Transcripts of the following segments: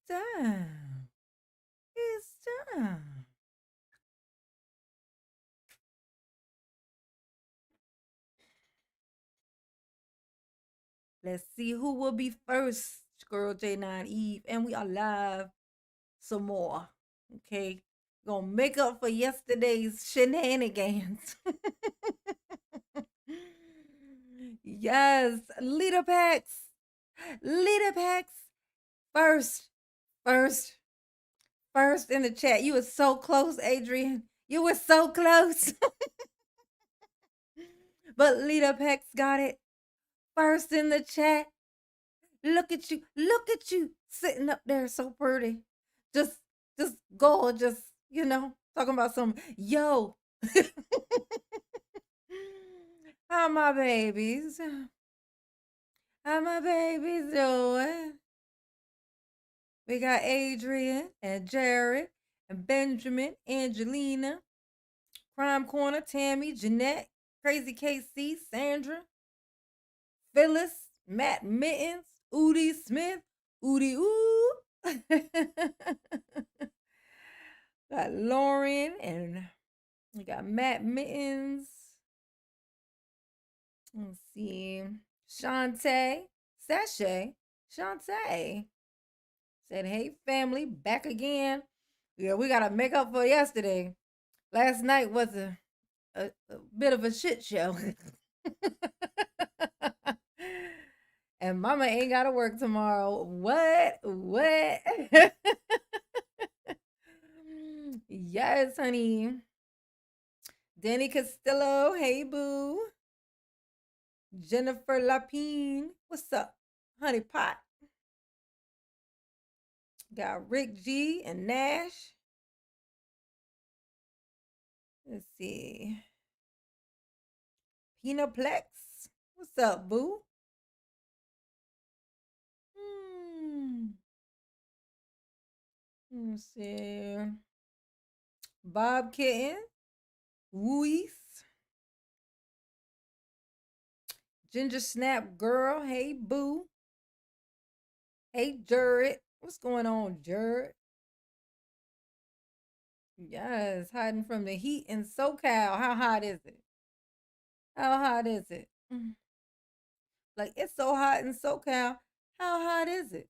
time. It's time. Let's see who will be first. Girl J9 Eve. And we are live some more. Okay. Gonna make up for yesterday's shenanigans. Yes. Leader packs. Leader packs. First. First. First in the chat. You were so close, Adrian. You were so close. But Leader Packs got it first in the chat. Look at you. Look at you sitting up there so pretty. Just just gorgeous, talking about some yo. How my babies? How my babies doing? We got Adrian and Jared and Benjamin, Angelina, Crime Corner, Tammy, Jeanette, Crazy KC, Sandra, Phyllis, Matt Mittens, Udi Smith, Udi Ooh. Got Lauren and we got Matt Mittens. Let's see. Shantae, Sashay, Shantae said, hey, family, back again. Yeah, we got to make up for yesterday. Last night was a bit of a shit show. And mama ain't got to work tomorrow. What? Yes, honey. Danny Castillo, hey, boo. Jennifer Lapine, what's up? Honey Pot. Got Rick G and Nash. Let's see. Pinaplex, what's up, boo? Let's see. Bob Kitten, Woois, Ginger Snap Girl, hey, boo. Hey, Jared. What's going on, Jared? Yes, hiding from the heat in SoCal. How hot is it? How hot is it? Like, it's so hot in SoCal. How hot is it?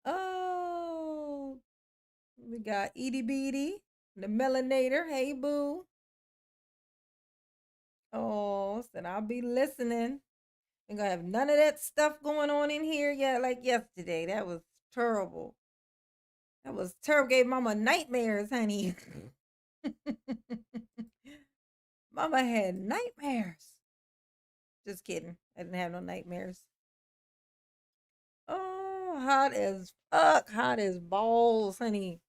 Oh, we got Edie Beatty, the Melanator. Hey, boo. Oh, said I'll be listening. Ain't gonna have none of that stuff going on in here yet, like yesterday. That was terrible. That was terrible. Gave mama nightmares, honey. Mama had nightmares. Just kidding. I didn't have no nightmares. Oh, hot as fuck. Hot as balls, honey.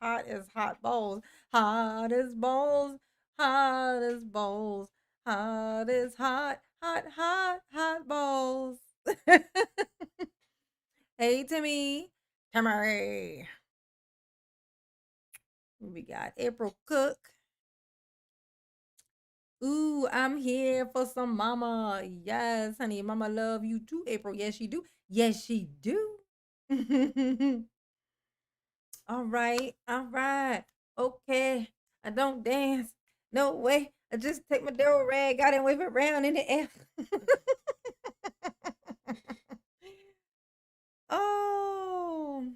Hot as hot balls. Hot as balls. Hot as balls. Hot as hot balls. Hey, Timmy. Timmy. We got April Cook. Ooh, I'm here for some mama. Yes, honey. Mama love you too, April. Yes, she do. Yes, she do. All right. All right. Okay. I don't dance. No way. I just take my Daryl rag out and wave it around in the air. Oh.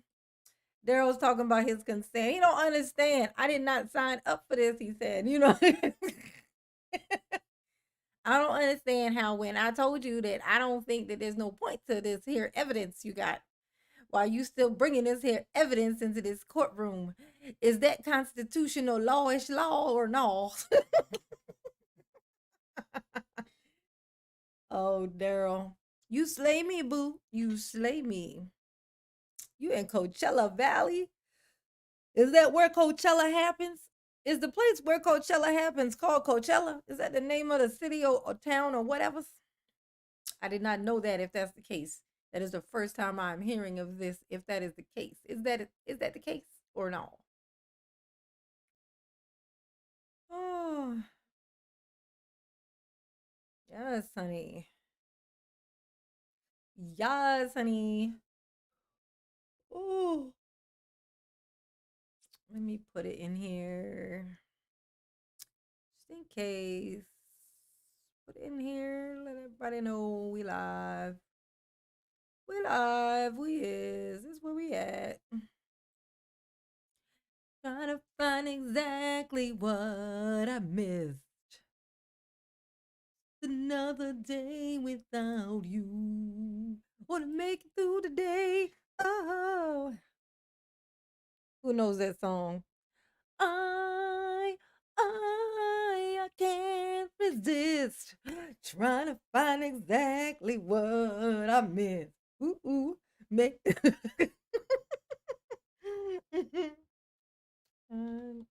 Daryl's talking about his consent. He don't understand. I did not sign up for this, he said. I don't understand how when I told you that I don't think that there's no point to this here evidence you got, while you still bringing this here evidence into this courtroom. Is that constitutional lawish law or no? Oh, Daryl. You slay me, boo. You slay me. You in Coachella Valley? Is that where Coachella happens? Is the place where Coachella happens called Coachella? Is that the name of the city or town or whatever? I did not know that if that's the case. That is the first time I'm hearing of this, if that is the case. Is that the case or no? Oh, yes, honey. Yes, honey. Oh, let me put it in here just in case. Put it in here. Let everybody know we live. We live. We is. This is where we at. Trying to find exactly what I missed. Another day without you. Wanna make it through the day. Oh, who knows that song? I, I can't resist trying to find exactly what I missed. Ooh, ooh, make. um,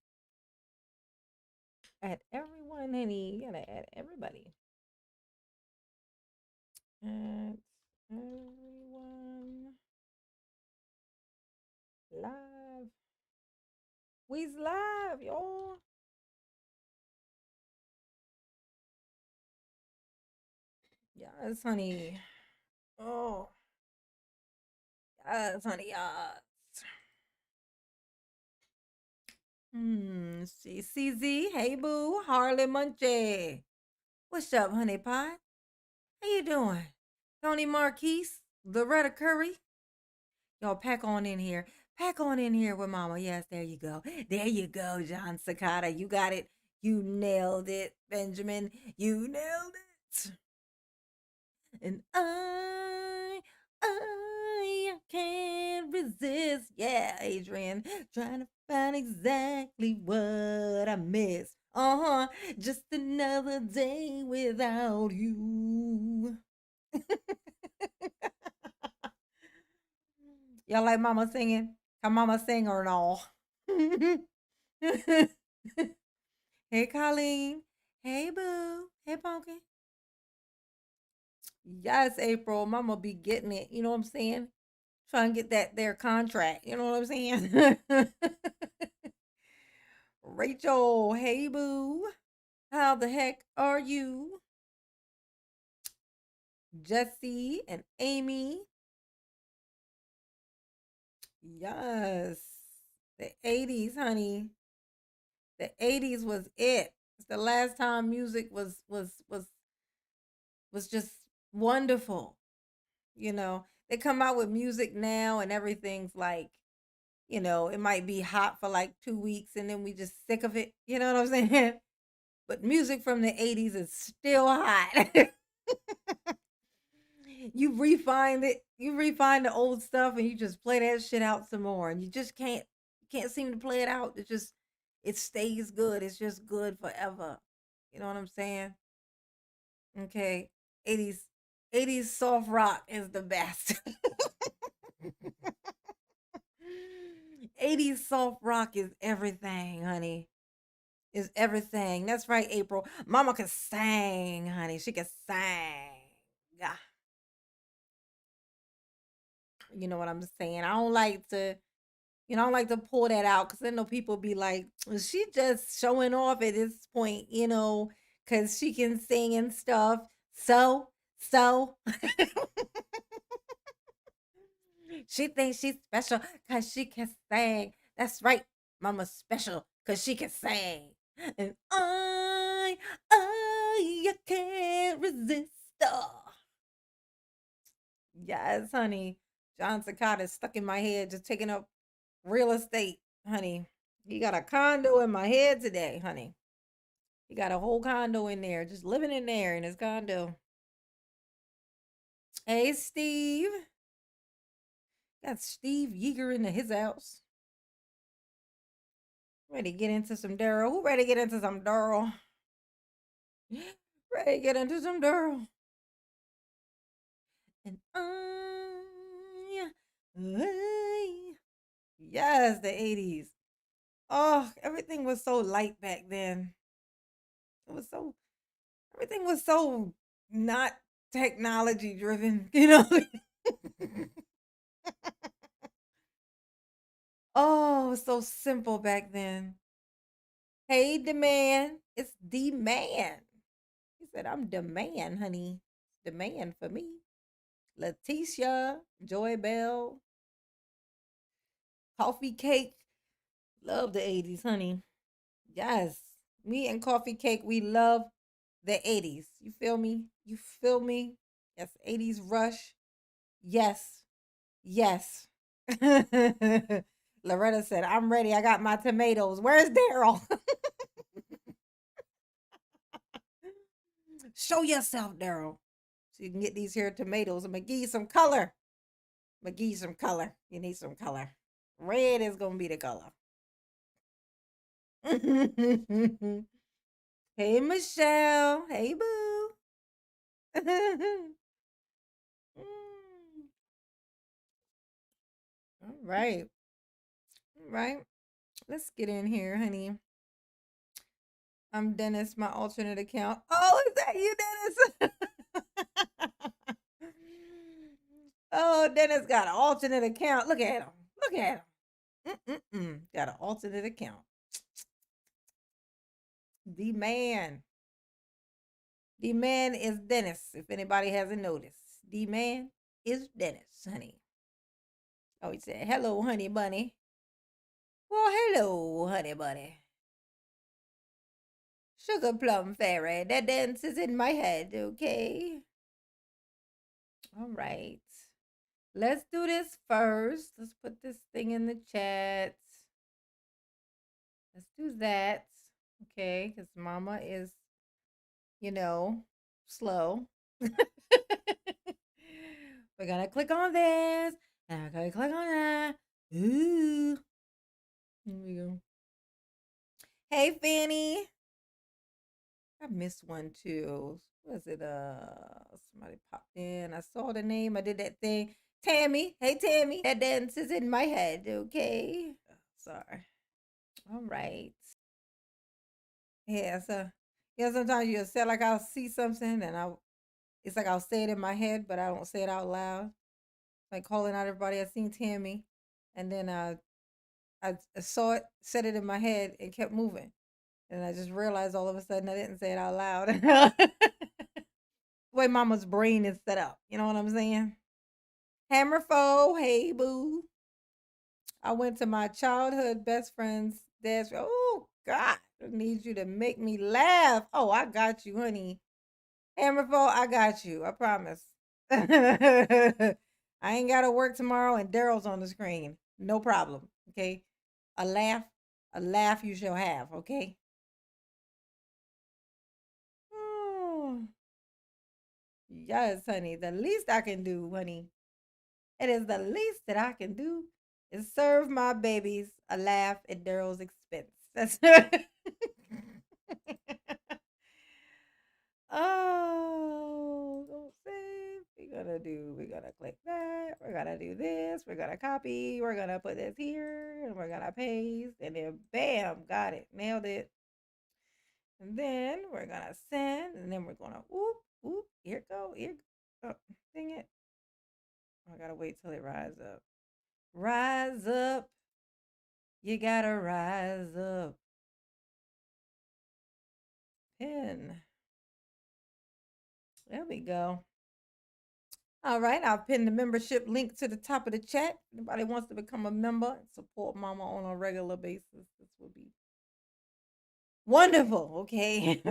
Add everyone, honey. You gotta add everybody. Add everyone live. We's live, y'all. Yes, honey. Oh, yes, honey. Yes. See, CZ. Hey, boo. Harley Munchie. What's up, honey pie? How you doing? Tony Marquise, Loretta Curry. Y'all pack on in here. Pack on in here with mama. Yes, there you go. There you go, John Sakata. You got it. You nailed it, Benjamin. You nailed it. And I can't resist. Yeah, Adrian. Trying to find exactly what I missed. Just another day without you. Y'all like mama singing? Can mama sing or no? Hey, Colleen. Hey, boo. Hey, Pumpkin. Yes, April. Mama be getting it. You know what I'm saying? Trying to get that their contract. You know what I'm saying? Rachel. Hey, boo. How the heck are you? Jesse and Amy. Yes. The 80s, honey. The 80s was it. It's the last time music was just wonderful. You know, they come out with music now and everything's like, it might be hot for like 2 weeks and then we just sick of it. You know what I'm saying? But music from the 80s is still hot. You refine the old stuff and you just play that shit out some more. And you just can't seem to play it out. It stays good. It's just good forever. You know what I'm saying? Okay. 80s 80s soft rock is the best. 80s soft rock is everything, honey. Is everything. That's right, April. Mama can sing, honey. She can sing. Yeah. You know what I'm saying? I don't like to pull that out because I know people be like, "Well, she just showing off at this point, because she can sing and stuff. So, she thinks she's special because she can sing. That's right, Mama's special because she can sing. And I can't resist. Yes, honey. John Sakata is stuck in my head, just taking up real estate, honey. He got a condo in my head today, honey. He got a whole condo in there, just living in there in his condo. Hey, Steve. Got Steve Yeager into his house. Ready to get into some Darrell? Who ready to get into some Darrell? Ready to get into some Darrell? And yes, the 80s. Oh, everything was so light back then. It was so everything was so not technology driven, Oh, it was so simple back then. Hey, the man. It's the man. He said, I'm the man, honey. It's the man for me. Leticia, Joy Bell, Coffee Cake. Love the 80s, honey. Yes. Me and Coffee Cake, we love the 80s. You feel me? You feel me? Yes, 80s rush. Yes. Yes. Loretta said, I'm ready. I got my tomatoes. Where's Daryl? Show yourself, Daryl. So you can get these here tomatoes. I'm going to give you some color. I'm going to give you some color. You need some color. Red is going to be the color. Hey, Michelle. Hey, boo. All right. All right. Let's get in here, honey. I'm Dennis, my alternate account. Oh, is that you, Dennis? Oh, Dennis got an alternate account. Look at him. Look at him. Got an alternate account. The man. The man is Dennis, if anybody hasn't noticed. The man is Dennis, honey. Oh, he said, hello, honey bunny. Well, hello, honey bunny. Sugar plum fairy, that dance is in my head, okay? All right. Let's do this first. Let's put this thing in the chat. Let's do that. Okay, because mama is, slow. We're gonna click on this. And we're gonna click on that. Ooh. Here we go. Hey, Fanny. I missed one too. Was it somebody popped in? I saw the name. I did that thing. Tammy. Hey, Tammy. That dance is in my head, okay? Sorry. All right. Yeah, so sometimes you'll say like I'll see something and it's like I'll say it in my head, but I don't say it out loud. Like calling out everybody. I seen Tammy, and then I saw it, said it in my head, and kept moving. And I just realized all of a sudden I didn't say it out loud. The way mama's brain is set up. You know what I'm saying? Hammerfo, hey boo. I went to my childhood best friend's dad's. Oh God, I need you to make me laugh. Oh, I got you, honey. Hammerfo, I got you. I promise. I ain't gotta work tomorrow, and Daryl's on the screen. No problem. Okay. A laugh you shall have. Okay. Oh, yes, honey. The least I can do, honey. It is the least that I can do is serve my babies a laugh at Daryl's expense. That's oh, don't save. We're gonna click that. We're gonna do this. We're gonna copy. We're gonna put this here. And we're gonna paste. And then bam, got it. Nailed it. And then we're gonna send. And then we're gonna whoop, whoop. Here it go. Here. Oh, dang it. I gotta wait till it rise up. Rise up. You gotta rise up. Pin. There we go. All right, I'll pin the membership link to the top of the chat. Anybody wants to become a member and support Mama on a regular basis, this would be wonderful. Okay.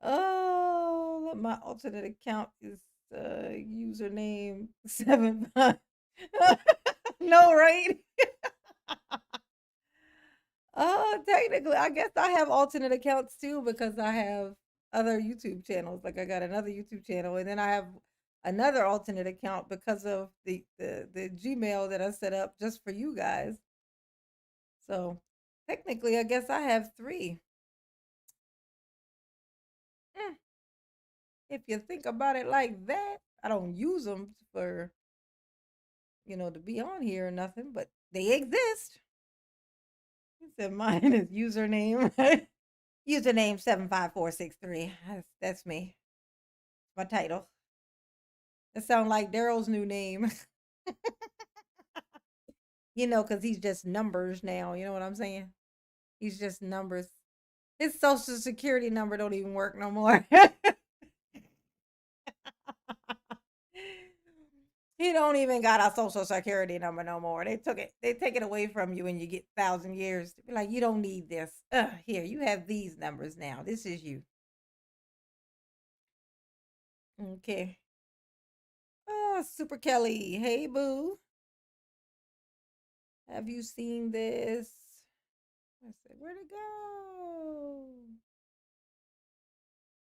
Oh, my alternate account is username 75. No, right? Oh, technically, I guess I have alternate accounts too because I have other YouTube channels. Like I got another YouTube channel, and then I have another alternate account because of the Gmail that I set up just for you guys. So technically, I guess I have 3. If you think about it like that, I don't use them for to be on here or nothing, but they exist. He said mine is username. Username 75463. That's me. My title. It sounds like Daryl's new name. Because he's just numbers now. You know what I'm saying? He's just numbers. His social security number don't even work no more. He don't even got a social security number no more. They took it. They take it away from you, and you get 1,000 years. Be like, you don't need this. Here, you have these numbers now. This is you. Okay. Oh, Super Kelly. Hey, boo. Have you seen this? Let's see. Where'd it go?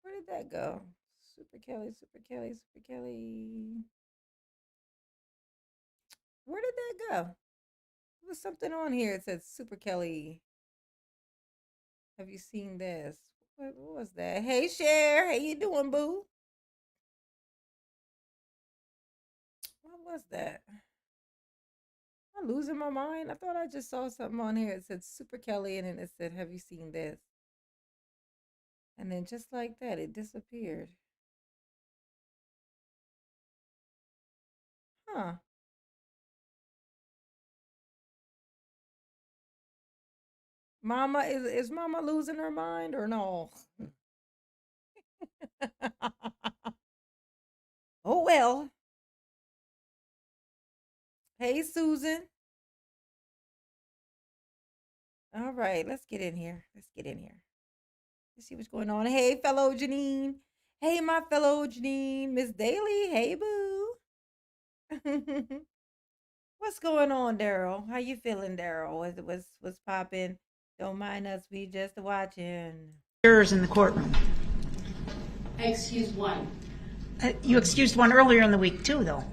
Where did that go? Super Kelly, Super Kelly, Super Kelly. Where did that go? There was something on here. It said Super Kelly. Have you seen this? What was that? Hey, Cher. How you doing, boo? What was that? Am I losing my mind? I thought I just saw something on here. It said Super Kelly, and then it said, have you seen this? And then just like that, it disappeared. Huh. Mama, is Mama losing her mind or no? Oh, well. Hey, Susan. All right, let's get in here. Let's get in here. Let's see what's going on. Hey, fellow Janine. Hey, my fellow Janine. Miss Daly. Hey, boo. What's going on, Daryl? How you feeling, Daryl? What's popping? Don't mind us. We just watching. Jurors in the courtroom. I excused one. You excused one earlier in the week too, though.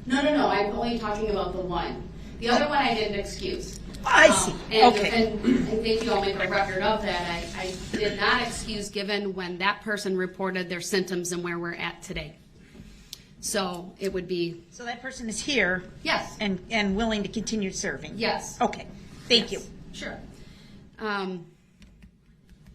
No. I'm only talking about the one. The other one I didn't excuse. I see. Okay. And thank you. I'll make a record of that. I did not excuse given when that person reported their symptoms and where we're at today. So it would be. So that person is here. Yes. And willing to continue serving. Yes. Okay. Thank you. Sure. And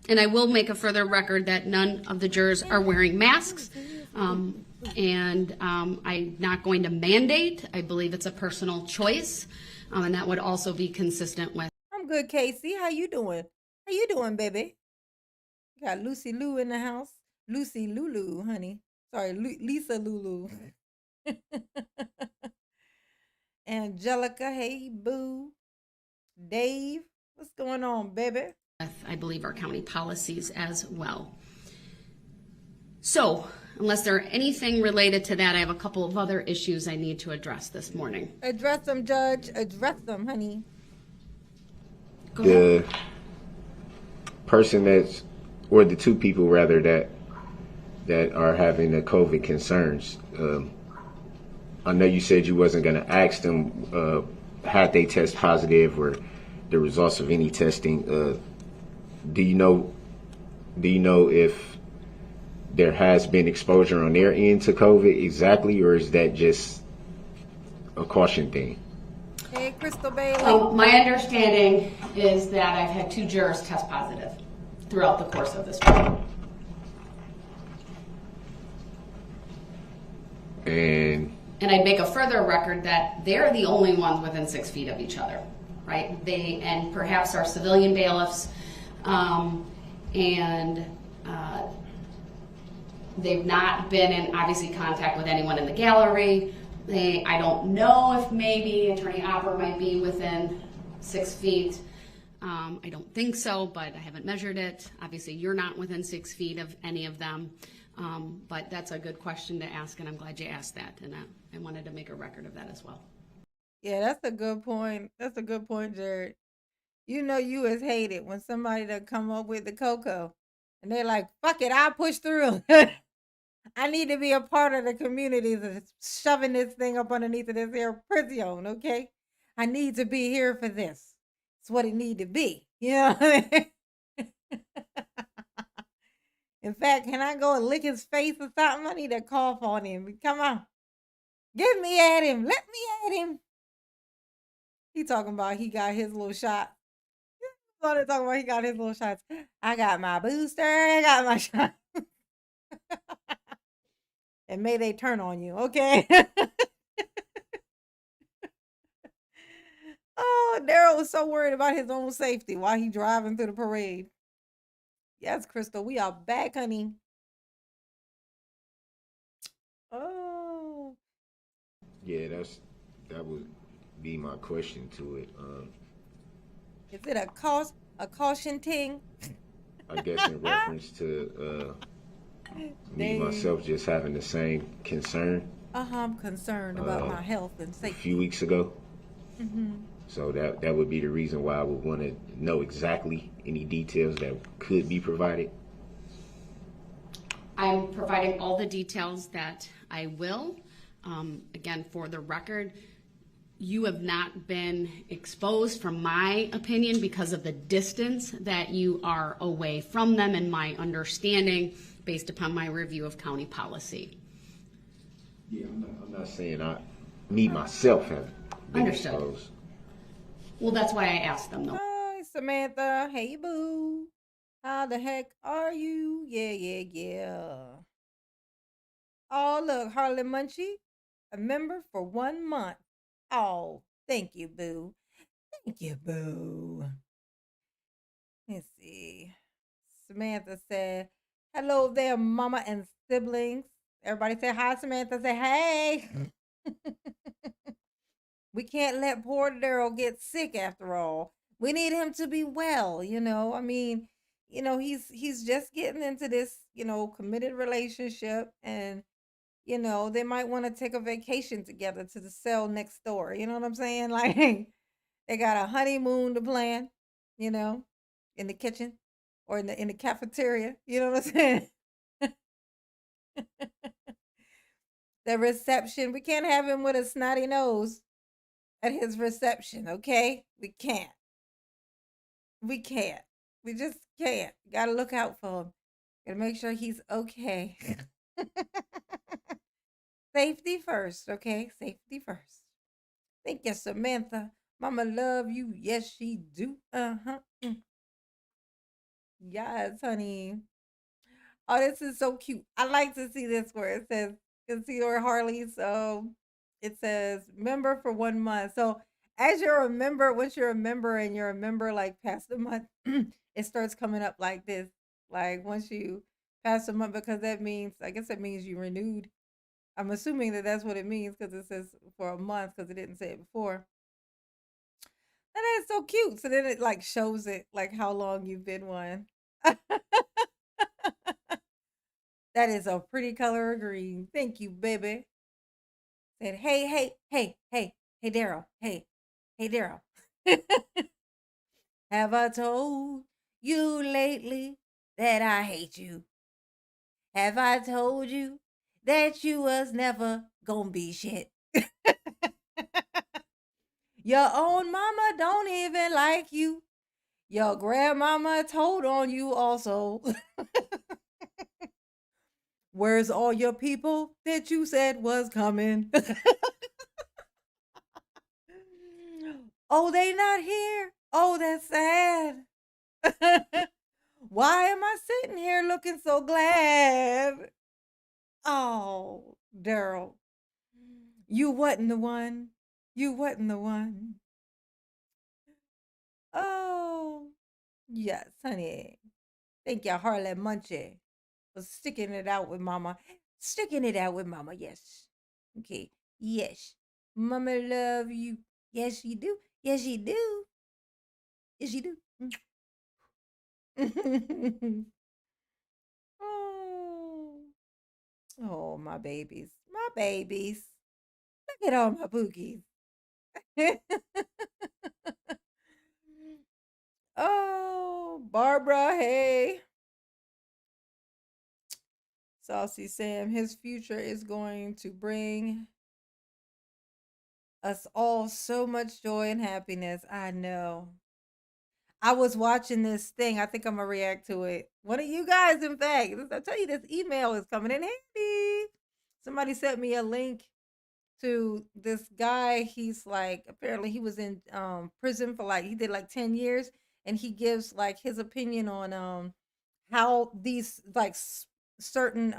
I will make a further record that none of the jurors are wearing masks. And I'm not going to mandate. I believe it's a personal choice. And that would also be consistent with. I'm good, Casey. How you doing? How you doing, baby? You got Lucy Lou in the house. Lucy Lulu, honey. Sorry, Lisa Lulu. Angelica, hey, boo. Dave, what's going on, baby? I believe our county policies as well. So, unless there are anything related to that, I have a couple of other issues I need to address this morning. Address them, Judge. Address them, honey. Go ahead. The person that's, or the two people rather, that are having the COVID concerns. I know you said you wasn't going to ask them had they test positive or the results of any testing. Do you know if there has been exposure on their end to COVID exactly, or is that just a caution thing? Hey, Crystal Bailey. My understanding is that I've had 2 jurors test positive throughout the course of this trial. And I'd make a further record that they're the only ones within 6 feet of each other, right? They and perhaps our civilian bailiffs, they've not been in obviously contact with anyone in the gallery. I don't know if maybe Attorney Opper might be within 6 feet. I don't think so, but I haven't measured it. Obviously, you're not within 6 feet of any of them. But that's a good question to ask, and I'm glad you asked that. And I wanted to make a record of that as well. Yeah, that's a good point. That's a good point, Jared. You know you is hated when somebody that come up with the cocoa and they're like, fuck it, I'll push through. I need to be a part of the community that's shoving this thing up underneath of this here prison, okay? I need to be here for this. It's what it need to be. You know what I mean? In fact, can I go and lick his face or something? I need to cough on him. Come on. Get me at him. Let me at him. He talking about he got his little shot. Talking about he got his little shots. I got my booster. I got my shot. And may they turn on you, okay? Oh, Daryl was so worried about his own safety while he driving through the parade. Yes, Crystal, we are back, honey. Oh. Yeah, that would be my question to it. Is it a caution ting? I guess in reference to me Dang. myself just having the same concern I'm concerned about my health and a few safety. weeks ago. Mm-hmm. So that would be the reason why I would want to know exactly any details that could be provided. I'm providing all the details that I will. Again, for the record, you have not been exposed, from my opinion, because of the distance that you are away from them, and my understanding based upon my review of county policy. Yeah, I'm not saying me myself have been Understood. exposed. Well, that's why I asked them, though. Hi, Samantha. Hey, boo. How the heck are you? Yeah. Oh, look, Harley Munchie, a member for 1 month. Oh, thank you, boo. Thank you, boo. Let's see. Samantha said, hello there, mama and siblings. Everybody say hi, Samantha. Say hey. We can't let poor Daryl get sick after all. We need him to be well, you know. I mean, he's just getting into this, committed relationship, and they might want to take a vacation together to the cell next door. You know what I'm saying? Like they got a honeymoon to plan, you know, in the kitchen or in the cafeteria. You know what I'm saying? The reception. We can't have him with a snotty nose at his reception, okay? We can't. We can't. We just can't. Gotta look out for him. Gotta make sure he's okay. Safety first, okay? Safety first. Thank you, Samantha. Mama love you. Yes, she do. Uh-huh. Yes, honey. Oh, this is so cute. I like to see this where it says, you can see where Harley's, it says member for 1 month. So as you're a member, once you're a member and you're a member like past a month, it starts coming up like this. Like once you pass a month, because that means, I guess that means you renewed. I'm assuming that that's what it means because it says for a month because it didn't say it before. And that's so cute. So then it like shows it like how long you've been one. That is a pretty color of green. Thank you, baby. Said, hey, Daryl. Hey, Daryl. Have I told you lately that I hate you? Have I told you that you was never gonna be shit? Your own mama don't even like you. Your grandmama told on you also. Where's all your people that you said was coming? Oh, they not here. Oh, that's sad. Why am I sitting here looking so glad? Oh, Daryl, you wasn't the one. You wasn't the one. Oh, yes, honey. Thank you, Harley Munchie, for sticking it out with Mama. Sticking it out with Mama, yes. Okay, yes. Mama love you. Yes, you do. Yes, you do. Yes, you do. Oh, oh, my babies. My babies. Look at all my boogies. Oh, Barbara, hey. Saucy Sam, his future is going to bring us all so much joy and happiness. I know. I was watching this thing. I think I'm gonna react to it. One of you guys, in fact, I tell you, this email is coming in handy. Somebody sent me a link to this guy. He's like, apparently he was in prison for like, he did like 10 years, and he gives like his opinion on how these like certain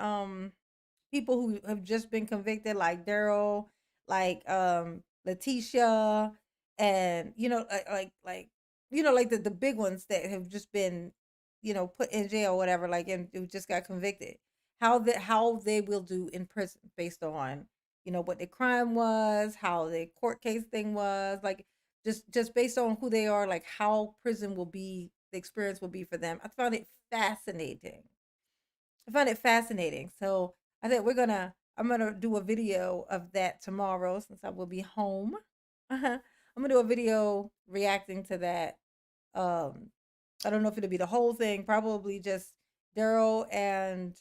people who have just been convicted, like Daryl, like Letitia, and like the big ones that have just been put in jail or whatever, like, and who just got convicted, how they will do in prison based on what the crime was, how the court case thing was, like just based on who they are, like how prison will be, the experience will be for them. I found it fascinating. So I think I'm gonna do a video of that tomorrow since I will be home. I'm gonna do a video reacting to that. I don't know if it'll be the whole thing, probably just Darrell and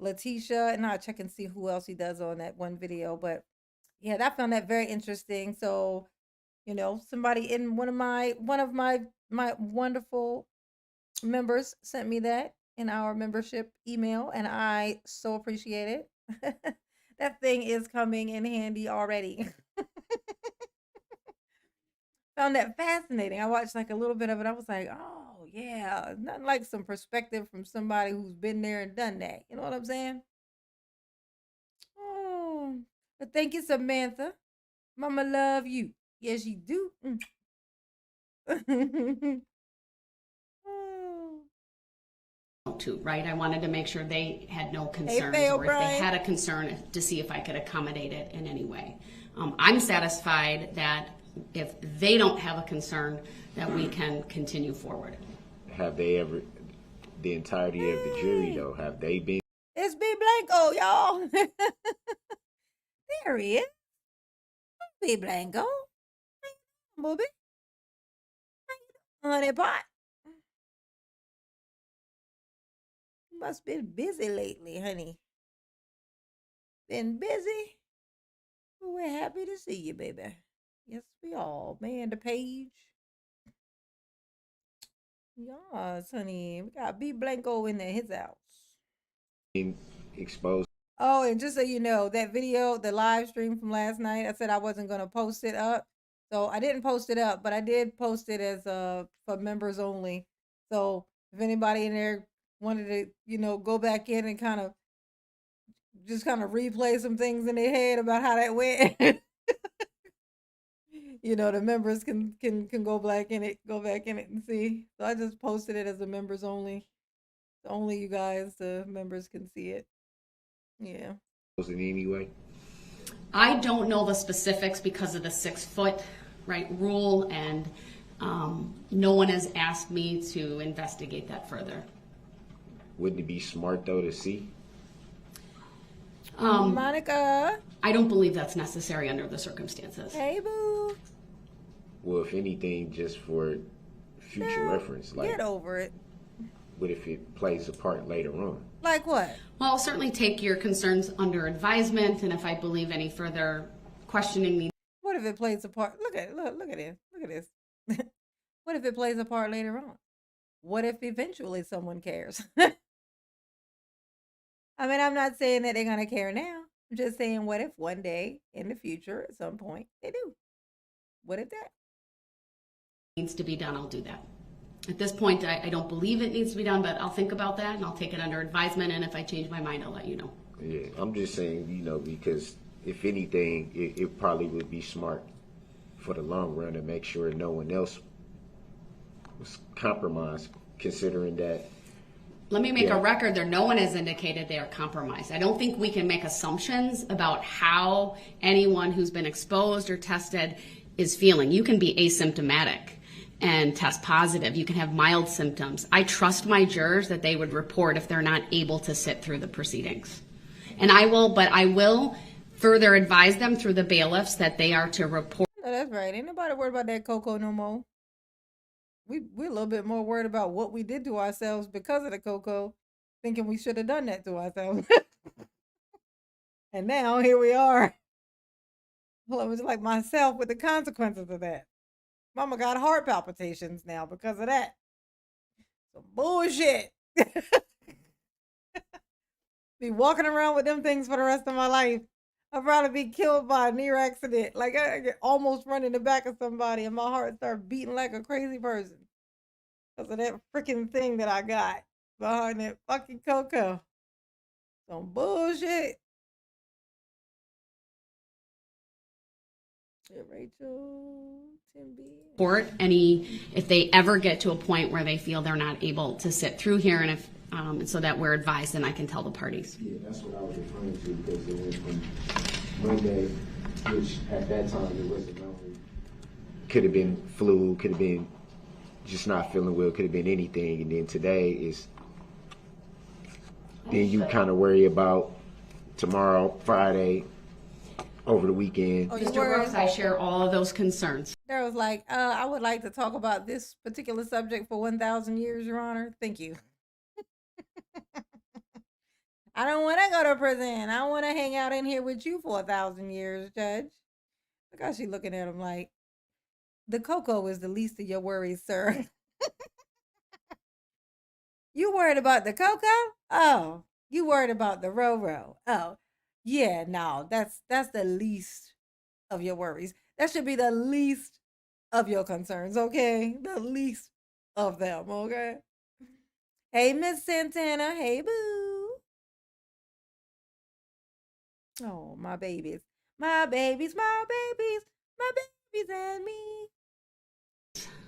Letitia, and I'll check and see who else he does on that one video. But yeah, I found that very interesting. So, somebody in one of my wonderful members sent me that in our membership email, and I so appreciate it. That thing is coming in handy already. Found that fascinating. I watched like a little bit of it. I was like, oh yeah, nothing like some perspective from somebody who's been there and done that. You know what I'm saying? Oh, but thank you, Samantha. Mama love you. Yes, you do. Oh. Too, right? I wanted to make sure they had no concerns, Faye or if they O'Brien. had a concern, to see if I could accommodate it in any way. I'm satisfied that if they don't have a concern, that we can continue forward. Have they ever, the entirety of the jury though, have they been? It's B Blanco, y'all. There he is. B Blanco. Booby. Honey pot. You must been busy lately, honey. Been busy? Well, we're happy to see you, baby. Yes, we all. Man, the page. Yes, honey. We got B Blanco in his house. Exposed? Oh, and just so you know, that video, the live stream from last night, I said I wasn't going to post it up. So I didn't post it up, but I did post it as for members only. So if anybody in there wanted to, go back in and kind of replay some things in their head about how that went, the members can go back in it and see. So I just posted it as a members only. Only you guys, the members, can see it. Yeah. In any way? I don't know the specifics because of the 6-foot rule, and no one has asked me to investigate that further. Wouldn't it be smart though to see? Monica. I don't believe that's necessary under the circumstances. Hey, boo. Well, if anything, just for future reference, like, get over it. What if it plays a part later on? Like what? Well, I'll certainly take your concerns under advisement, and if I believe any further questioning needs. What if it plays a part? Look at this. What if it plays a part later on? What if eventually someone cares? I mean, I'm not saying that they're gonna care now. I'm just saying, what if one day in the future, at some point, they do? What if that needs to be done? I'll do that. At this point, I don't believe it needs to be done, but I'll think about that and I'll take it under advisement. And if I change my mind, I'll let you know. Yeah, I'm just saying, because if anything, it probably would be smart for the long run to make sure no one else was compromised, considering that. Let me make a record there. No one has indicated they are compromised. I don't think we can make assumptions about how anyone who's been exposed or tested is feeling. You can be asymptomatic and test positive. You can have mild symptoms. I trust my jurors that they would report if they're not able to sit through the proceedings. And I will further advise them through the bailiffs that they are to report. No, that's right. Ain't nobody worried about that cocoa no more. We're a little bit more worried about what we did to ourselves because of the cocoa, thinking we should have done that to ourselves. And now here we are. Well, it was like myself with the consequences of that. Mama got heart palpitations now because of that. Some bullshit. Be walking around with them things for the rest of my life. I'd probably be killed by a near accident. Like I get almost run in the back of somebody and my heart start beating like a crazy person. Because of that freaking thing that I got behind that fucking cocoa. Some bullshit. Rachel, Tim B. Report if they ever get to a point where they feel they're not able to sit through here, and if so that we're advised, and I can tell the parties. Yeah, that's what I was referring to, because it went from Monday, which at that time it wasn't known. Could have been flu, could have been just not feeling well, could have been anything. And then today is, then you kind of worry about tomorrow, Friday, over the weekend. Oh, you Mr. worried? Brooks, I share all of those concerns. There was like, I would like to talk about this particular subject for 1,000 years, Your Honor. Thank you. I don't want to go to prison. I want to hang out in here with you for 1,000 years, Judge. Look how she looking at him like, the cocoa is the least of your worries, sir. You worried about the cocoa? Oh, you worried about the Roro? Oh, yeah, no, that's the least of your worries. That should be the least of your concerns, okay? The least of them, okay? Hey, Miss Santana. Hey, boo. Oh, my babies. My babies, my babies, my babies and me.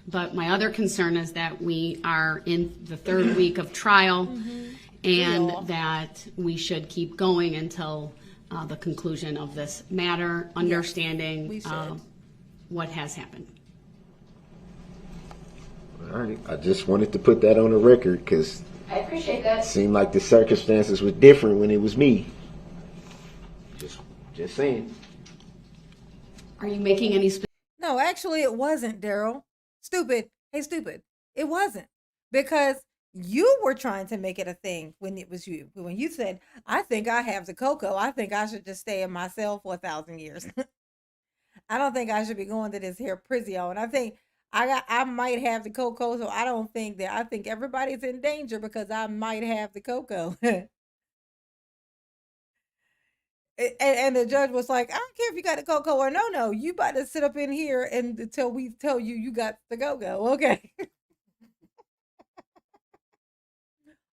But my other concern is that we are in the third week of trial, and that we should keep going until the conclusion of this matter, understanding we should. what has happened. All right, I just wanted to put that on the record because I appreciate that. it seemed like the circumstances were different when it was me. Just saying. Are you making any No, actually, it wasn't, Daryl. Stupid. Hey, stupid. It wasn't. Because you were trying to make it a thing when it was you. When you said, I think I have the cocoa. I think I should just stay in my cell for 1,000 years. I don't think I should be going to this here prison. And I think I might have the cocoa. So I don't think that. I think everybody's in danger because I might have the cocoa. And the judge was like, I don't care if you got the cocoa or no. You about to sit up in here and until we tell you you got the go-go. Okay.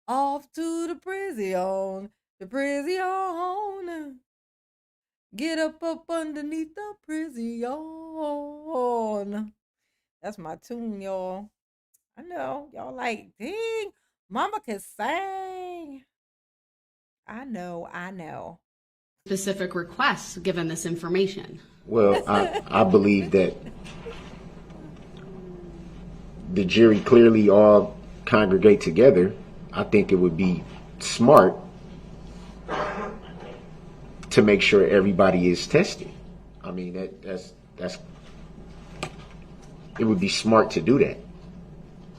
Off to the prison. The prison. Get up underneath the prison. That's my tune, y'all. I know. Y'all like, dang, mama can sing. I know. specific requests given this information? Well, I believe that the jury clearly all congregate together. I think it would be smart to make sure everybody is tested. I mean, that's it would be smart to do that.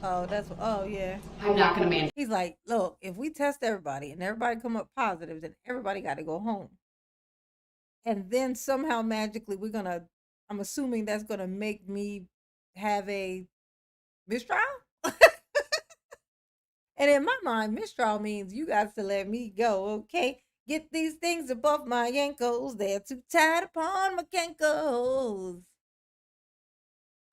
Oh yeah. I'm not going to mandate. He's like, look, if we test everybody and everybody come up positive, then everybody got to go home. And then somehow magically I'm assuming that's gonna make me have a mistrial. And in my mind, mistrial means you got to let me go, okay? Get these things above my ankles. They're too tight upon my ankles.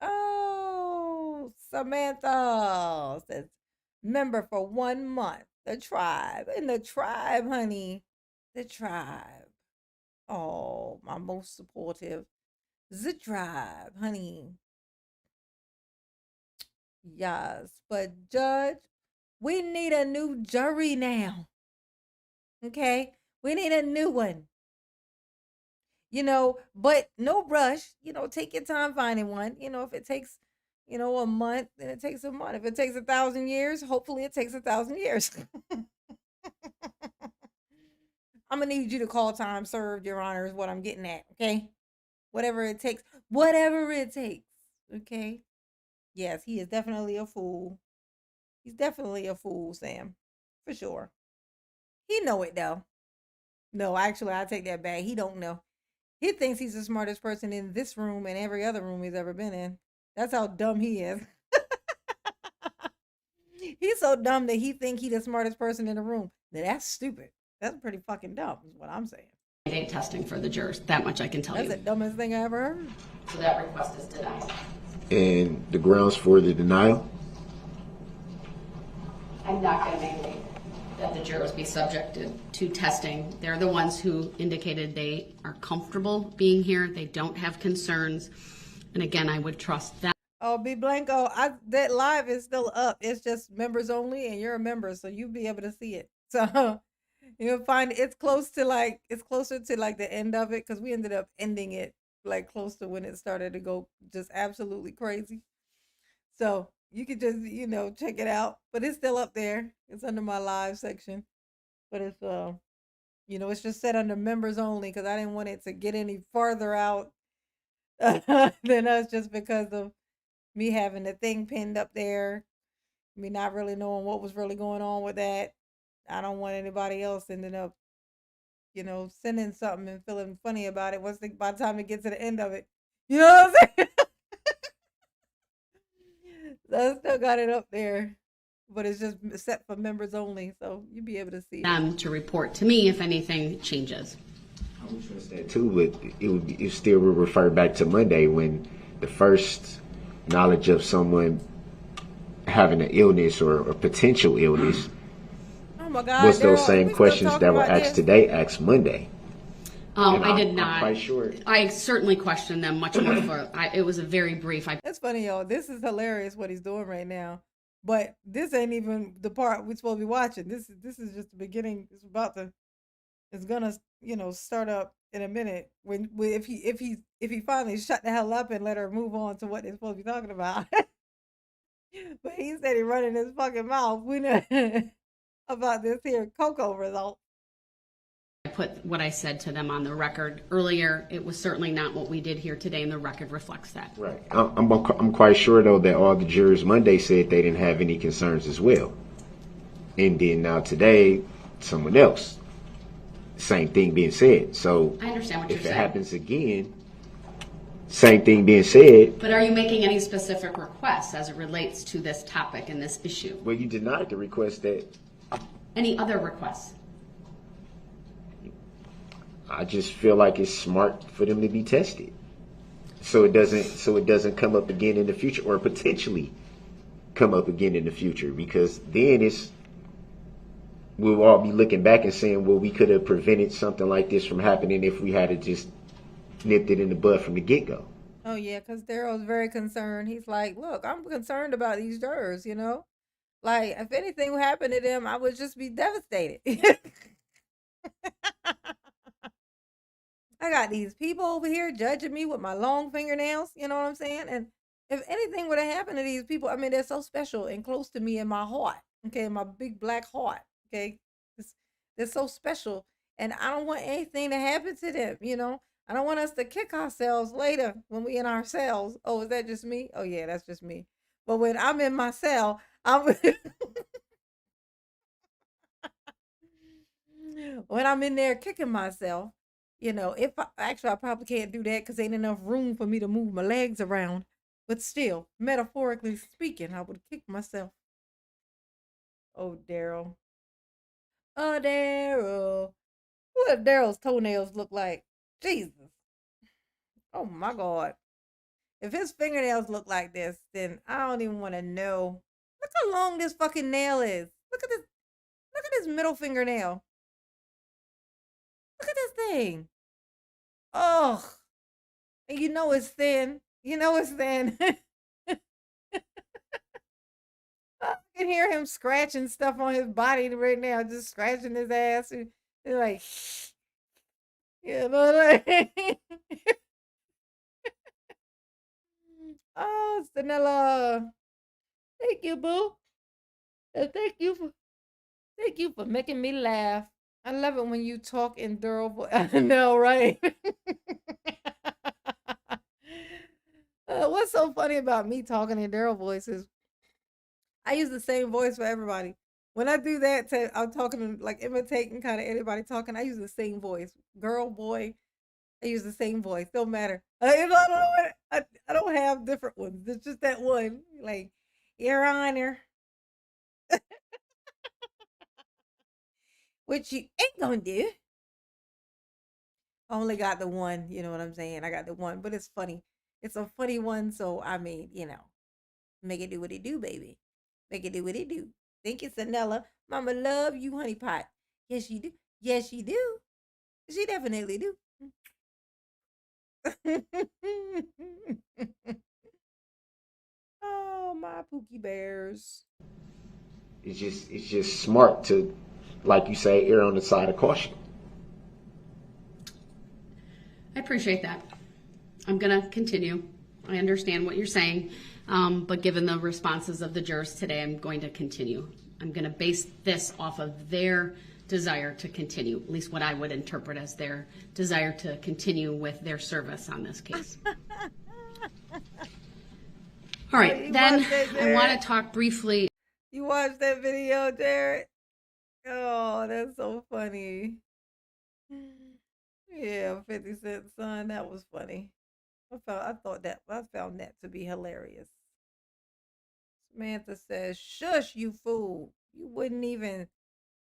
Oh, Samantha says, member for 1 month. The tribe. And the tribe, honey. The tribe. Oh, my most supportive. The tribe, honey. Yes, but Judge, we need a new jury now. Okay? We need a new one. But no rush. Take your time finding one. If it takes, a month, then it takes a month. If it takes 1,000 years, hopefully it takes 1,000 years. I'm going to need you to call time served, Your Honor, is what I'm getting at, okay? Whatever it takes. Whatever it takes, okay? Yes, he is definitely a fool. He's definitely a fool, Sam, for sure. He know it, though. No, actually, I take that back. He don't know. He thinks he's the smartest person in this room and every other room he's ever been in. That's how dumb he is. He's so dumb that he think he's the smartest person in the room. Now, that's stupid. That's pretty fucking dumb, is what I'm saying. Mandate testing for the jurors. That much I can tell That's you. the dumbest thing I ever heard. So that request is denied. And the grounds for the denial? I'm not going to mandate that the jurors be subjected to testing. They're the ones who indicated they are comfortable being here. They don't have concerns. And again, I would trust that. Oh, B Blanco, that live is still up. It's just members only, and you're a member, so you'll be able to see it. So You'll find it's closer to like the end of it because we ended up ending it like close to when it started to go just absolutely crazy. So you could just check it out, but it's still up there. It's under my live section, but it's it's just set under members only because I didn't want it to get any farther out than us just because of me having the thing pinned up there, me not really knowing what was really going on with that. I don't want anybody else ending up, sending something and feeling funny about it by the time it gets to the end of it. You know what I'm saying? So I still got it up there, but it's just set for members only, so you'll be able to see it. To report to me if anything changes. I would trust that too, but it still would refer back to Monday when the first knowledge of someone having an illness or a potential illness Oh my God, was those Daryl, same we still questions talking that were about asked this? today, asked Monday. And I did I'm not. quite sure. I certainly questioned them much more. It was a very brief. That's funny, y'all. This is hilarious what he's doing right now. But this ain't even the part we're supposed to be watching. This is just the beginning. It's gonna start up in a minute if he finally shut the hell up and let her move on to what they're supposed to be talking about. But he said he running his fucking mouth. We know about this here Coco result. I put what I said to them on the record earlier. It was certainly not what we did here today, and the record reflects that. Right. I'm quite sure though that all the jurors Monday said they didn't have any concerns as well, and then now today someone else, same thing being said. So I understand what if you're it saying. happens again, same thing being said. But are you making any specific requests as it relates to this topic and this issue? Well, you denied the request that Any other requests? I just feel like it's smart for them to be tested, so it doesn't come up again in the future, or potentially come up again in the future, because then we'll all be looking back and saying, well, we could have prevented something like this from happening if we had just nipped it in the bud from the get-go. Oh yeah, because Daryl's very concerned. He's like, look, I'm concerned about these jurors, Like, if anything would happen to them, I would just be devastated. I got these people over here judging me with my long fingernails, you know what I'm saying? And if anything would have happened to these people, I mean, they're so special and close to me in my heart, okay, in my big black heart, okay? They're so special, and I don't want anything to happen to them, I don't want us to kick ourselves later when we in our cells. Oh, is that just me? Oh, yeah, that's just me. But when I'm in my cell, when I'm in there kicking myself, if I probably can't do that because ain't enough room for me to move my legs around. But still, metaphorically speaking, I would kick myself. Oh, Daryl. Oh, Daryl. What Daryl's toenails look like? Jesus. Oh, my God. If his fingernails look like this, then I don't even want to know. Look how long this fucking nail is. Look at this. Look at this middle fingernail. Look at this thing. Oh, and it's thin. It's thin. I can hear him scratching stuff on his body right now, just scratching his ass. And like, like, oh, Stanella. Thank you, boo. And thank you for making me laugh. I love it when you talk in durable. I know, right? What's so funny about me talking in Daryl voices? I use the same voice for everybody. When I do that, I'm talking like imitating kind of anybody talking. I use the same voice, girl, boy. I use the same voice. Don't matter. I don't have different ones. It's just that one. Like, Your Honor, which you ain't gonna do. I only got the one. You know what I'm saying? I got the one, but it's funny. It's a funny one. So I mean, make it do what it do, baby. Make it do what it do. Thank you, Sanella. Mama love you, honey pot. Yes, you do. Yes, you do. She definitely do. Oh, my Pookie Bears. It's just smart to like you say, err on the side of caution. I appreciate that. I'm going to continue. I understand what you're saying, but given the responses of the jurors today, I'm going to continue. I'm going to base this off of their desire to continue, at least what I would interpret as their desire to continue with their service on this case. All right, then I want to talk briefly. You watched that video, Jared? Oh, that's so funny. Yeah, 50 Cent's son, that was funny. I found that to be hilarious. Samantha says, "Shush, you fool! You wouldn't even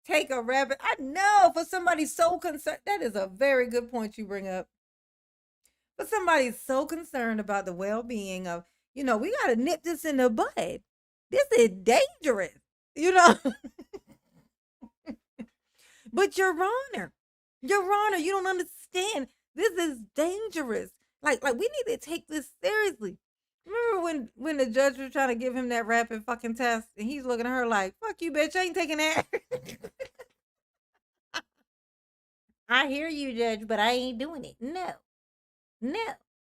take a rabbit." I know, for somebody so concerned. That is a very good point you bring up. For somebody so concerned about the well-being of, we got to nip this in the bud. This is dangerous, But Your Honor, you don't understand. This is dangerous. Like we need to take this seriously. Remember when the judge was trying to give him that rapid fucking test, and he's looking at her like, "Fuck you, bitch! I ain't taking that." I hear you, Judge, but I ain't doing it. No.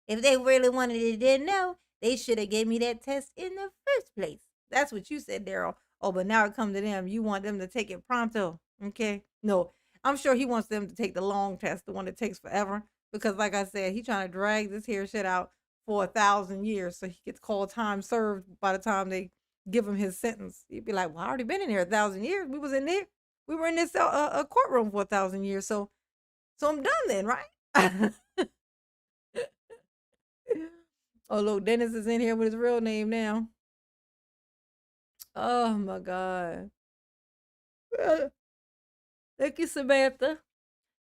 If they really wanted it, didn't know, they should have gave me that test in the first place. That's what you said, Darrell. Oh, but now it come to them. You want them to take it pronto, okay? No, I'm sure he wants them to take the long test, the one that takes forever, because like I said, he trying to drag this here shit out for 1,000 years, so he gets called time served by the time they give him his sentence. He'd be like, "Well, I already been in here 1,000 years. We were in this courtroom for 1,000 years, so I'm done then, right?" Oh, look, Dennis is in here with his real name now. Oh, my God. Thank you, Samantha.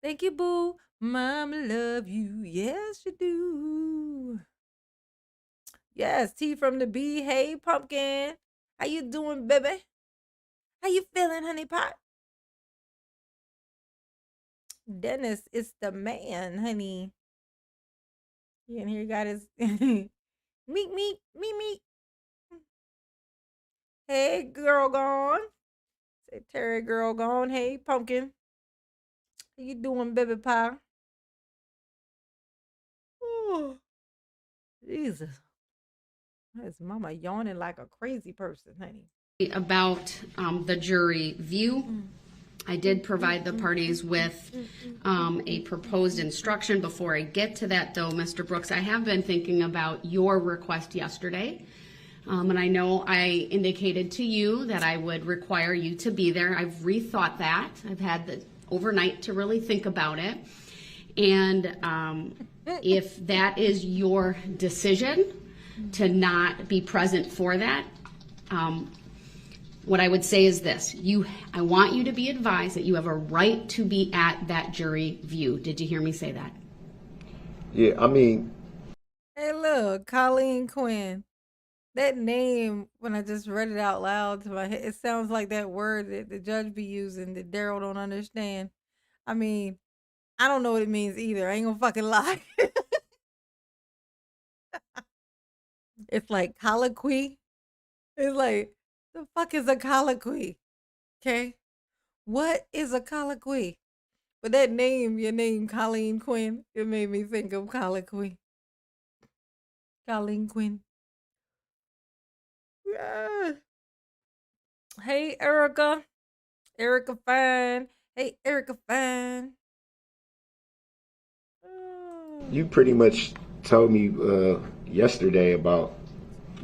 Thank you, boo. Mama love you. Yes, you do. Yes, T from the B. Hey, Pumpkin. How you doing, baby? How you feeling, honey pot? Dennis is the man, honey. He in here got his meet. Hey, girl gone. Say Terry girl gone. Hey, Pumpkin. How you doing, baby pie? Oh, Jesus. That's mama yawning like a crazy person, honey. About the jury view. I did provide the parties with a proposed instruction. Before I get to that, though, Mr. Brooks, I have been thinking about your request yesterday. And I know I indicated to you that I would require you to be there. I've rethought that. I've had the overnight to really think about it. And if that is your decision to not be present for that, what I would say is this. I want you to be advised that you have a right to be at that jury view. Did you hear me say that? Yeah, I mean. Hey, look, Colleen Quinn. That name, when I just read it out loud to my head, it sounds like that word that the judge be using that Darrell don't understand. I mean, I don't know what it means either. I ain't gonna fucking lie. It's like colloquy. It's like, the fuck is a colloquy? Okay? What is a colloquy? But that name, your name, Colleen Quinn, it made me think of colloquy. Colleen Quinn. Yeah. Hey, Erica. Erica Fine. Hey, Erica Fine. You pretty much told me yesterday about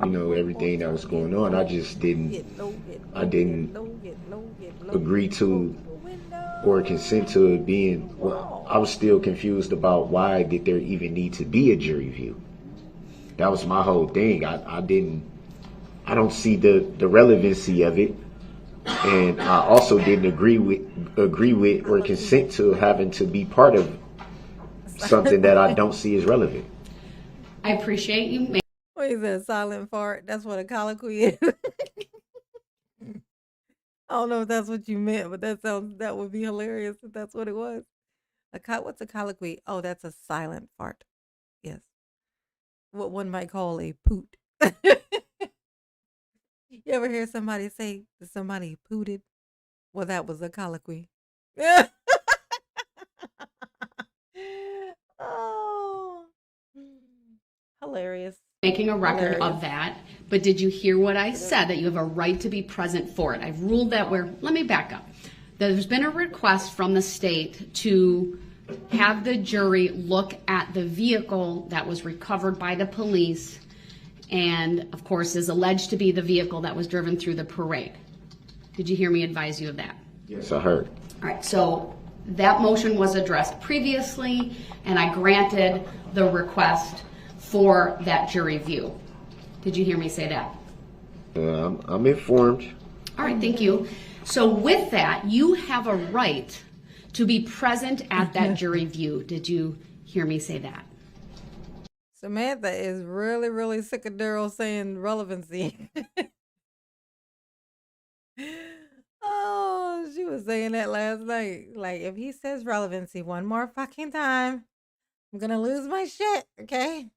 everything that was going on. I just didn't agree to or consent to it being. Well, I was still confused about why did there even need to be a jury view. That was my whole thing. I don't see the relevancy of it, and I also didn't agree with or consent to having to be part of something that I don't see as relevant. I appreciate you. What is that, silent fart? That's what a colloquy is. I don't know if that's what you meant, but that would be hilarious if that's what it was. What's a colloquy? Oh, that's a silent fart. Yes. What one might call a poot. You ever hear somebody say that somebody pooted? Well, that was a colloquy. Yeah. Oh, hilarious. Making a record Hilarious. of that, but did you hear what I said, that you have a right to be present for it? I've ruled that where, let me back up. There's been a request from the state to have the jury look at the vehicle that was recovered by the police and, of course, is alleged to be the vehicle that was driven through the parade. Did you hear me advise you of that? Yes, I heard. All right, so that motion was addressed previously, and I granted the request for that jury view. Did you hear me say that? I'm informed. All right, thank you. So with that, you have a right to be present at that jury view. Did you hear me say that? Samantha is really, really sick of Daryl saying relevancy. Oh, she was saying that last night. Like, if he says relevancy one more fucking time, I'm gonna lose my shit, okay?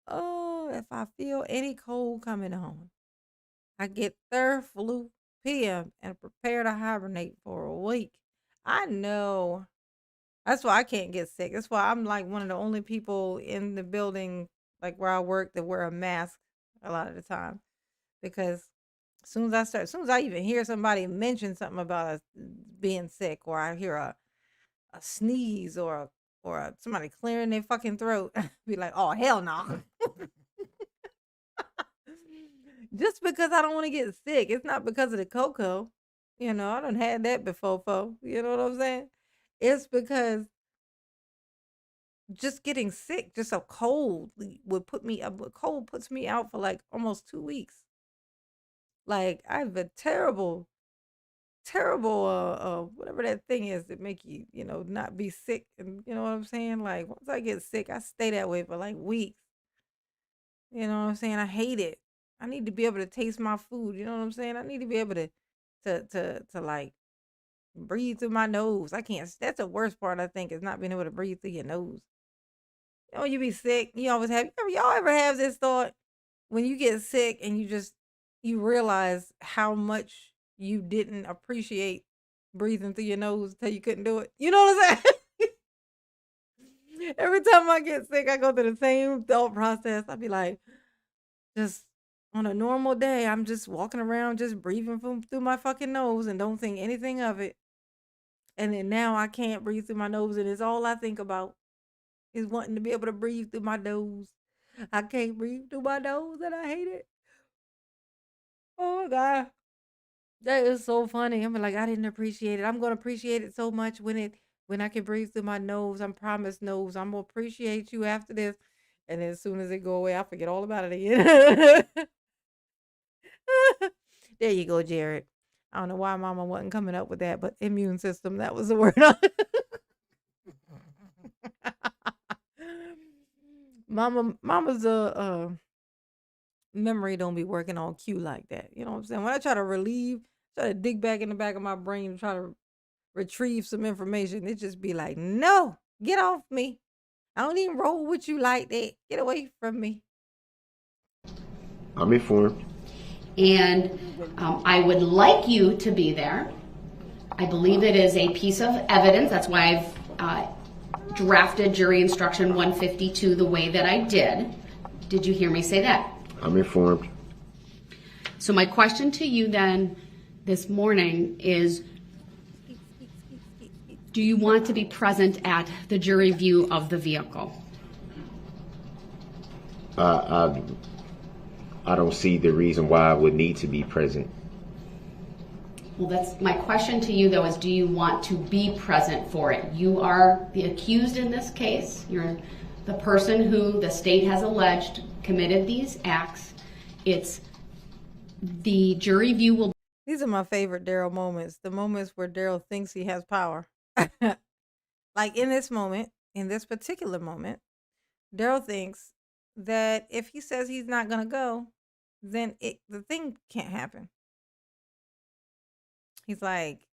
Oh, if I feel any cold coming on, I get third flu PM and prepare to hibernate for a week. I know. That's why I can't get sick. That's why I'm like one of the only people in the building, like where I work, that wear a mask a lot of the time. Because as soon as I even hear somebody mention something about us being sick, or I hear a sneeze or somebody clearing their fucking throat, be like, oh hell no. Just because I don't want to get sick. It's not because of the cocoa. You know, I done had that before, folks. You know what I'm saying? It's because just getting sick, just a cold would put me up. A cold puts me out for like almost 2 weeks. Like I have a terrible, whatever that thing is that make you, not be sick. And you know what I'm saying? Like once I get sick, I stay that way for like weeks. You know what I'm saying? I hate it. I need to be able to taste my food. You know what I'm saying? I need to be able to like breathe through my nose. I can't. That's the worst part, I think, is not being able to breathe through your nose. You know, you be sick. You always have. Y'all ever have this thought when you get sick and you realize how much you didn't appreciate breathing through your nose until you couldn't do it? You know what I'm saying? Every time I get sick, I go through the same thought process. I'd be like, just on a normal day, I'm just walking around, just breathing through my fucking nose and don't think anything of it. And then now I can't breathe through my nose, and it's all I think about is wanting to be able to breathe through my nose. I can't breathe through my nose, and I hate it. Oh my God. That is so funny. I'm like, I didn't appreciate it. I'm gonna appreciate it so much when I can breathe through my nose. I'm promised nose. I'm gonna appreciate you after this. And then as soon as it go away, I forget all about it again. There you go, Jared. I don't know why Mama wasn't coming up with that, but immune system, that was the word. Mama's memory don't be working on cue like that. You know what I'm saying? When I try to dig back in the back of my brain and try to retrieve some information, it just be like, no, get off me. I don't even roll with you like that. Get away from me. I'm informed. And I would like you to be there. I believe it is a piece of evidence. That's why I've drafted jury instruction 152 the way that I did. Did you hear me say that? I'm informed. So my question to you then this morning is, do you want to be present at the jury view of the vehicle? I don't see the reason why I would need to be present. Well, that's my question to you, though, is do you want to be present for it? You are the accused in this case. You're the person who the state has alleged committed these acts. It's the jury view will. These are my favorite Daryl moments. The moments where Daryl thinks he has power. Like in this moment, in this particular moment, Daryl thinks that if he says he's not going to go, then the thing can't happen. He's like,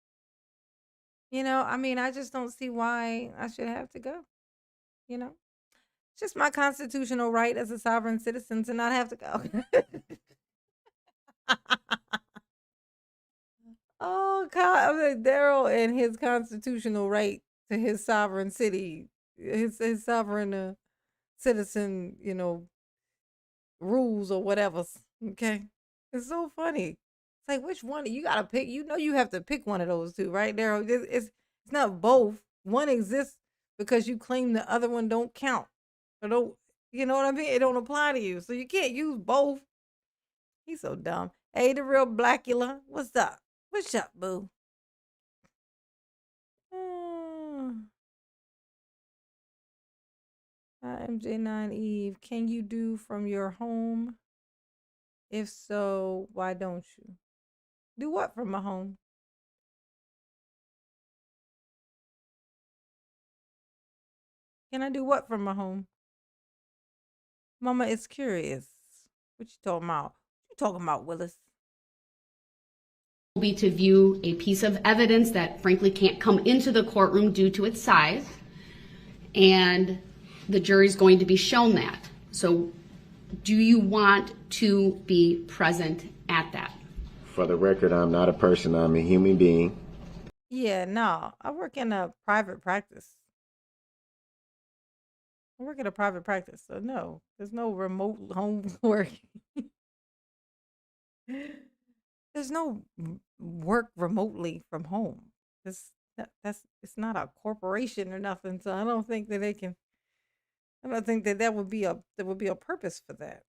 I just don't see why I should have to go. It's just my constitutional right as a sovereign citizen to not have to go. Oh God, I mean, Daryl and his constitutional right to his sovereign city, his sovereign citizen, rules or whatever. Okay, it's so funny. It's like which one you gotta pick. You know you have to pick one of those two, right, Daryl? It's not both. One exists because you claim the other one don't count or don't. You know what I mean? It don't apply to you, so you can't use both. He's so dumb. Hey, the real Blackula, what's up? What's up, boo? MJ9 Eve, can you do from your home? If so, why don't you? Do what from my home? Can I do what from my home? Mama is curious. What you talking about? What you talking about, Willis? Will be to view a piece of evidence that frankly can't come into the courtroom due to its size, and the jury's going to be shown that. So do you want to be present at that? For the record, I'm not a person. I'm a human being. Yeah, no. I work in a private practice. So no. There's no remote home work. There's no work remotely from home. It's not a corporation or nothing. So I don't think that they can. I don't think that would be a purpose for that.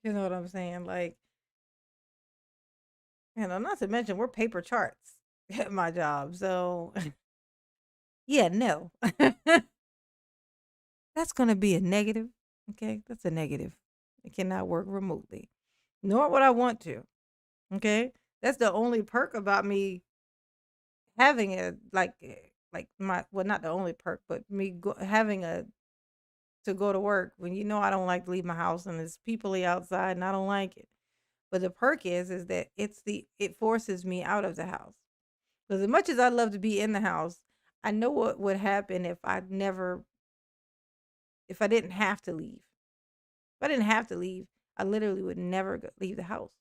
You know what I'm saying? Like, not to mention we're paper charts at my job. So yeah, no. That's gonna be a negative. Okay, that's a negative. I cannot work remotely, nor would I want to. Okay, that's the only perk about me having not the only perk, but having to go to work when I don't like to leave my house and there's people outside and I don't like it. But the perk is that it forces me out of the house. Because as much as I love to be in the house, I know what would happen if I didn't have to leave. If I didn't have to leave, I literally would never leave the house.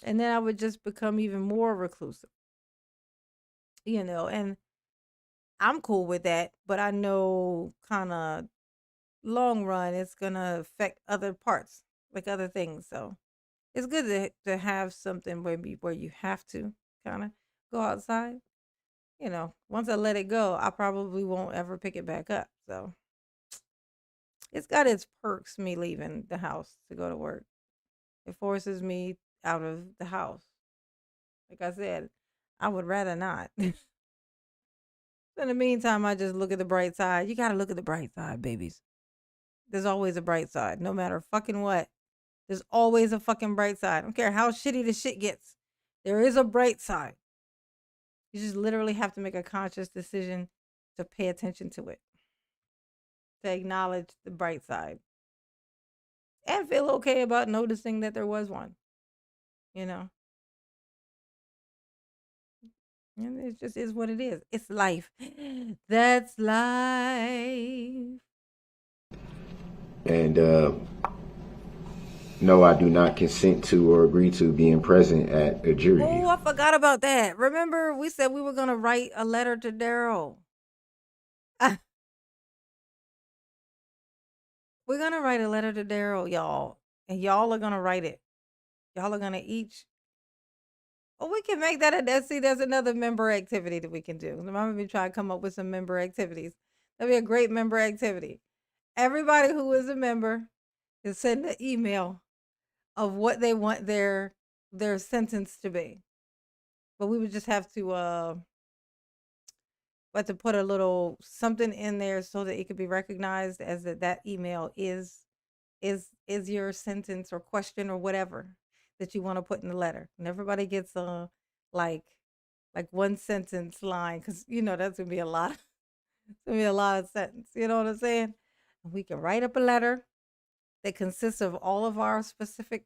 And then I would just become even more reclusive. And I'm cool with that, but I know kind of long run it's going to affect other parts, like other things. So it's good to have something where you have to kind of go outside. Once I let it go, I probably won't ever pick it back up. So it's got its perks, me leaving the house to go to work. It forces me out of the house. Like I said, I would rather not. In the meantime, I just look at the bright side. You got to look at the bright side, babies. There's always a bright side, no matter fucking what. There's always a fucking bright side. I don't care how shitty the shit gets. There is a bright side. You just literally have to make a conscious decision to pay attention to it, to acknowledge the bright side, and feel okay about noticing that there was one. And it just is what it is. It's life. That's life. And no, I do not consent to or agree to being present at a jury. Oh, I forgot about that. Remember, we said we were going to write a letter to Daryl. We're going to write a letter to Daryl, y'all. And y'all are going to write it. Y'all are going to each. Oh, we can make that. See, there's another member activity that we can do. I'm going to be trying to come up with some member activities. That'd be a great member activity. Everybody who is a member is send an email of what they want their sentence to be. But we would just have to put a little something in there so that it could be recognized as that email is your sentence or question or whatever that you want to put in the letter. And everybody gets a like one sentence line, because that's gonna be a lot. It's gonna be a lot of sentence. You know what I'm saying? And we can write up a letter that consists of all of our specific,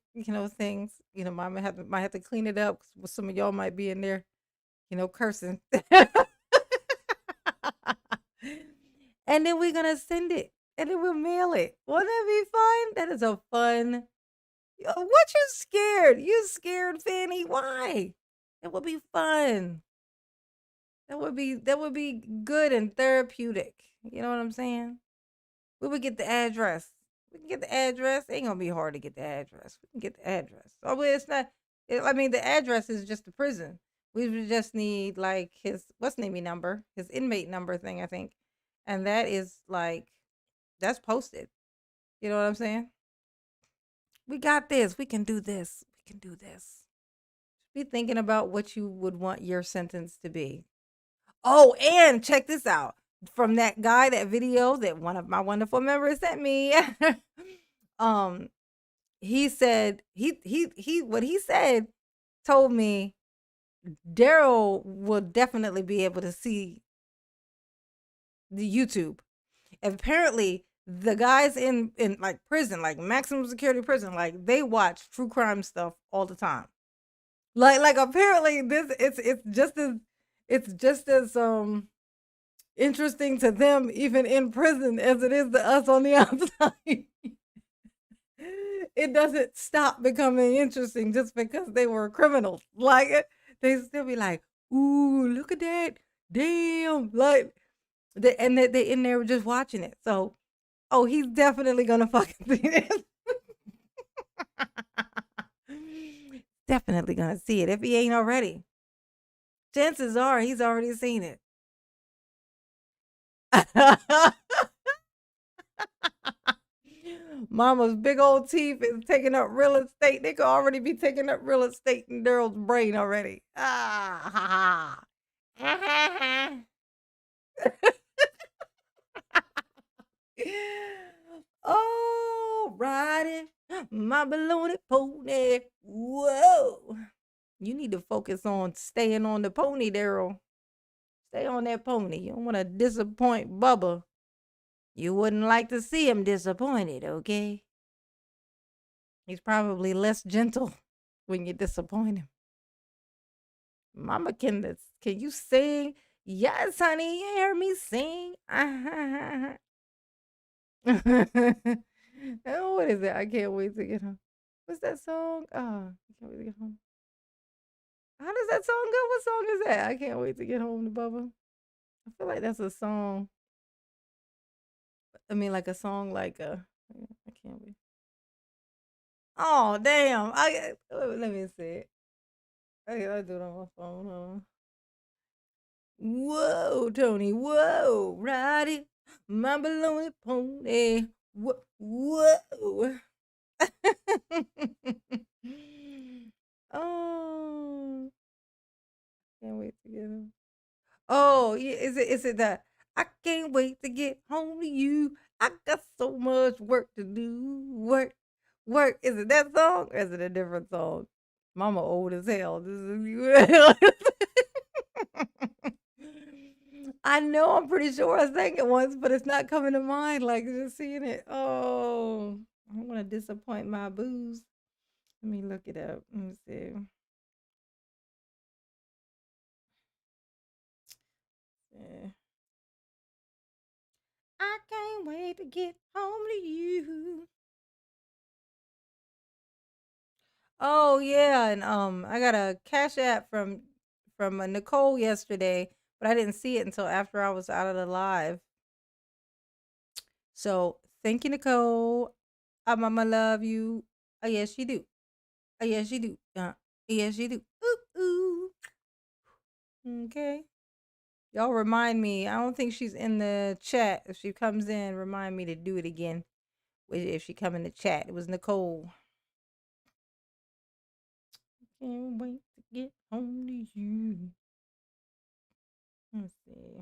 things. Mama might have to clean it up because some of y'all might be in there, cursing. And then we're gonna send it, and then we'll mail it. Won't that be fun? That is a fun What you scared? You scared, Fanny? Why? That would be fun. That would be good and therapeutic. You know what I'm saying? We would get the address. We can get the address. Ain't gonna be hard to get the address. We can get the address. Oh, but it's not. I mean, the address is just the prison. We would just need like his what's name number, his inmate number thing, I think, and that is like that's posted. You know what I'm saying? We got this. We can do this. We can do this. Be thinking about what you would want your sentence to be. Oh, and check this out. From that guy, that video that one of my wonderful members sent me. um, he said he what he said told me Darrell will definitely be able to see the YouTube. Apparently, the guys in like prison, like maximum security prison, like they watch true crime stuff all the time. Like apparently this it's just as interesting to them even in prison as it is to us on the outside. It doesn't stop becoming interesting just because they were criminals. Like they still be like, "Ooh, look at that. Damn." Like they in there just watching it. So, oh, he's definitely gonna fucking see this. Definitely gonna see it if he ain't already. Chances are he's already seen it. Mama's big old teeth is taking up real estate. They could already be taking up real estate in Darrell's brain already. Ah, ha, ha. Oh, riding my balloon pony. Whoa. You need to focus on staying on the pony, Darrell. Stay on that pony. You don't want to disappoint Bubba. You wouldn't like to see him disappointed, okay? He's probably less gentle when you disappoint him. Mama, can you sing? Yes, honey, you hear me sing. Oh, what is it? I can't wait to get home. What's that song? Oh, I can't wait to get home. How does that song go? What song is that? I can't wait to get home to Bubba. I feel like that's a song. I mean, like a song like I can't wait. Oh, damn. Let me see it. I do it on my phone. Hold on. Whoa, Tony. Whoa. Ride it. My baloney pony. Whoa. Oh, can't wait to get home. Oh, yeah, is it that I can't wait to get home to you. I got so much work to do. Work. Is it that song or is it a different song? Mama old as hell. This is I know I'm pretty sure I sang it once, but it's not coming to mind. Like just seeing it. Oh, I don't want to disappoint my booze. Let me look it up. Let me see. Yeah. I can't wait to get home to you. Oh yeah, and I got a cash app from Nicole yesterday, but I didn't see it until after I was out of the live. So thank you, Nicole. Mama love you. Oh yes, you do. Oh yes, you do. Yes, you do. Ooh ooh. Okay. Y'all remind me. I don't think she's in the chat. If she comes in, remind me to do it again. If she come in the chat, it was Nicole. Can't wait to get home to you. Let's see.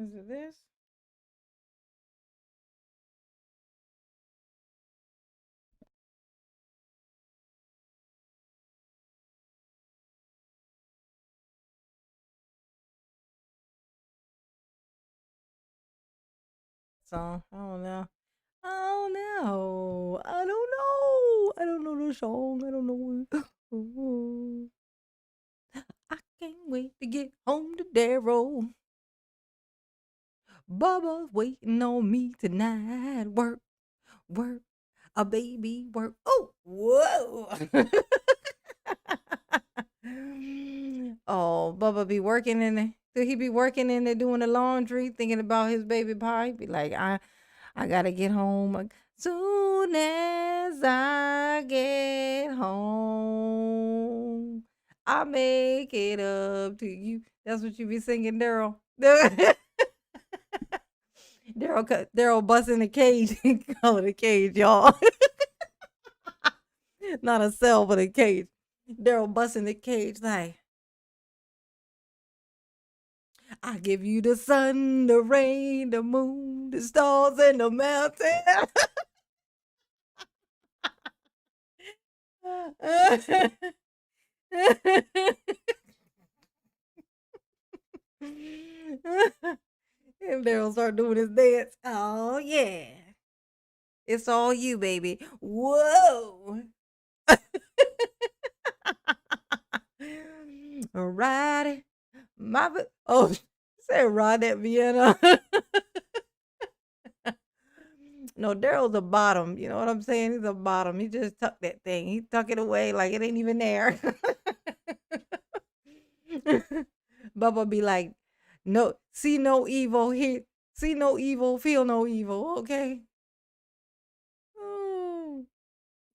Is it this? Song. I don't know. I don't know. I don't know. I don't know. a song. I don't know. Oh, I can't wait to get home to Darrell. Bubba's waiting on me tonight. Work, work, a baby, work. Oh, whoa. Oh, Bubba be working in there. So he be working in there doing the laundry, thinking about his baby pie. Be like, I gotta get home. Soon as I get home, I make it up to you. That's what you be singing, Daryl. Daryl bust in the cage. Call it a cage, y'all. Not a cell, but a cage. Daryl bust in the cage like, I give you the sun, the rain, the moon, the stars, and the mountain. And Daryl start doing his dance. Oh yeah. It's all you, baby. Whoa. Ride it. Oh, say ride that Vienna. No, Daryl's a bottom. You know what I'm saying? He's a bottom. He just tuck that thing. He tuck it away like it ain't even there. Bubba be like, no, see no evil here. See no evil, feel no evil. Okay.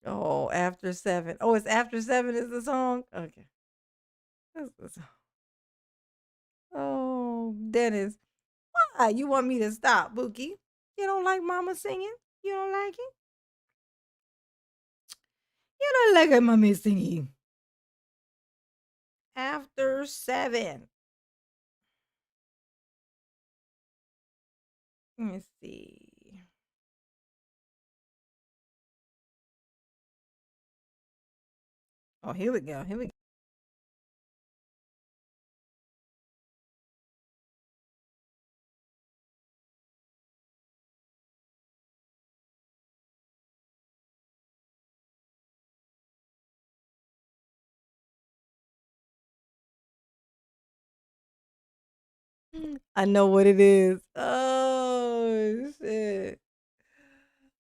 Oh, after 7. Oh, it's after 7 is the song? Okay. That's the song. Oh, Dennis. Why? You want me to stop, Bookie? You don't like mama singing? You don't like it? You don't like mommy singing. After 7. Let me see. Oh, here we go. Here we go. I know what it is. Oh, shit.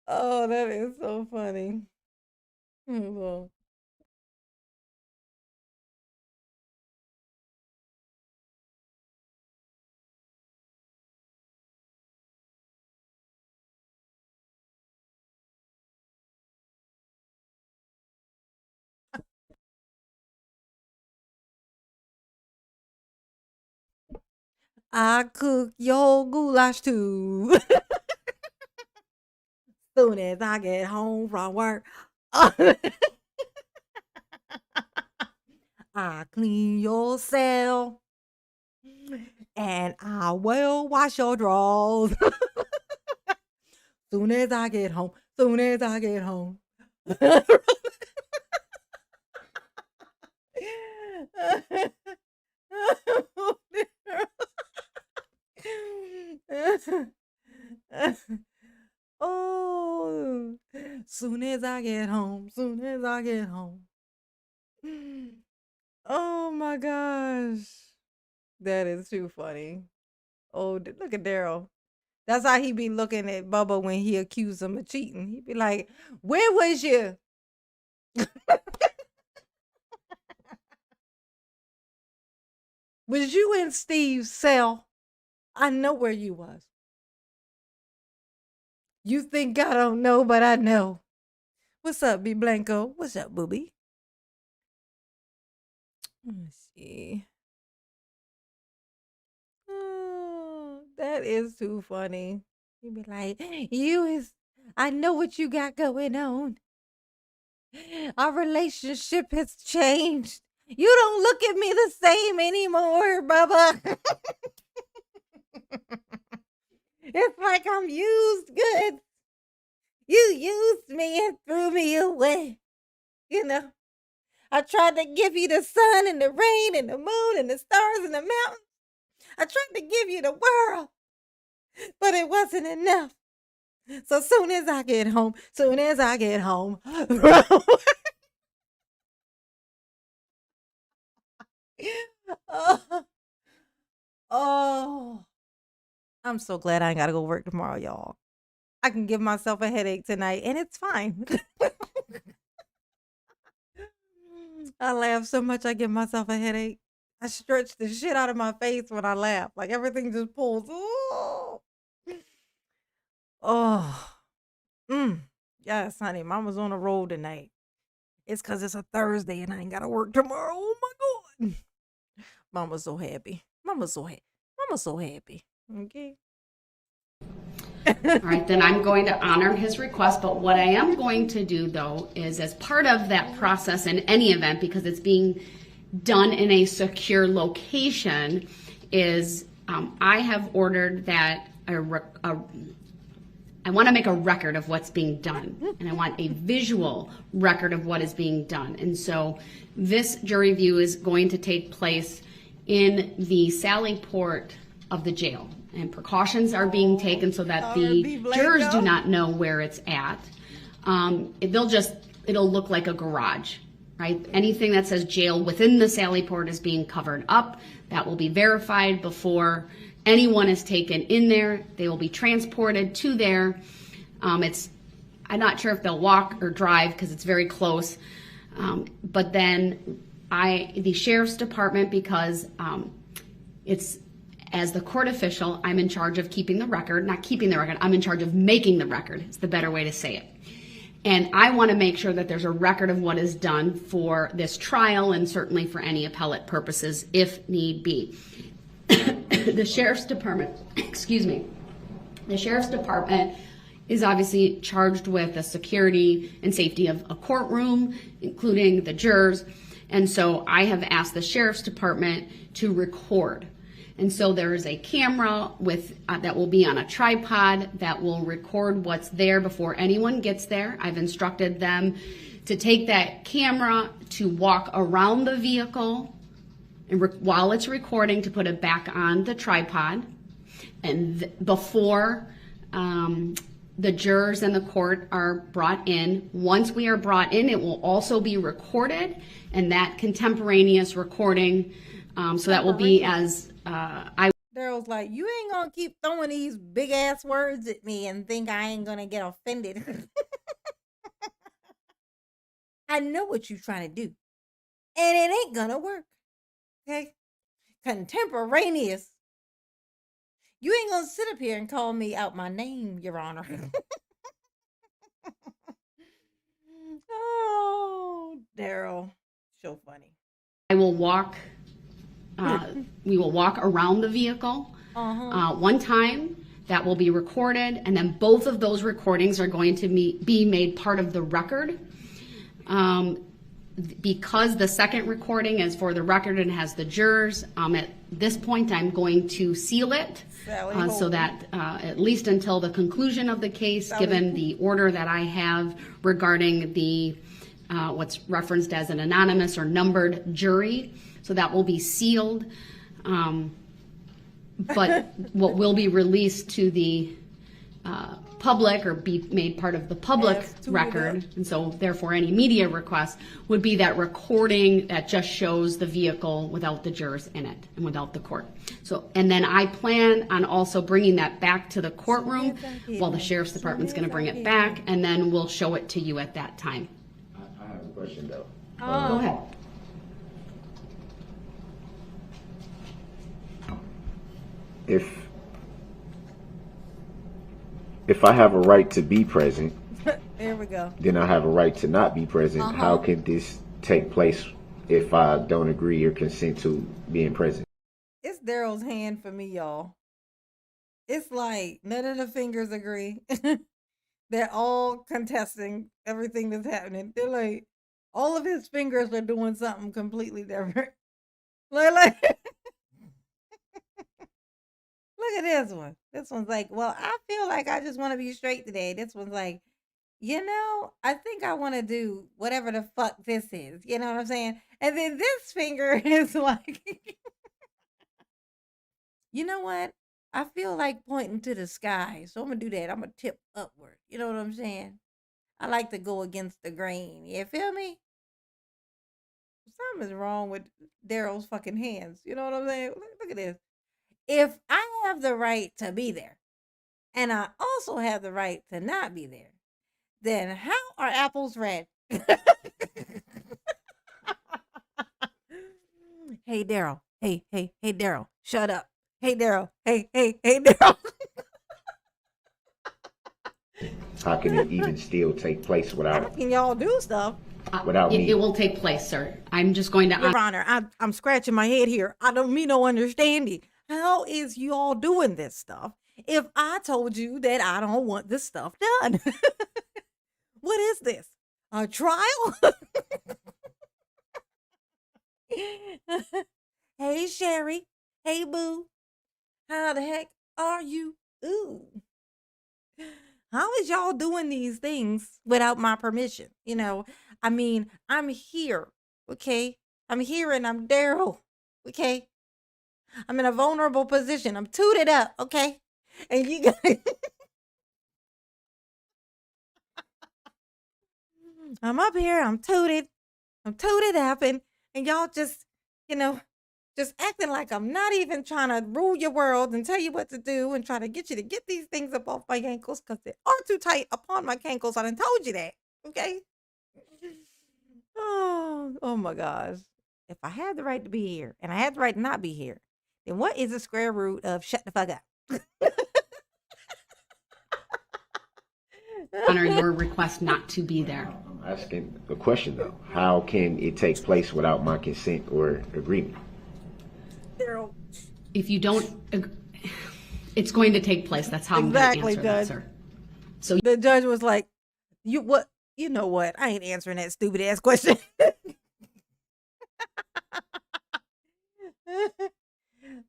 Oh, that is so funny. Well, I cook your goulash too. Soon as I get home from work. I clean your cell. And I will wash your drawers. Soon as I get home. Soon as I get home. Oh, soon as I get home. Soon as I get home. Oh my gosh. That is too funny. Oh, look at Daryl. That's how he be looking at Bubba when he accused him of cheating. He'd be like, where was you? Was you in Steve's cell? I know where you was. You think I don't know, but I know. What's up, B Blanco? What's up, booby? Let me see. Oh, that is too funny. He'd be like, I know what you got going on. Our relationship has changed. You don't look at me the same anymore, Bubba. It's like I'm used goods. You used me and threw me away. You know, I tried to give you the sun and the rain and the moon and the stars and the mountains. I tried to give you the world, but it wasn't enough. So soon as I get home, Oh, oh, I'm so glad I ain't gotta go work tomorrow, y'all. I can give myself a headache tonight, and it's fine. I laugh so much, I give myself a headache. I stretch the shit out of my face when I laugh. Like everything just pulls. Ooh. Oh, mm. Yes, honey. Mama's on the road tonight. It's because it's a Thursday and I ain't got to work tomorrow. Oh my God. Mama's so happy. Mama's so happy. Mama's so happy. Okay. All right, then I'm going to honor his request, but what I am going to do though is as part of that process in any event, because it's being done in a secure location, is I have ordered that I want to make a record of what's being done, and I want a visual record of what is being done. And so this jury view is going to take place in the Sally Port of the jail. And precautions are being taken so that the jurors do not know where it's at. It'll look like a garage, right? Anything that says jail within the Sally Port is being covered up. That will be verified before anyone is taken in there. They will be transported to there. I'm not sure if they'll walk or drive because it's very close. But then the sheriff's department, because it's, as the court official, I'm in charge of keeping the record, not keeping the record, I'm in charge of making the record. It's the better way to say it. And I want to make sure that there's a record of what is done for this trial and certainly for any appellate purposes if need be. The sheriff's department, the sheriff's department is obviously charged with the security and safety of a courtroom, including the jurors. And so I have asked the sheriff's department to record. And so there is a camera that will be on a tripod that will record what's there before anyone gets there. I've instructed them to take that camera to walk around the vehicle and while it's recording to put it back on the tripod. And before the jurors and the court are brought in, once we are brought in, it will also be recorded, and that contemporaneous recording, so that will be as Darrell's like, you ain't gonna keep throwing these big ass words at me and think I ain't gonna get offended. I know what you're trying to do, and it ain't gonna work. Okay? Contemporaneous. You ain't gonna sit up here and call me out my name, Your Honor. Oh, Darrell. So funny. I will walk. We will walk around the vehicle one time. That will be recorded, and then both of those recordings are going to be made part of the record. Because the second recording is for the record and has the jurors, at this point I'm going to seal it so that at least until the conclusion of the case, given the order that I have regarding the what's referenced as an anonymous or numbered jury, so that will be sealed. But what will be released to the public or be made part of the public record, and so therefore any media request would be that recording that just shows the vehicle without the jurors in it and without the court. So, and then I plan on also bringing that back to the courtroom while the sheriff's department's going to bring it back, and then we'll show it to you at that time. I have a question though. Go ahead. If I have a right to be present, There we go. then I have a right to not be present. How can this take place if I don't agree or consent to being present? It's Darrell's hand for me, y'all. It's like none of the fingers agree. They're all contesting everything that's happening. They're like, all of his fingers are doing something completely different. Like look at this one. This one's like, well, I feel like I just want to be straight today. This one's like, I think I want to do whatever the fuck this is. You know what I'm saying? And then this finger is like, you know what? I feel like pointing to the sky. So I'm going to do that. I'm going to tip upward. You know what I'm saying? I like to go against the grain. You feel me? something's wrong with Darrell's fucking hands. You know what I'm saying? Look at this. If I have the right to be there, and I also have the right to not be there, then how are apples red? Hey, Darrell. Hey, Darrell. Shut up. Hey, Darrell. Hey, Darrell. How can it even still take place How without can y'all do stuff? me? It will take place, sir. I'm just going to. Your Honor, I'm scratching my head here. I don't mean no understanding. How is you all doing this stuff if I told you that I don't want this stuff done? What is this? A trial? Hey, Sherry. Hey, boo. How the heck are you? Ooh. How is y'all doing these things without my permission? You know, I mean, I'm here, okay? I'm here and I'm Darrell, okay? I'm in a vulnerable position. I'm tooted up, okay? And you got I'm up here, I'm tooted up, and y'all just, you know, just acting like I'm not even trying to rule your world and tell you what to do and try to get you to get these things up off my ankles because they are too tight upon my ankles. I done told you that, okay? Oh my gosh. If I had the right to be here and I had the right to not be here, then what is the square root of shut the fuck up? honor your request not to be there. I'm asking a question though. How can it take place without my consent or agreement? Darrell. If you don't, it's going to take place. That's how Exactly, I'm going to answer Judge. that, sir. So The judge was like, you what? You know what? I ain't answering that stupid ass question.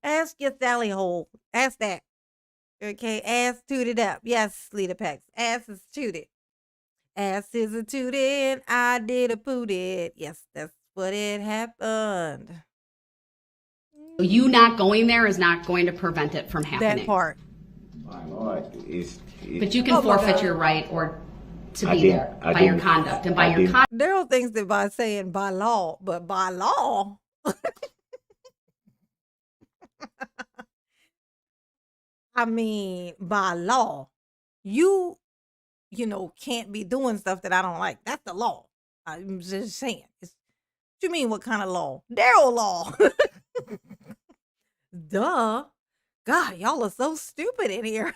Ask your Sally hole. Ask that. Okay, ass tooted up. Yes, Lita Pex. Ass is tooted. Ass is a tooted. I did a pooted. Yes, that's what it happened. you not going there is not going to prevent it from happening. That part. My Lord, But you can Oh my forfeit God. your right or to I be didn't- there I by your didn't- conduct and by I your didn't- conduct. Daryl thinks that by saying by law, but by law. I mean, by law, you know, can't be doing stuff that I don't like. That's the law. I'm just saying. What you mean, what kind of law? Daryl law. Duh. God, y'all are so stupid in here.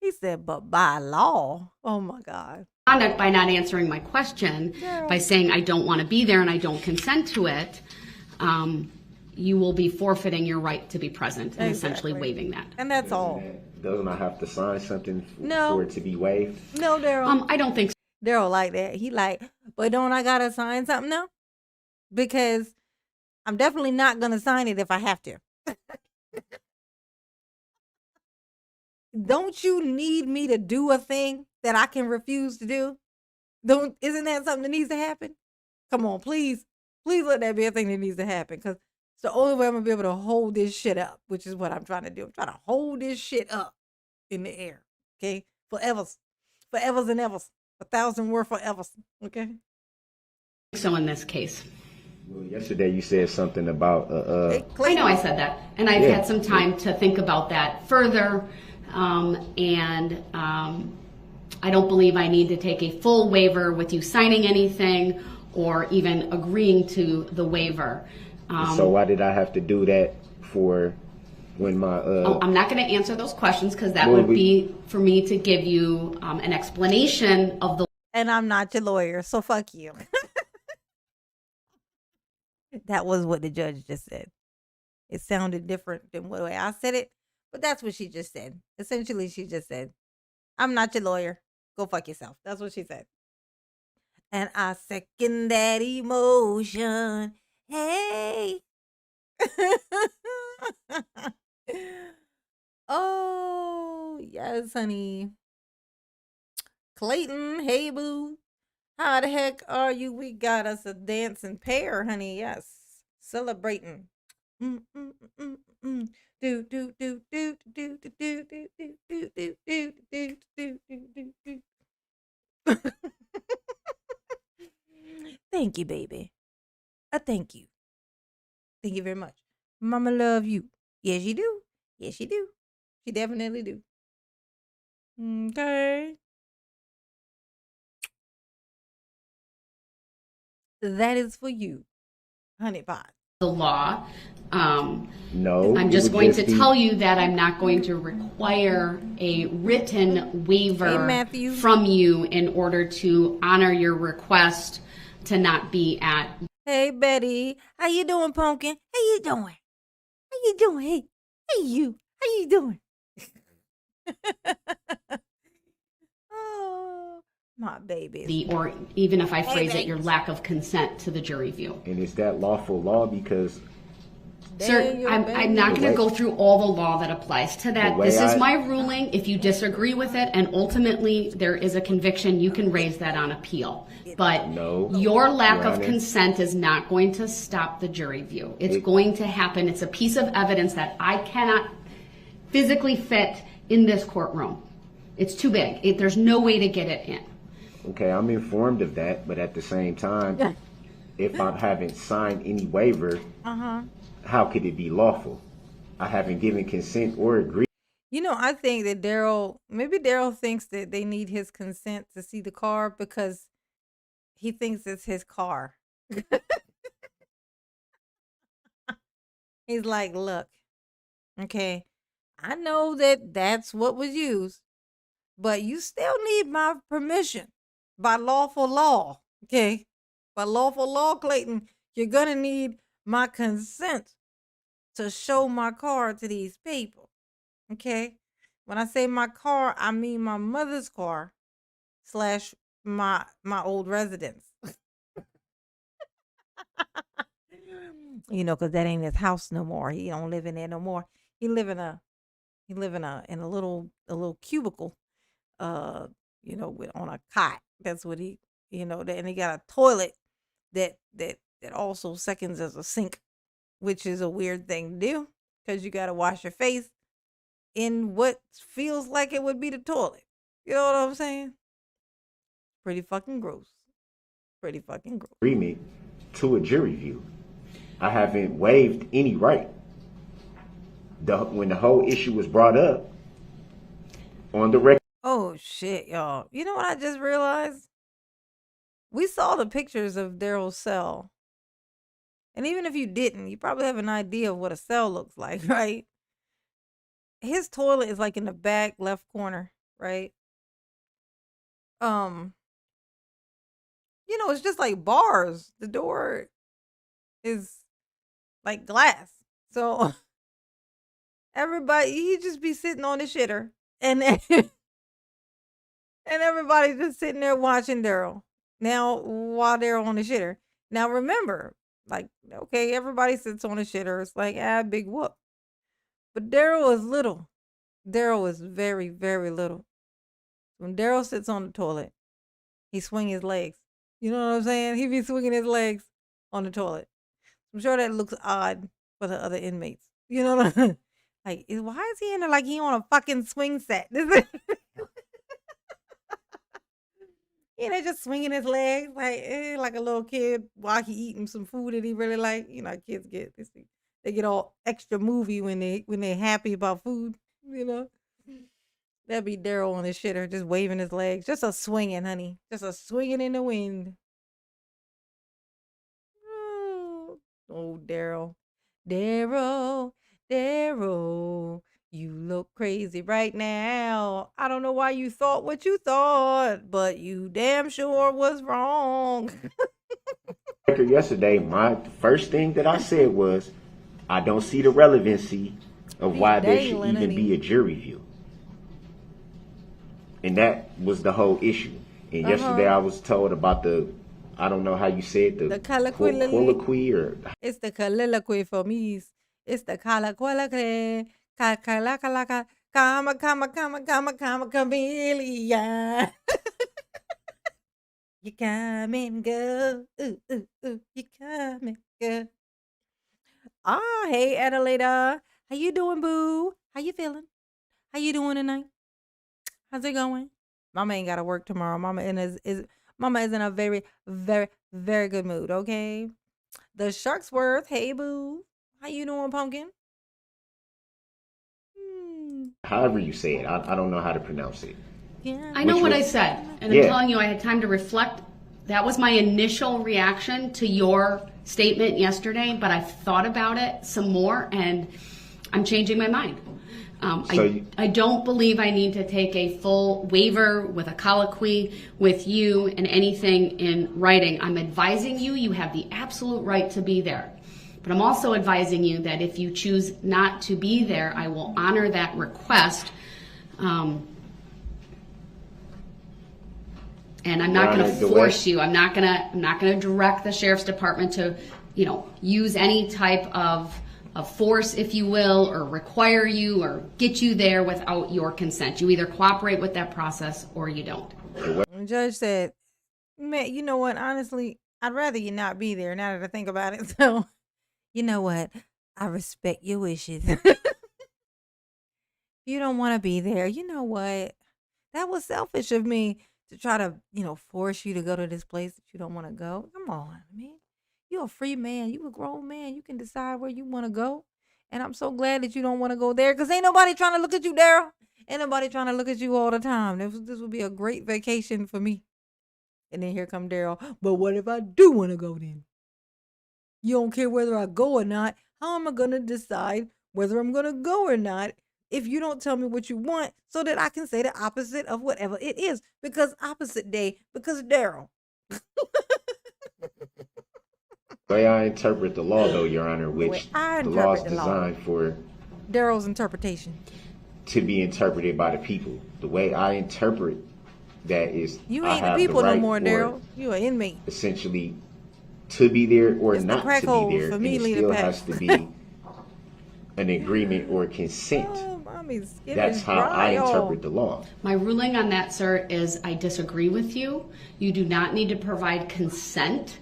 He said, but by law. Oh my God. Conduct by not answering my question, by saying I don't want to be there and I don't consent to it, you will be forfeiting your right to be present and essentially Exactly. waiving that. And that's all. Doesn't I have to sign something No. for it to be waived? No, Daryl. I don't think so. Daryl like that. He like, but don't I gotta sign something now? Because I'm definitely not gonna sign it if I have to. Don't you need me to do a thing that I can refuse to do? Isn't that something that needs to happen? Come on, please let that be a thing that needs to happen, because it's the only way I'm gonna be able to hold this shit up, which is what I'm trying to do. I'm trying to hold this shit up in the air, okay? Forevers and evers, 1,000 more forevers, okay? So in this case. Well, yesterday you said something about Hey, I know I said that, and I've Yeah. had some time to think about that further, and I don't believe I need to take a full waiver with you signing anything or even agreeing to the waiver. so why did I have to do that for when my I'm not going to answer those questions because that Well, would be for me to give you an explanation of the and I'm not your lawyer, so fuck you. That was what the judge just said. It sounded different than the way I said it, but that's what she just said. Essentially, she just said, I'm not your lawyer. Go fuck yourself. That's what she said. And I second that emotion. Hey. Oh, yes, honey. Clayton, hey, boo. How the heck are you? We got us a dancing pair, honey. Yes. Celebrating. Mm, mm, mm, mm. Do do do do do do do do do do do do do do do do. Thank you, baby. Thank you. Thank you very much. Mama love you. Yes, you do. Yes, you do. She definitely do. Okay. That is for you, honey pot. the law. No, I'm it just would going just to be- tell you that I'm not going to require a written Hey, waiver Matthew. from you in order to honor your request to not be at. Hey, Betty. How you doing, Pumpkin? How you doing? How you doing? Hey, you. How you doing? Oh, my baby. Or even if I Hey, phrase babe. it, your lack of consent to the jury view. And is that lawful law? Because Sir, I'm not going to go through all the law that applies to that. way This is I- my ruling. If you disagree with it and ultimately there is a conviction, you can raise that on appeal. But No, your lack Your of Honor. consent is not going to stop the jury view. It's going to happen. It's a piece of evidence that I cannot physically fit in this courtroom. It's too big. There's no way to get it in. okay, I'm informed of that, but at the same time, if I haven't signed any waiver, how could it be lawful? I haven't given consent or agreed. You know, I think that maybe Daryl thinks that they need his consent to see the car because he thinks it's his car. He's like, look, okay, I know that that's what was used, but you still need my permission by lawful law, okay? By lawful law, Clayton, you're going to need my consent to show my car to these people, okay? When I say my car, I mean my mother's car / my old residence. You know, because that ain't his house no more. He don't live in there no more. He live in a little cubicle, you know, on a cot. That's what he, you know, and he got a toilet that also seconds as a sink, which is a weird thing to do because you got to wash your face in what feels like it would be the toilet. You know what I'm saying? Pretty fucking gross. Pretty fucking gross. Agreement to a jury view. I haven't waived any right. When the whole issue was brought up on the record. Oh shit, y'all. You know what I just realized? We saw the pictures of Darrell's cell. And even if you didn't, you probably have an idea of what a cell looks like, right? His toilet is like in the back left corner, right? You know, it's just like bars. The door is like glass. So everybody, he just be sitting on the shitter and then and everybody just sitting there watching Darrell. Now, while they're on the shitter. Now, remember, like, okay, everybody sits on the shitter. It's like, big whoop. But Darrell is little. Darrell is very, very little. When Darrell sits on the toilet, he swing his legs. You know what I'm saying? He be swinging his legs on the toilet. I'm sure that looks odd for the other inmates. You know what I mean? Like, why is he in there like he on a fucking swing set? You know, just swinging his legs like a little kid while he eating some food that he really like. You know, kids get this. They get all extra movie when they're happy about food. You know, that'd be Darrell on his shitter, just waving his legs, just a swinging, honey, just a swinging in the wind. Oh, Darrell, Darrell, Darrell. You look crazy right now. I don't know why you thought what you thought, but you damn sure was wrong. Yesterday, my first thing that I said was, I don't see the relevancy of why there should dangling, even honey. be a jury view. And that was the whole issue. And yesterday I was told about I don't know how you say it, the colloquy or It's the colloquy for me. It's the colloquy. Kama, chameleon. You come and go. Ooh, ooh, ooh. You come and go. Hey, Adelaida. How you doing, boo? How you feeling? How you doing tonight? How's it going? Mama ain't got to work tomorrow. Mama Mama is in a very, very, very good mood, okay? The Sharksworth, hey boo. How you doing, pumpkin? However you say it, I don't know how to pronounce it. Yeah. I know Which what was- I said, and Yeah. I'm telling you, I had time to reflect. That was my initial reaction to your statement yesterday, but I've thought about it some more, and I'm changing my mind. I don't believe I need to take a full waiver with a colloquy with you and anything in writing. I'm advising you, you have the absolute right to be there. But I'm also advising you that if you choose not to be there, I will honor that request. And I'm not going to force you. I'm not going to direct the sheriff's department to, use any type of force, if you will, or require you or get you there without your consent. You either cooperate with that process or you don't. The judge said, man, you know what? Honestly, I'd rather you not be there now that I think about it. So, you know what? I respect your wishes. You don't want to be there. You know what? That was selfish of me to try to, force you to go to this place that you don't want to go. Come on, man. You're a free man. You a grown man. You can decide where you want to go. And I'm so glad that you don't want to go there because ain't nobody trying to look at you, Daryl. Ain't nobody trying to look at you all the time. This would be a great vacation for me. And then here come Daryl. But what if I do want to go then? You don't care whether I go or not. How am I going to decide whether I'm going to go or not if you don't tell me what you want so that I can say the opposite of whatever it is? Because opposite day, because Daryl. The way I interpret the law, though, Your Honor, which the law is designed for Daryl's interpretation to be interpreted by the people. The way I interpret that is, you I ain't have the people the right no more, or Daryl. You an inmate. essentially to be there or It's the not crack to hole be there, for and me, it Lita still Pack. has to be an agreement or consent. Oh, mommy's skin That's is how dry, I y'all. interpret the law. My ruling on that, sir, is I disagree with you. You do not need to provide consent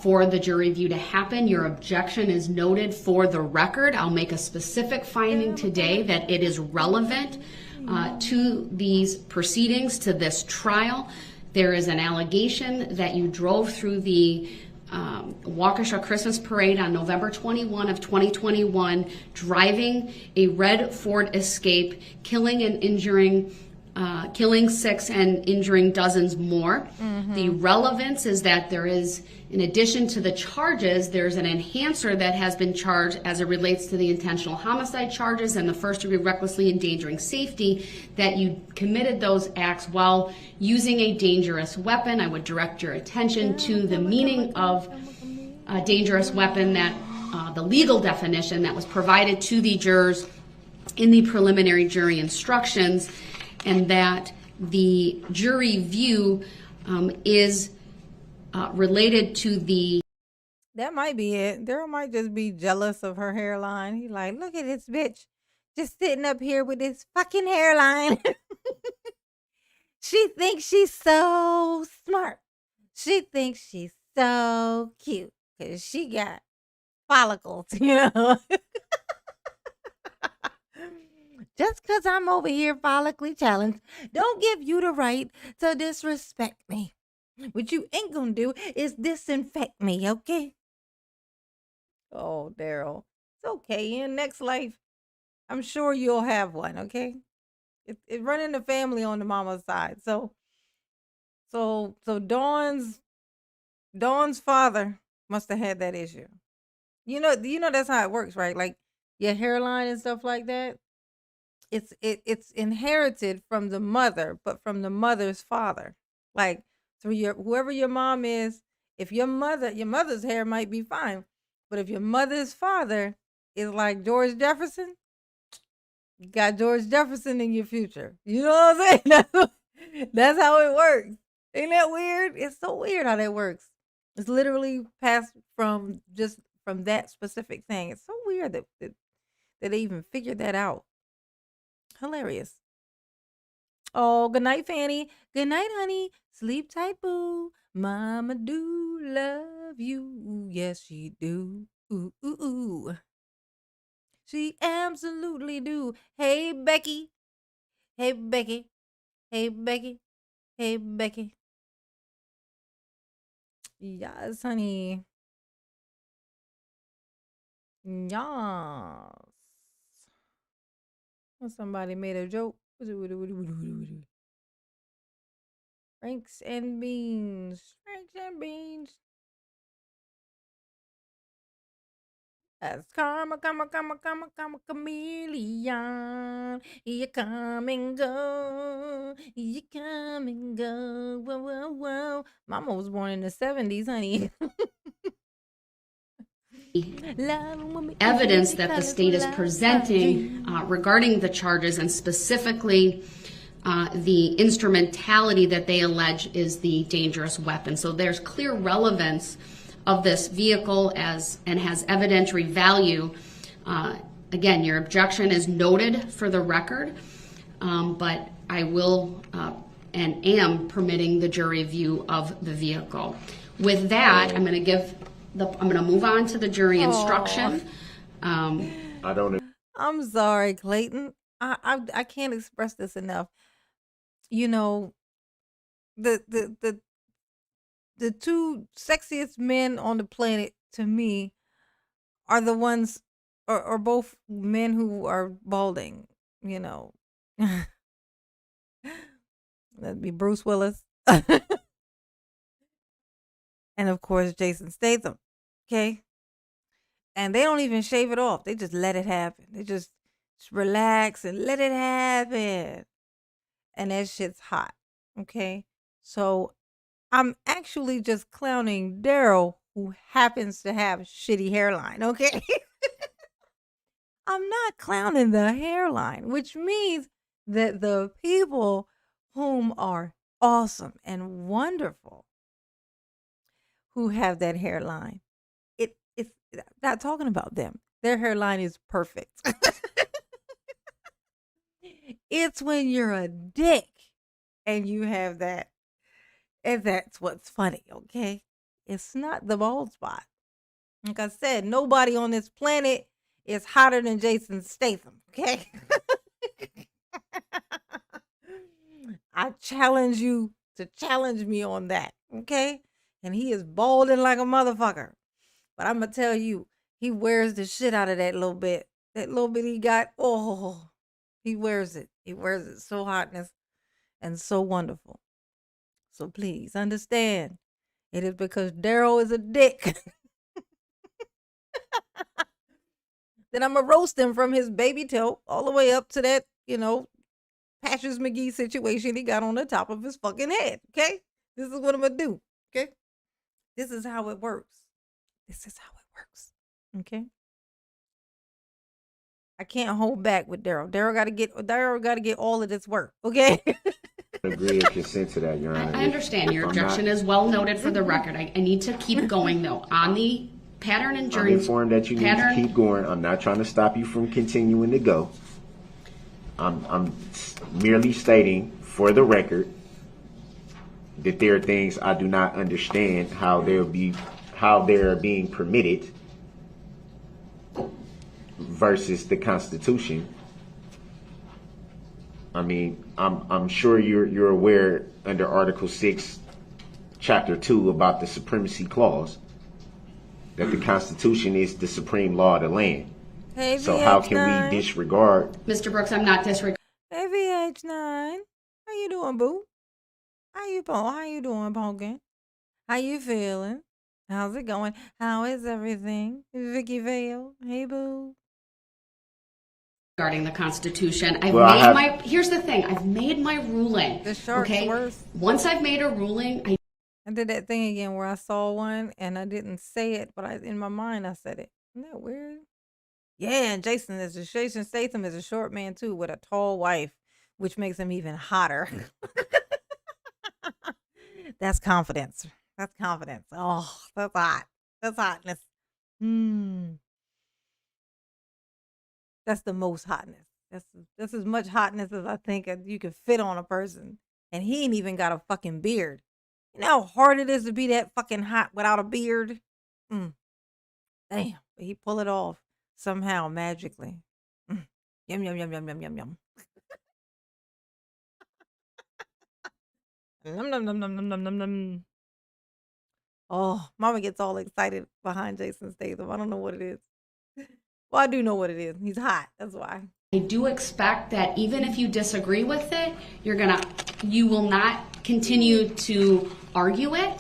for the jury view to happen. Your objection is noted for the record. I'll make a specific finding today that it is relevant to these proceedings, to this trial. There is an allegation that you drove through the Waukesha Christmas Parade on November 21 of 2021, driving a red Ford Escape, killing 6 and injuring dozens more. The relevance is that there is, in addition to the charges, there's an enhancer that has been charged as it relates to the intentional homicide charges and the first degree recklessly endangering safety, that you committed those acts while using a dangerous weapon. I would direct your attention to the meaning of a dangerous weapon, that the legal definition that was provided to the jurors in the preliminary jury instructions, and that the jury view is related to the... That might be it. Daryl might just be jealous of her hairline. He like, look at this bitch just sitting up here with this fucking hairline. She thinks she's so smart. She thinks she's so cute because she got follicles, Just because I'm over here follically challenged, don't give you the right to disrespect me. What you ain't gonna do is disinfect me, okay? Oh, Daryl. It's okay. In next life, I'm sure you'll have one, okay? It running the family on the mama's side. So Dawn's father must have had that issue. You know that's how it works, right? Like your hairline and stuff like that. It's inherited from the mother, but from the mother's father. Like through whoever your mom is, if your mother's hair might be fine, but if your mother's father is like George Jefferson, you got George Jefferson in your future. You know what I'm saying? That's how it works. Ain't that weird? It's so weird how that works. It's literally passed from that specific thing. It's so weird that they even figured that out. Hilarious. Oh, good night, Fanny. Good night, honey. Sleep tight, boo. Mama do love you. Yes, she do. Ooh, ooh, ooh. She absolutely do. Hey, Becky. Hey, Becky. Hey, Becky. Hey, Becky. Yes, honey. Yes. Well, somebody made a joke. Franks and beans. Franks and beans. As karma, chameleon. You come and go. You come and go. Whoa, whoa, whoa. Mama was born in the 70s, honey. Evidence that the state is presenting regarding the charges, and specifically the instrumentality that they allege is the dangerous weapon. So there's clear relevance of this vehicle and has evidentiary value. Again, your objection is noted for the record, but I will and am permitting the jury view of the vehicle. With that, I'm going to move on to the jury instruction. I don't. I'm sorry, Clayton. I can't express this enough. You know, the two sexiest men on the planet to me are the ones, or both men who are balding. You know, that'd be Bruce Willis, and of course Jason Statham. Okay, and they don't even shave it off. They just let it happen. They just relax and let it happen. And that shit's hot. Okay. So I'm actually just clowning Daryl, who happens to have shitty hairline. Okay. I'm not clowning the hairline, which means that the people whom are awesome and wonderful who have that hairline, it's not talking about them. Their hairline is perfect. It's when you're a dick and you have that, and that's what's funny, okay? It's not the bald spot. Like I said, nobody on this planet is hotter than Jason Statham, okay? I challenge you to challenge me on that, okay? And he is balding like a motherfucker. But I'm going to tell you, he wears the shit out of that little bit. That little bit he got, oh, he wears it. He wears it so hotness and so wonderful. So please understand, it is because Daryl is a dick that I'm going to roast him from his baby toe all the way up to that, Patches McGee situation he got on the top of his fucking head, okay? This is what I'm going to do, okay? This is how it works. This is how it works, okay? I can't hold back with Daryl. Daryl got to get all of this work, okay? Agree and consent to that, Your Honor. I understand your objection is well noted for the record. I need to keep going, though. On the pattern and jury... I'm informed that you need to keep going. I'm not trying to stop you from continuing to go. I'm merely stating, for the record, that there are things I do not understand how they're being permitted versus the Constitution. I mean, I'm sure you're aware under Article 6, Chapter 2 about the Supremacy Clause, that the Constitution is the supreme law of the land. Hey, so how can we disregard? Mr. Brooks, I'm not disregarding. Hey, VH9. How you doing, boo? How you doing, pumpkin? How you feeling? How's it going? How is everything? Vicky Vale. Hey, boo. Regarding the Constitution, here's the thing. I've made my ruling. The shark's worse. Once I've made a ruling, I did that thing again where I saw one and I didn't say it, but in my mind I said it. Isn't that weird? Yeah, and Jason Statham is a short man too with a tall wife, which makes him even hotter. That's confidence. That's confidence. Oh, that's hot. That's hotness. That's the most hotness. That's as much hotness as I think you could fit on a person. And he ain't even got a fucking beard. You know how hard it is to be that fucking hot without a beard? Damn. But he pull it off somehow, magically. Yum, yum, yum, yum, yum, yum, yum. Num, num, num, num, num, num, num, num. Oh, Mama gets all excited behind Jason Statham. I don't know what it is. Well, I do know what it is. He's hot. That's why. I do expect that even if you disagree with it, you will not continue to argue it.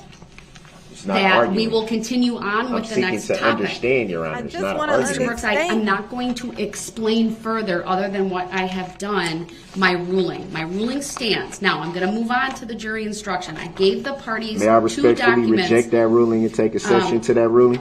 It's not That arguing. we will continue on I'm with the seeking next to topic. understand, Your Honor. I It's just not wanna arguing. Mr. Brooks, I'm not going to explain further other than what I have done, my ruling. My ruling stands. Now, I'm going to move on to the jury instruction. I gave the parties May I 2 respectfully documents. reject that ruling and take exception to that ruling?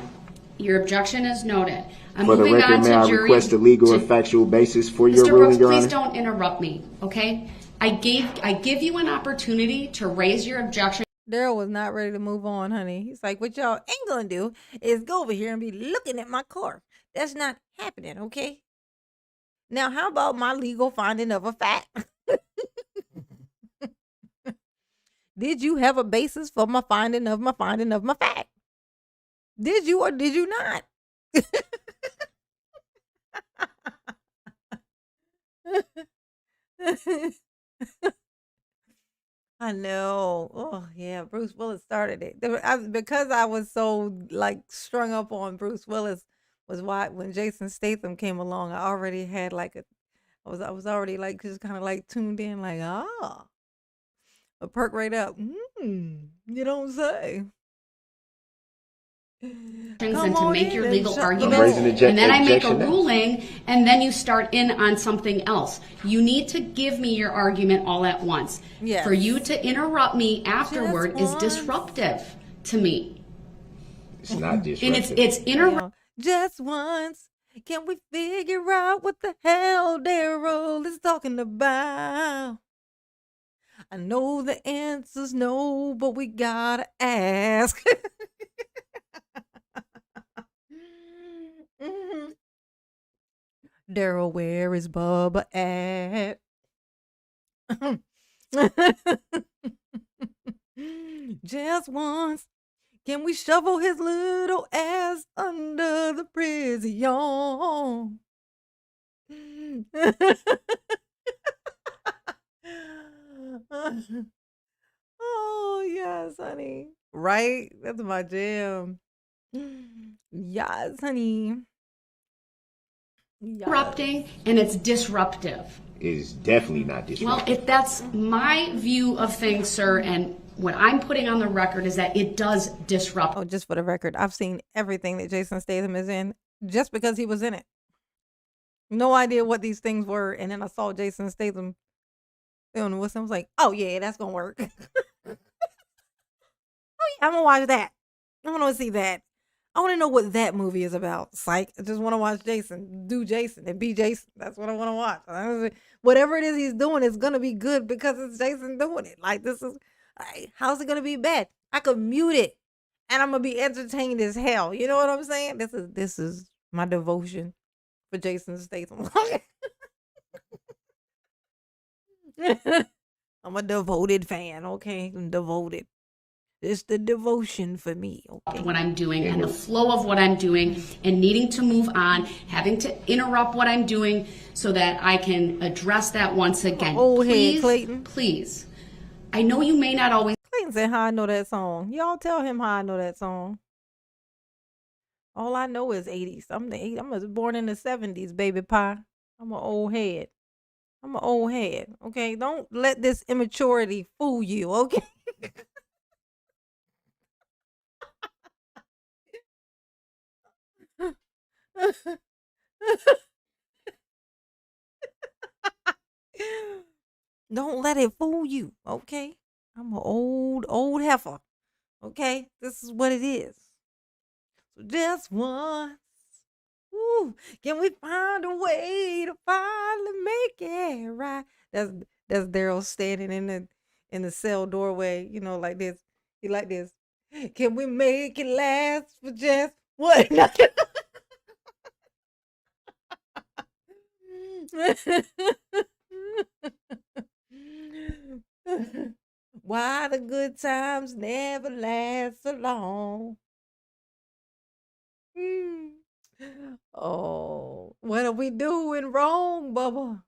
Your objection is noted. I'm For the moving record, on may to I jury. request a legal and factual basis for your Mr. ruling, Brooks, Your please Honor? don't interrupt me, okay? I give you an opportunity to raise your objection. Daryl was not ready to move on, honey. He's like, what y'all ain't gonna do is go over here and be looking at my car. That's not happening, okay? Now, how about my legal finding of a fact? Did you have a basis for my finding of my fact? Did you or did you not? I know. Oh yeah, Bruce Willis started it. Because I was so like strung up on Bruce Willis was why when Jason Statham came along, I already had like I was already like just kind of like tuned in, like a perk right up. You don't say. And to make your legal I'm arguments, raising and then I make a objection now. ruling, and then you start in on something else. You need to give me your argument all at once. Yes. For you to interrupt me afterward is once. disruptive to me. It's not And disruptive. it's interrupt. Just once, can we figure out what the hell Daryl is talking about? I know the answer's no, but we gotta ask. Daryl, where is Bubba at? Just once, can we shovel his little ass under the prison? Oh, yes, honey. Right? That's my jam. Yes, honey. Yes. Interrupting, and it's disruptive. It's definitely not Well, disruptive. if that's my view of things, sir, and what I'm putting on the record is that it does disrupt. Oh, just for the record, I've seen everything that Jason Statham is in just because he was in it. No idea what these things were. And then I saw Jason Statham filming with him. I was like, oh, yeah, that's going to work. Oh, yeah, I'm going to watch that. I want to see that. I want to know what that movie is about. Psych. I just want to watch Jason do Jason and be Jason. That's what I want to watch. Whatever it is he's doing is going to be good because it's Jason doing it. Like, this is, how's it going to be bad? I could mute it and I'm going to be entertained as hell. You know what I'm saying? This is my devotion for Jason Statham. I'm a devoted fan. Okay. I'm devoted. It's the devotion for me. Okay. What I'm doing and the flow of what I'm doing and needing to move on, having to interrupt what I'm doing so that I can address that once again. Old head, Please, Clayton. please. I know you may not always Clayton said how I know that song. Y'all tell him how I know that song. All I know is 80s. I was born in the 70s, baby pie. I'm an old head. Okay, don't let this immaturity fool you, okay? Don't let it fool you, okay? I'm an old heifer, okay? This is what it is. So just once, ooh, can we find a way to finally make it right? That's Daryl standing in the cell doorway, you know, like this. He like this. Can we make it last for just what? Why the good times never last so long. Oh, what are we doing wrong, Bubba?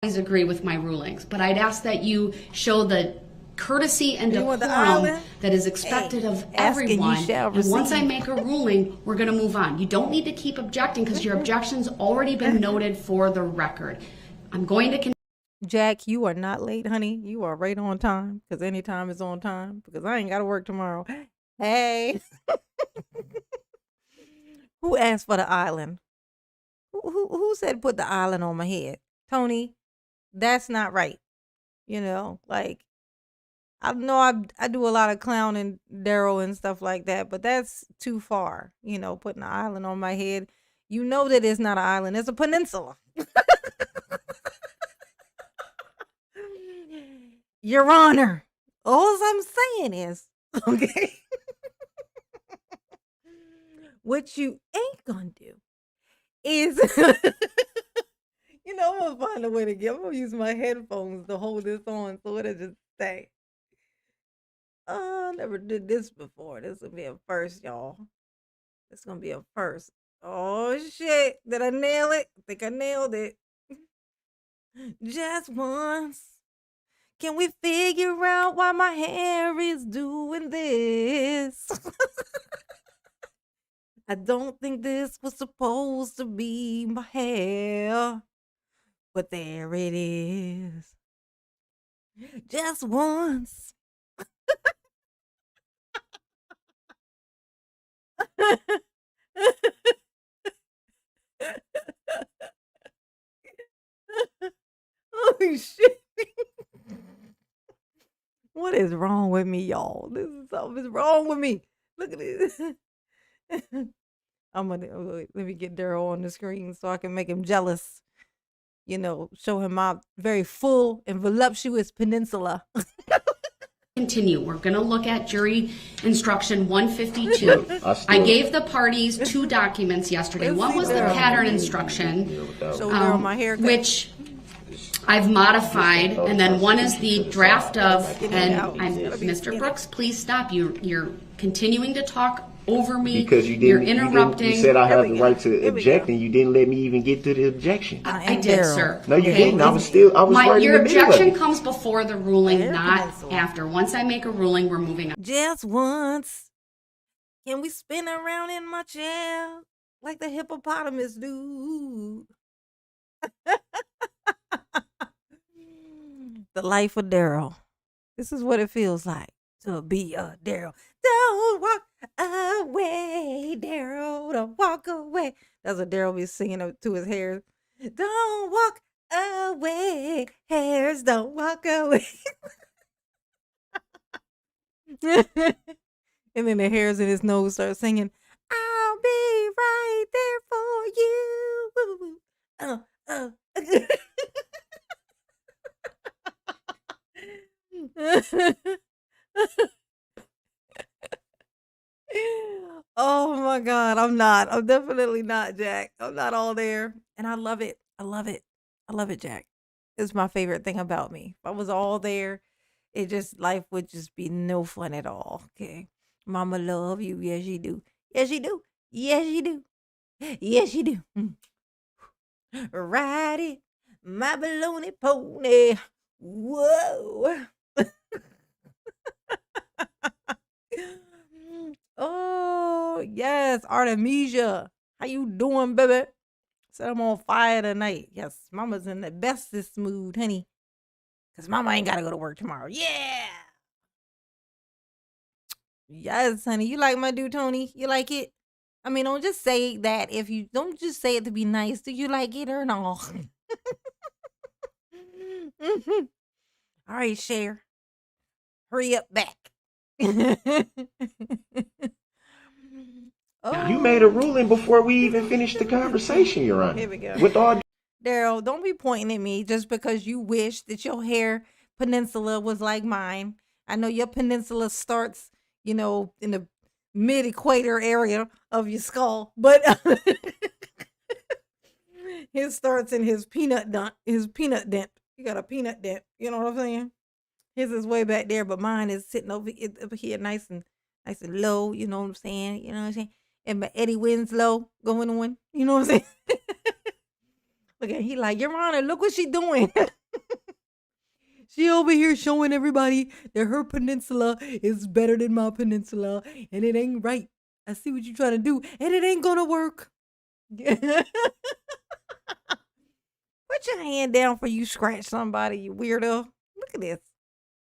agree with my rulings, but I'd ask that you show the courtesy and You want the decorum island? that is expected of asking you everyone. shall And once I receive. make a ruling, we're going to move on. You don't need to keep objecting because your objection's already been noted for the record. I'm going to Jack, you are not late, honey. You are right on time, because any time is on time, because I ain't got to work tomorrow. Hey. Who asked for the island? Who said put the island on my head? Tony, that's not right. You know, like, I know I do a lot of clowning Darrell and stuff like that, but that's too far. You know, putting an island on my head. You know that it's not an island, it's a peninsula. Your Honor, all I'm saying is, okay, what you ain't gonna do is, you know, I'm gonna find a way to get, I'm gonna use my headphones to hold this on so it'll just stay. I never did this before. This will be a first, y'all. It's gonna be a first. Oh shit, did I nail it? I think I nailed it. Just once. Can we figure out why my hair is doing this? I don't think this was supposed to be my hair, but there it is. Just once. Holy shit. What is wrong with me, y'all? This is something is wrong with me. Look at this. I'm gonna let me get Darrell on the screen so I can make him jealous. You know, show him my very full and voluptuous peninsula. continue. We're going to look at jury instruction 152. I gave the parties 2 documents yesterday. One was the pattern instruction, So Darrell, my haircut. which I've modified, and then one is the draft of, and Mr. Brooks, please stop. You're continuing to talk over me. Because You're interrupting. You said I have the right to Here we object, go. and you didn't let me even get to the objection. I did, Darrell. sir. No, you Okay? didn't. I was right Your in the middle of objection it. comes before the ruling, Hair not peninsula. after. Once I make a ruling, we're moving on. Just once. Can we spin around in my chair like the hippopotamus do? The life of Darrell. This is what it feels like to be a Darrell. Don't walk away, Darrell. Don't walk away. That's what Darrell be singing to his hairs. Don't walk away, hairs. Don't walk away. And then the hairs in his nose start singing, I'll be right there for you. Woo, woo. Oh my God, I'm not. I'm definitely not, Jack. I'm not all there. And I love it. I love it. I love it, Jack. It's my favorite thing about me. If I was all there, life would just be no fun at all. Okay. Mama love you. Yes, you do. Yes, you do. Yes, you do. Yes, you do. Ride it, my baloney pony. Whoa. Oh, yes. Artemisia. How you doing, baby? Said I'm on fire tonight. Yes, mama's in the bestest mood, honey. Because mama ain't got to go to work tomorrow. Yeah. Yes, honey. You like my dude, Tony? You like it? I mean, don't just say that if you don't just say it to be nice. Do you like it or no? Mhm. All right, Cher. Hurry up back. Oh, You made a ruling before we even finished the conversation, Your Honor. Here we go. With all Darrell, don't be pointing at me just because you wish that your hair peninsula was like mine. I know your peninsula starts, in the mid-equator area of your skull, but his starts in his peanut dent. You got a peanut dent. You know what I'm saying? His is way back there, but mine is sitting over here nice and low. You know what I'm saying? You know what I'm saying? And my Eddie Winslow going on. You know what I'm saying? Look at he like, Your Honor, look what she doing. She over here showing everybody that her peninsula is better than my peninsula, and it ain't right. I see what you're trying to do, and it ain't gonna work. Put your hand down for you scratch somebody, you weirdo. Look at this.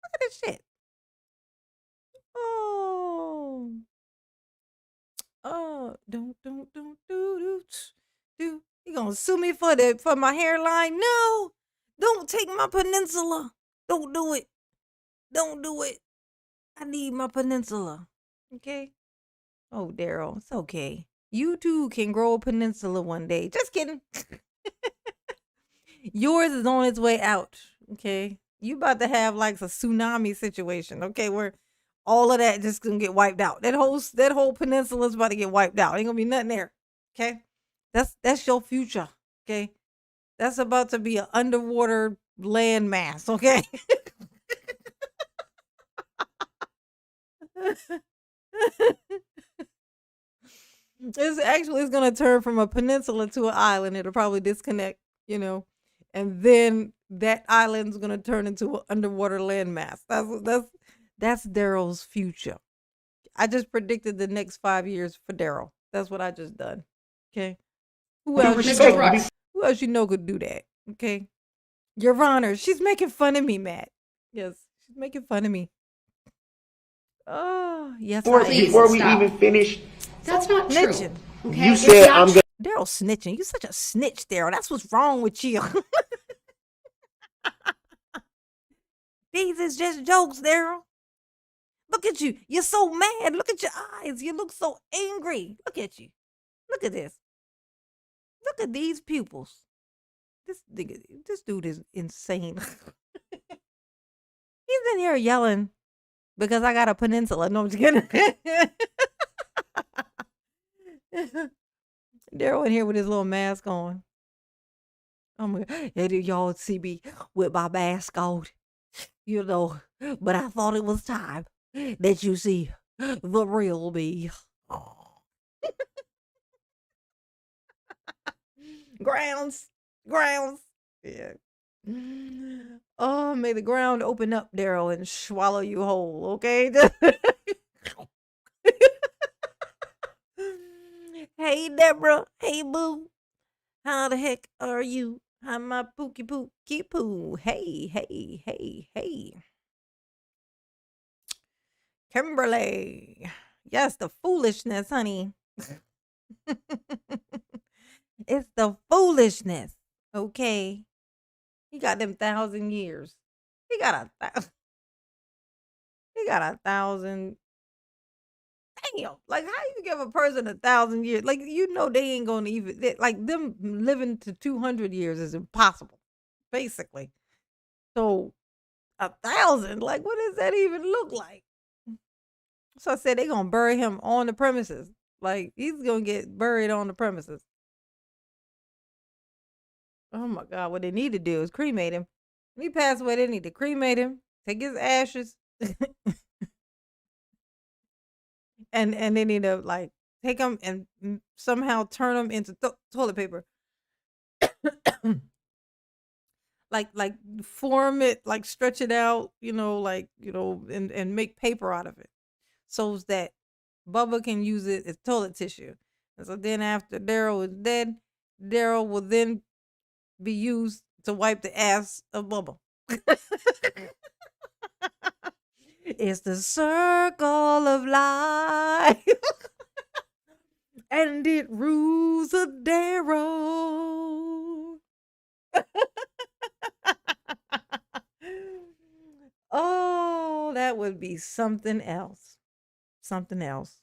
Look at this shit. Oh. Oh, don't do. You gonna sue me for my hairline? No, don't take my peninsula. Don't do it. Don't do it. I need my peninsula. Okay. Oh, Daryl, it's okay. You too can grow a peninsula one day. Just kidding. Yours is on its way out. Okay. You about to have like a tsunami situation. Okay, where all of that just gonna get wiped out. That whole peninsula is about to get wiped out. Ain't gonna be nothing there. Okay, that's your future. Okay, that's about to be an underwater landmass. Okay. It's gonna turn from a peninsula to an island. It'll probably disconnect, and then that island's gonna turn into an underwater landmass. That's Darrell's future. I just predicted the next 5 years for Darrell. That's what I just done. Okay. Who else you know could do that? Okay. Your Honor, she's making fun of me, Matt. Yes, she's making fun of me. Oh, yes. Before we even finish, That's not true. Snitching. Okay? you It's said not I'm true. gonna. Darryl snitching. You such a snitch, Darryl. That's what's wrong with you. These is just jokes, Darryl. Look at you. You're so mad. Look at your eyes. You look so angry. Look at you. Look at this. Look at these pupils. This dude is insane. He's in here yelling because I got a peninsula. No, I'm just kidding. Darryl in here with his little mask on. Oh my God. Hey, y'all see me with my mask on, but I thought it was time that you see the real me. Grounds. Yeah. Oh, may the ground open up, Darryl, and swallow you whole, okay? Hey, Deborah. Hey, boo. How the heck are you? Hi, my pookie poo. Hey. Kimberly. Yes, the foolishness, honey. It's the foolishness. Okay. He got them 1,000 years. He got 1,000. Damn. Like, how you give a person 1,000 years? Like, they ain't gonna even, like, them living to 200 years is impossible, basically. So 1,000, like, what does that even look like? So I said they gonna bury him on the premises. Like, he's gonna get buried on the premises. Oh my God, what they need to do is cremate him. When he passed away, they need to cremate him, take his ashes, and they need to, like, take them and somehow turn them into toilet paper. like form it, like stretch it out, and make paper out of it, so that Bubba can use it as toilet tissue. And so then after Darryl is dead, Darryl will then be used to wipe the ass of Bubba. It's the circle of life. And it rules a Darryl. Oh, that would be something else. Something else.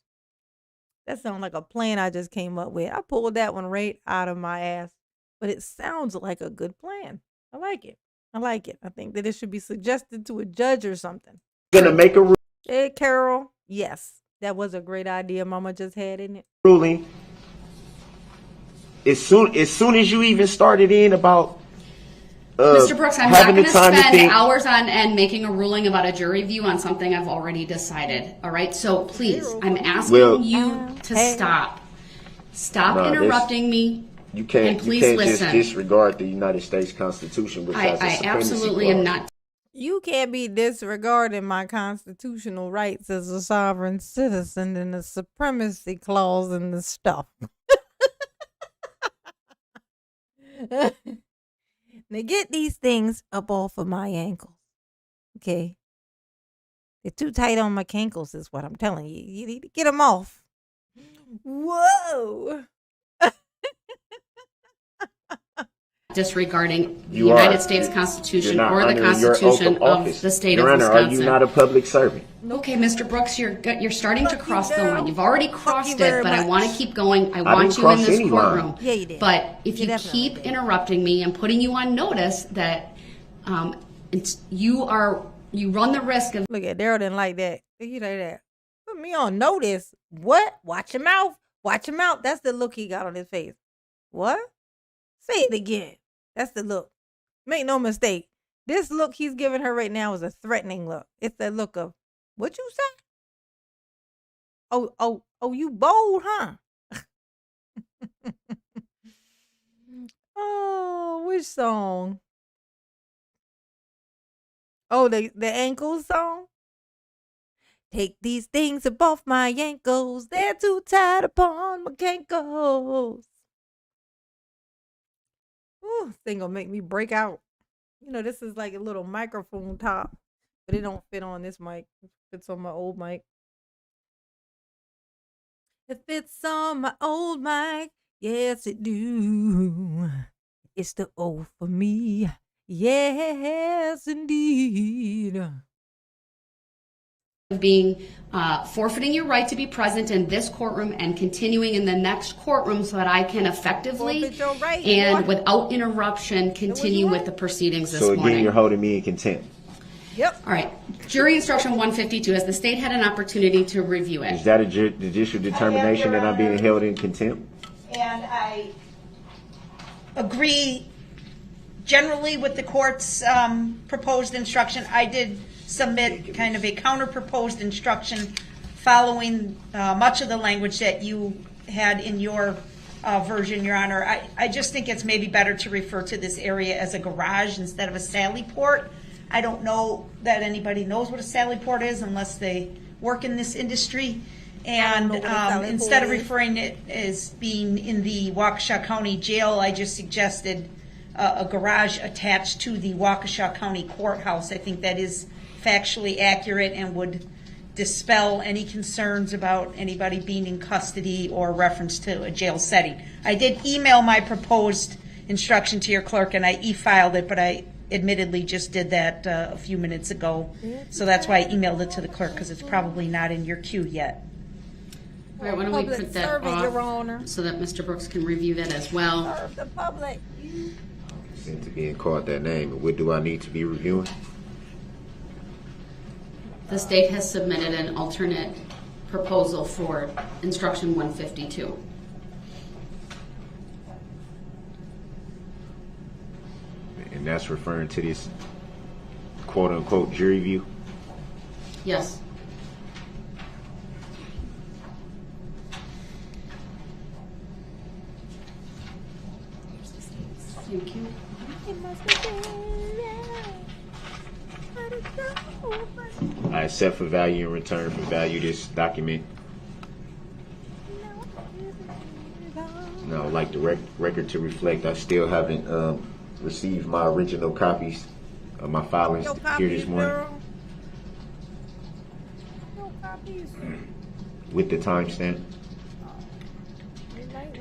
That sounds like a plan I just came up with. I pulled that one right out of my ass. But it sounds like a good plan. I like it. I think that it should be suggested to a judge or something. Gonna make a Hey, Carol. Yes, that was a great idea Mama just had, isn't it? ruling. As soon as you even started in about Mr. Brooks, I'm not having going the to time to spend think. hours on end making a ruling about a jury view on something I've already decided. All right, so please, I'm asking you to stop. Stop No, interrupting me. You can't. And please you can't listen. just disregard the United States Constitution, which has a I supremacy absolutely clause. am not. You can't be disregarding my constitutional rights as a sovereign citizen and the supremacy clause and the stuff. Now get these things up off of my ankles. Okay. They're too tight on my cankles is what I'm telling you. You need to get them off. Whoa. Disregarding the You United are. States You're Constitution not or the honoring your oath Constitution of of office. the state Your of Honor, Wisconsin. are you not a public servant? Okay, Mr. Brooks, you're starting to Fuck you, cross the girl. line. You've already Fuck you crossed very it, but I much. want to keep going. I I want didn't you in cross this any line. courtroom. Yeah, you did. But if You you definitely keep did. interrupting me and putting you on notice that you run the risk of Look at Daryl didn't like that. He like that. Put me on notice. What? Watch your mouth. Watch your mouth. That's the look he got on his face. What? Say it again. That's the look. Make no mistake. This look he's giving her right now is a threatening look. It's that look of, what you say? Oh, you bold, huh? Oh, which song? Oh, the ankle song? Take these things up off my ankles. They're too tight upon my cankles. Ooh, this thing gonna make me break out. You know, this is like a little microphone top, but it don't fit on this mic. It fits on my old mic. It fits on my old mic. Yes, it do. It's the O for me. Yes, indeed. being forfeiting your right to be present in this courtroom and continuing in the next courtroom so that I can effectively Forfeit your right, and boy. without interruption continue you with want. the proceedings this So again, morning. you're holding me in contempt. Yep. All right. Jury instruction 152. Has the state had an opportunity to review Is it? that a judicial determination that I'm being held in contempt? And I agree generally with the court's proposed instruction. I did submit kind of a counter-proposed instruction following much of the language that you had in your version, Your Honor. I just think it's maybe better to refer to this area as a garage instead of a sally port. I don't know that anybody knows what a sally port is unless they work in this industry. And know what a sally instead of port is. referring it as being in the Waukesha County Jail, I just suggested a garage attached to the Waukesha County Courthouse. I think that is factually accurate and would dispel any concerns about anybody being in custody or reference to a jail setting. I did email my proposed instruction to your clerk and I e-filed it, but I admittedly just did that a few minutes ago. So that's why I emailed it to the clerk, because it's probably not in your queue yet. All right, why don't we Public print that servant, Your Honor. off so that Mr. Brooks can review that as well? Serve the public. Seem to being called that name. What do I need to be reviewing? The state has submitted an alternate proposal for instruction 152. And that's referring to this quote unquote jury view. Yes. Thank you. I accept for value in return for value this document. No, like the record to reflect, I still haven't received my original copies of my filings Your here copies, this morning girl. Your copies. with the timestamp. Like that.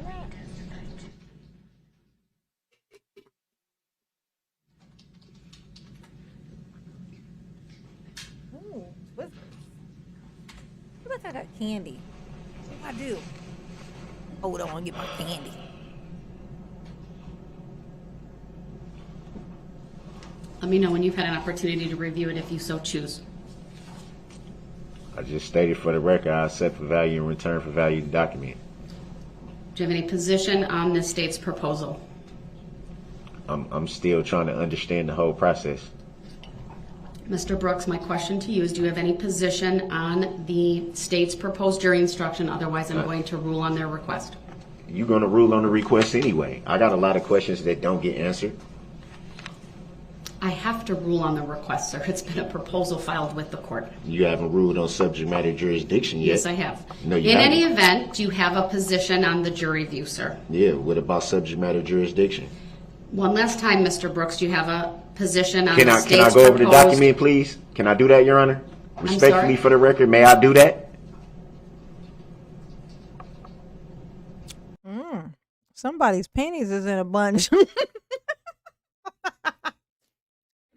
Ooh, what's this? Look like I got candy. What do I do? Hold on, get my candy. Let me know when you've had an opportunity to review it if you so choose. I just stated for the record, I accept for value in return for value the document. Do you have any position on the state's proposal? I'm still trying to understand the whole process. Mr. Brooks, my question to you is, do you have any position on the state's proposed jury instruction? Otherwise, I'm going to rule on their request. You're going to rule on the request anyway. I got a lot of questions that don't get answered. I have to rule on the request, sir. It's been a proposal filed with the court. You haven't ruled on subject matter jurisdiction yet. Yes, I have. No, you In haven't. any event, do you have a position on the jury view, sir? Yeah, what about subject matter jurisdiction? One last time, Mr. Brooks, do you have a position on Can the I state's go over the proposed- document, please? Can I do that, Your Honor? Respectfully, sorry? for the record, may I do that? Somebody's panties is in a bunch.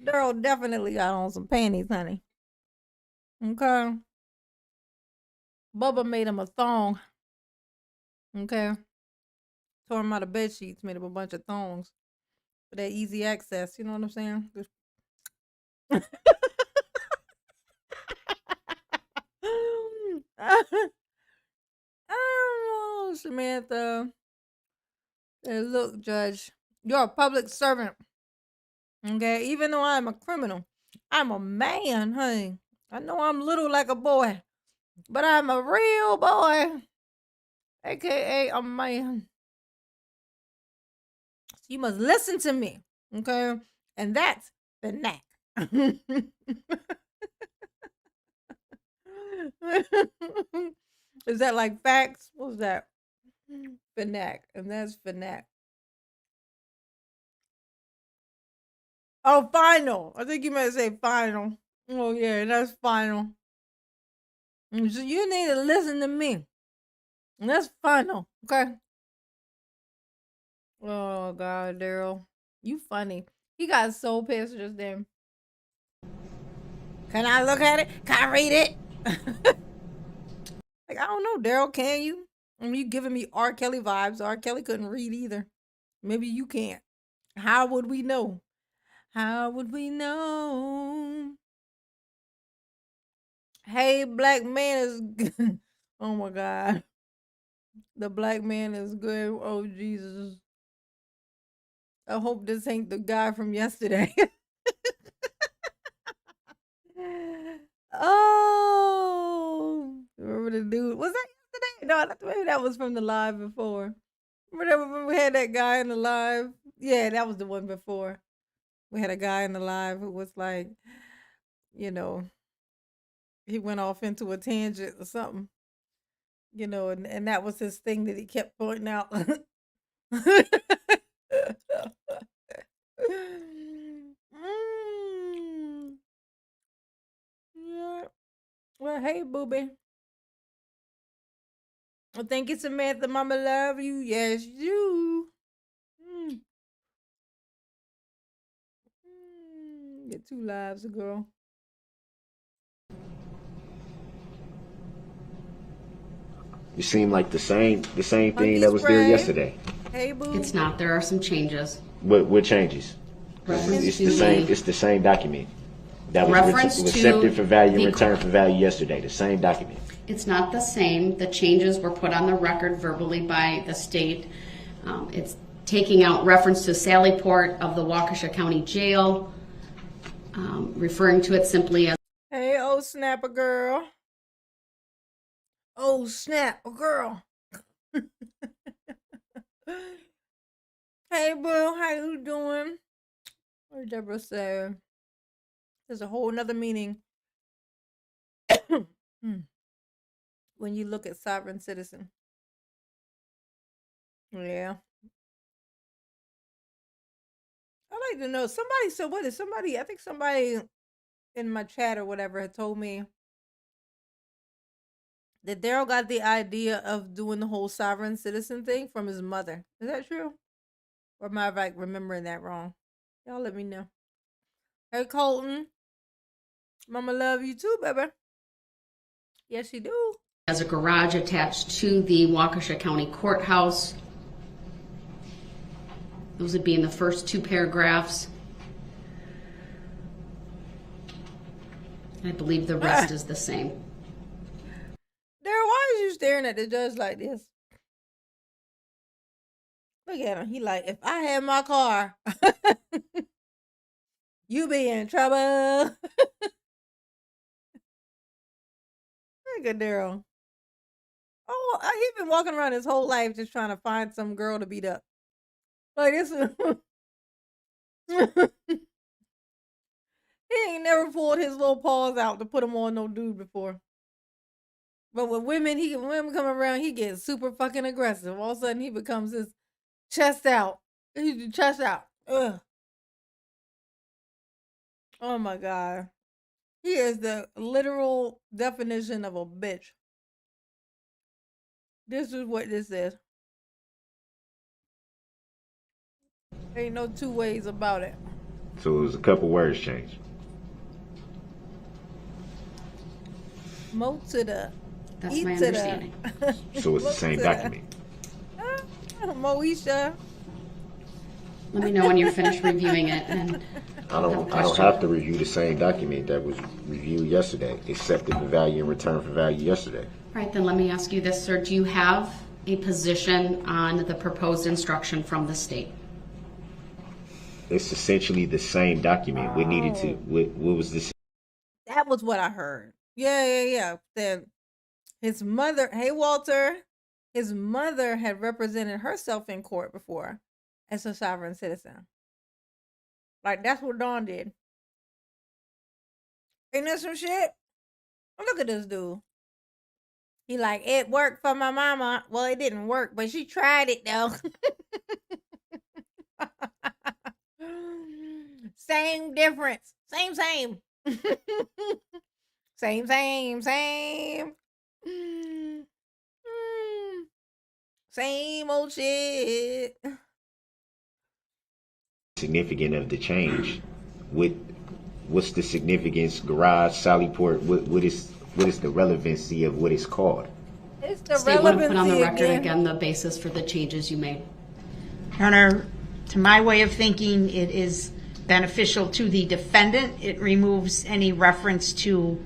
Daryl definitely got on some panties, honey. Okay. Bubba made him a thong. Okay. Tore him out of bed sheets, made him a bunch of thongs. For that easy access, you know what I'm saying? Oh, Samantha. Hey, look, Judge, you're a public servant. Okay, even though I'm a criminal, I'm a man, honey. I know I'm little like a boy, but I'm a real boy, aka a man. So you must listen to me, okay? And that's the knack. Is that like facts? What's that? Fanac, and that's Fanac. Oh, final. I think you meant to say final. Oh, yeah, that's final. So you need to listen to me. And that's final, okay? Oh, God, Daryl. You funny. He got so pissed just then. Can I look at it? Can I read it? Like, I don't know, Daryl, can you? I mean, you giving me R. Kelly vibes. R. Kelly couldn't read either. Maybe you can't. How would we know? How would we know? Hey, black man is good. Oh my God. The black man is good. Oh, Jesus. I hope this ain't the guy from yesterday. Oh, remember the dude? Was that yesterday? No, maybe that was from the live before. Remember when we had that guy in the live? Yeah, that was the one before. We had a guy in the live who was like, you know, he went off into a tangent or something, you know, and that was his thing that he kept pointing out. Mm, yeah. Well, hey, booby. Well, thank you, Samantha. Mama love you. Yes, you. Mm. Get 2 lives, girl. It seemed like the same thing Monkey that was there spray. yesterday. Hey, boo. It's not. There are some changes. What changes? Reference It's to the same. the- It's the same document that was Reference to accepted for value and the- returned for value yesterday. The same document. It's not the same. The changes were put on the record verbally by the state. It's taking out reference to Sallyport of the Waukesha County Jail, referring to it simply as Hey, oh, snap a girl. Oh, snap a girl. Hey, boo, how you doing? What did Deborah say? There's a whole nother meaning when you look at sovereign citizen. Yeah. I'd like to know. Somebody, so what is somebody, I think somebody in my chat or whatever had told me that Daryl got the idea of doing the whole sovereign citizen thing from his mother. Is that true? Or am I like remembering that wrong? Y'all let me know. Hey, Colton. Mama love you too, baby. Yes, you do. a garage attached to the Waukesha County Courthouse. Those would be in the first 2 paragraphs. I believe the rest is the same. Daryl, why is you staring at the judge like this? Look at him. He like, if I had my car, you be in trouble. Look at Daryl. Oh, he's been walking around his whole life just trying to find some girl to beat up. Like this. He ain't never pulled his little paws out to put them on no dude before. But with women, when women come around, he gets super fucking aggressive. All of a sudden, he becomes his chest out. He's chest out. Ugh. Oh my God. He is the literal definition of a bitch. This is what this is. Ain't no two ways about it. So it was a couple words changed. Mo to the That's E my to understanding. So it's the same document. Moesha. Let me know when you're finished reviewing it. And I don't have to review the same document that was reviewed yesterday. Accepted the value in return for value yesterday. All right, then let me ask you this, sir. Do you have a position on the proposed instruction from the state? It's essentially the same document. What needed to? What was this? That was what I heard. Yeah. Then his mother, hey Walter, his mother had represented herself in court before as a sovereign citizen. Like, that's what Dawn did. Ain't that some shit? Look at this dude. He like, it worked for my mama. Well, it didn't work, but she tried it though. Same difference. Same. Same. Same old shit. Significant of the change? What's the significance? Garage, Sallyport. What is the relevancy of what it's called? It's the State want to put on the relevancy record again the basis for the changes you made. Your Honor, to my way of thinking, it is beneficial to the defendant. It removes any reference to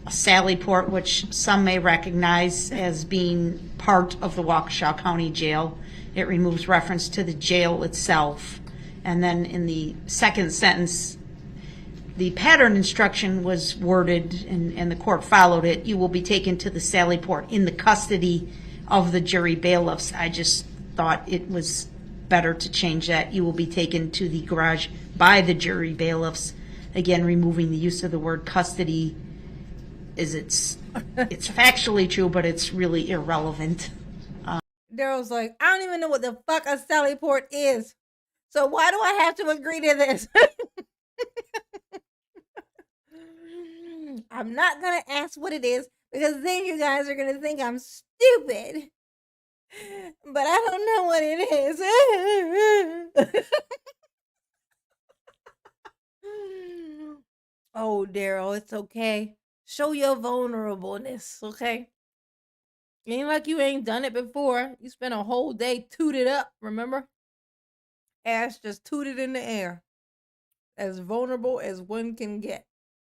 Sallyport, which some may recognize as being part of the Waukesha County Jail. It removes reference to the jail itself. And then in the second sentence, the pattern instruction was worded, and the court followed it. You will be taken to the Sallyport in the custody of the jury bailiffs. I just thought it was better to change that. You will be taken to the garage by the jury bailiffs. Again, removing the use of the word custody is it's factually true, but it's really irrelevant. Darrell's like, I don't even know what the fuck a Sallyport is. So why do I have to agree to this? I'm not going to ask what it is because then you guys are going to think I'm stupid. But I don't know what it is. Oh, Darrell, it's okay. Show your vulnerableness, okay? Ain't like you ain't done it before. You spent a whole day tooted up, remember? Ass just tooted in the air. As vulnerable as one can get.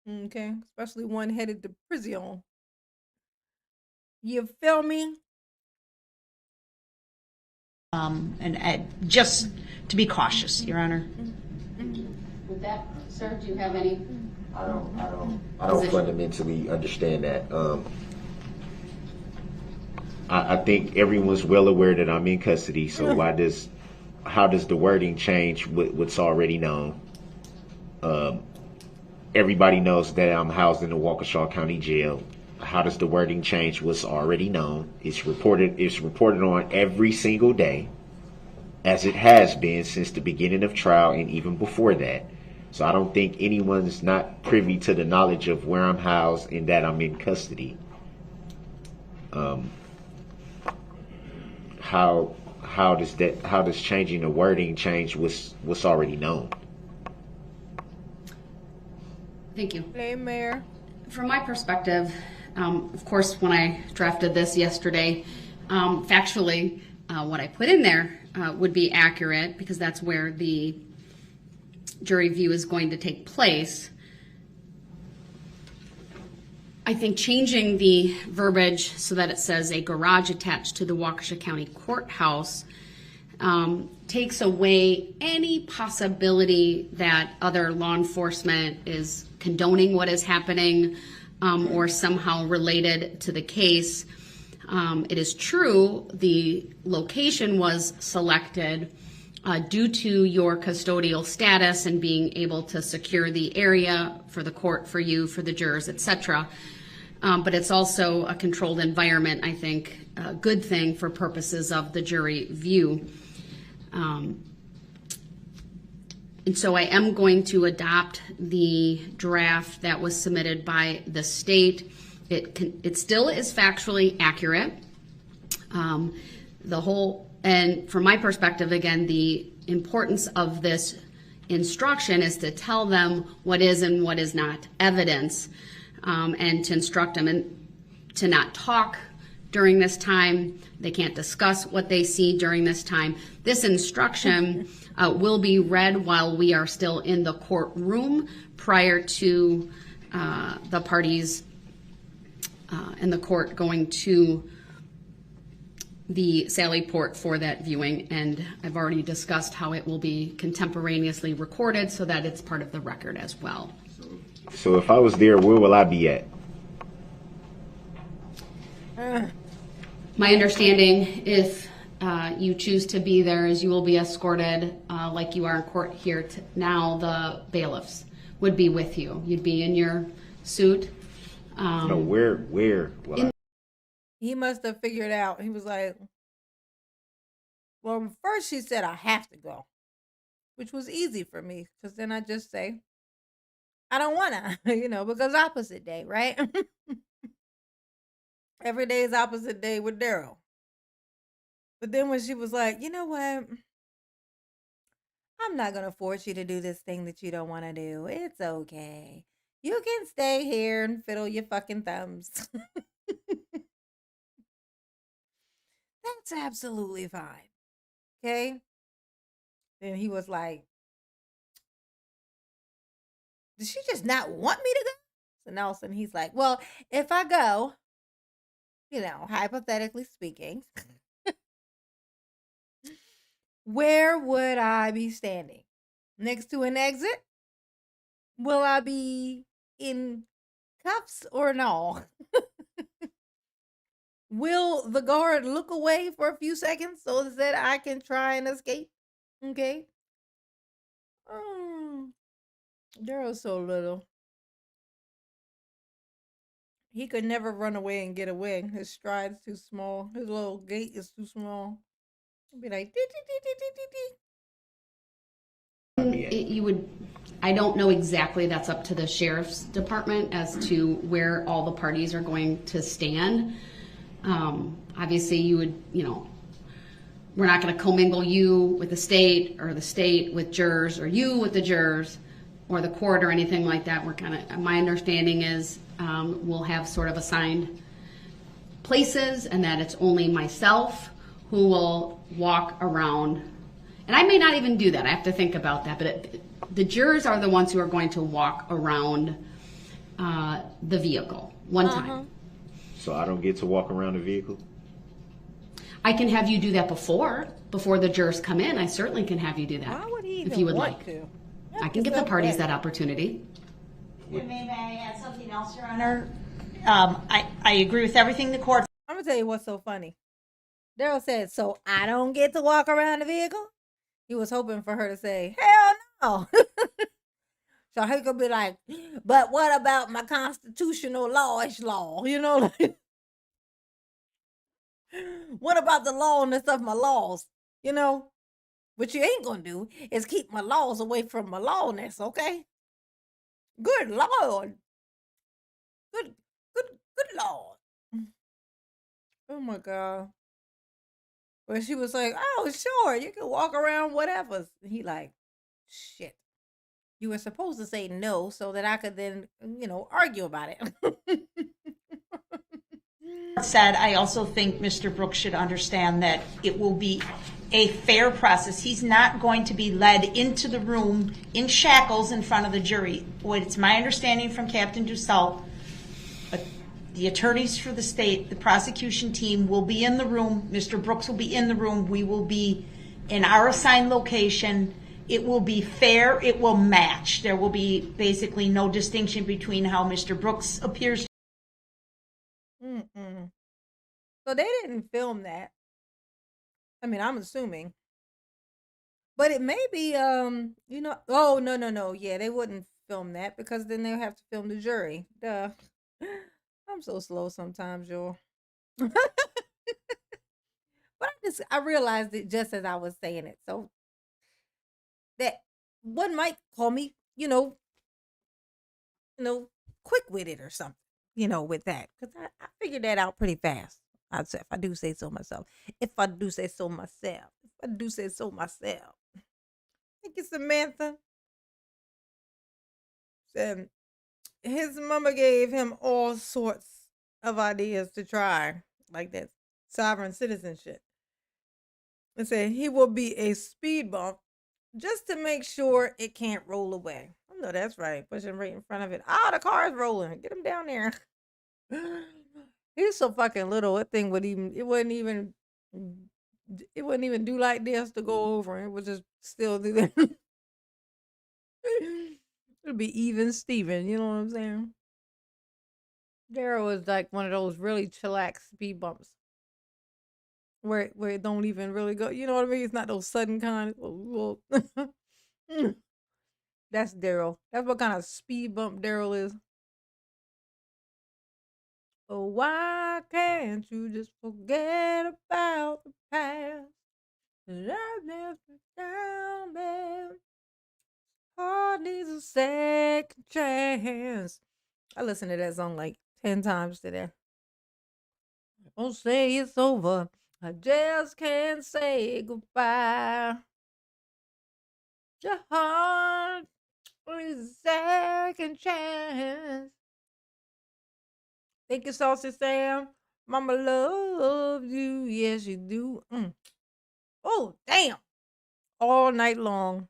Okay? Especially one headed to prison. You feel me? And just to be cautious, Your Honor. With that, sir, do you have any? I don't fundamentally understand that. I think everyone's well aware that I'm in custody. So how does the wording change what's already known? Everybody knows that I'm housed in the Waukesha County Jail. How does the wording change what's already known? It's reported on every single day, as it has been since the beginning of trial and even before that. So I don't think anyone's not privy to the knowledge of where I'm housed and that I'm in custody. How does changing the wording change what's already known? Thank you. Hey, Mayor. From my perspective, of course, when I drafted this yesterday, factually, what I put in there would be accurate because that's where the jury view is going to take place. I think changing the verbiage so that it says a garage attached to the Waukesha County Courthouse takes away any possibility that other law enforcement is condoning what is happening or somehow related to the case. It is true the location was selected due to your custodial status and being able to secure the area for the court, for you, for the jurors, etc. But it's also a controlled environment, I think, a good thing for purposes of the jury view. And so I am going to adopt the draft that was submitted by the state. It still is factually accurate. And from my perspective, again, the importance of this instruction is to tell them what is and what is not evidence, and to instruct them and to not talk during this time. They can't discuss what they see during this time. This instruction will be read while we are still in the courtroom prior to the parties in the court going to the Sally Port for that viewing. And I've already discussed how it will be contemporaneously recorded so that it's part of the record as well. So if I was there, where will I be at? My understanding, if you choose to be there, is you will be escorted like you are in court here now. The bailiffs would be with you. You'd be in your suit. No, where will I? He must have figured out. He was like, well, first she said, I have to go, which was easy for me because then I just say, I don't want to, because opposite day, right? Every day is opposite day with Darrell. But then when she was like, you know what? I'm not going to force you to do this thing that you don't want to do. It's okay. You can stay here and fiddle your fucking thumbs. That's absolutely fine. Okay? Then he was like, did she just not want me to go? So now all of a sudden he's like, well, if I go, hypothetically speaking, where would I be standing? Next to an exit? Will I be in cuffs or no? Will the guard look away for a few seconds so that I can try and escape? Okay. Darrell's so little. He could never run away and get away. His stride's too small. His little gait is too small. He'd be like, dee, dee, dee, dee, dee, dee. You would, I don't know exactly, that's up to the sheriff's department as to where all the parties are going to stand. Obviously you would, we're not going to commingle you with the state or the state with jurors or you with the jurors or the court or anything like that. We're my understanding is we'll have sort of assigned places and that it's only myself who will walk around. And I may not even do that. I have to think about that. But the jurors are the ones who are going to walk around the vehicle one time. So I don't get to walk around the vehicle? I can have you do that before the jurors come in. I certainly can have you do that. Why would he even if you would want like to? I can give the parties that opportunity. May I add something else, Your Honor? I agree with everything the court. I'm going to tell you what's so funny. Darrell said, so I don't get to walk around the vehicle? He was hoping for her to say, hell no. So he could be like, but what about my constitutional law-ish law? What about the lawness of my laws? What you ain't gonna do is keep my laws away from my lawness, okay? Good Lord. Good Lord. Oh my God. But she was like, oh, sure, you can walk around whatever. He like, shit. You were supposed to say no so that I could then, argue about it. Said, I also think Mr. Brooks should understand that it will be a fair process. He's not going to be led into the room in shackles in front of the jury. It's my understanding from Captain Dussault, the attorneys for the state, the prosecution team will be in the room. Mr. Brooks will be in the room. We will be in our assigned location. It will be fair. It will match. There will be basically no distinction between how Mr. Brooks appears. So they didn't film that. I mean, I'm assuming. But it may be, oh, no. Yeah, they wouldn't film that because then they'll have to film the jury. Duh. I'm so slow sometimes, y'all. But I realized it just as I was saying it. So that one might call me, quick with it or something, with that. Because I figured that out pretty fast. I'd say, if I do say so myself. If I do say so myself. If I do say so myself. Thank you, Samantha. Said his mama gave him all sorts of ideas to try, like that sovereign citizenship. And said he will be a speed bump just to make sure it can't roll away. I know that's right. Push him right in front of it. The car's rolling. Get him down there. He's so fucking little. That thing it wouldn't even do like this to go over. It would just still do that. It'd be even Steven, you know what I'm saying? Darrell is like one of those really chillax speed bumps. Where it don't even really go. You know what I mean? It's not those sudden kind of That's Darrell. That's what kind of speed bump Darrell is. Oh, why can't you just forget about the past? That I've never down there. Heart needs a second chance. I listened to that song like 10 times today. Don't say it's over. I just can't say goodbye. Your heart needs a second chance. Thank you, Saucy Sam. Mama loves you. Yes, you do. Oh, damn. All night long.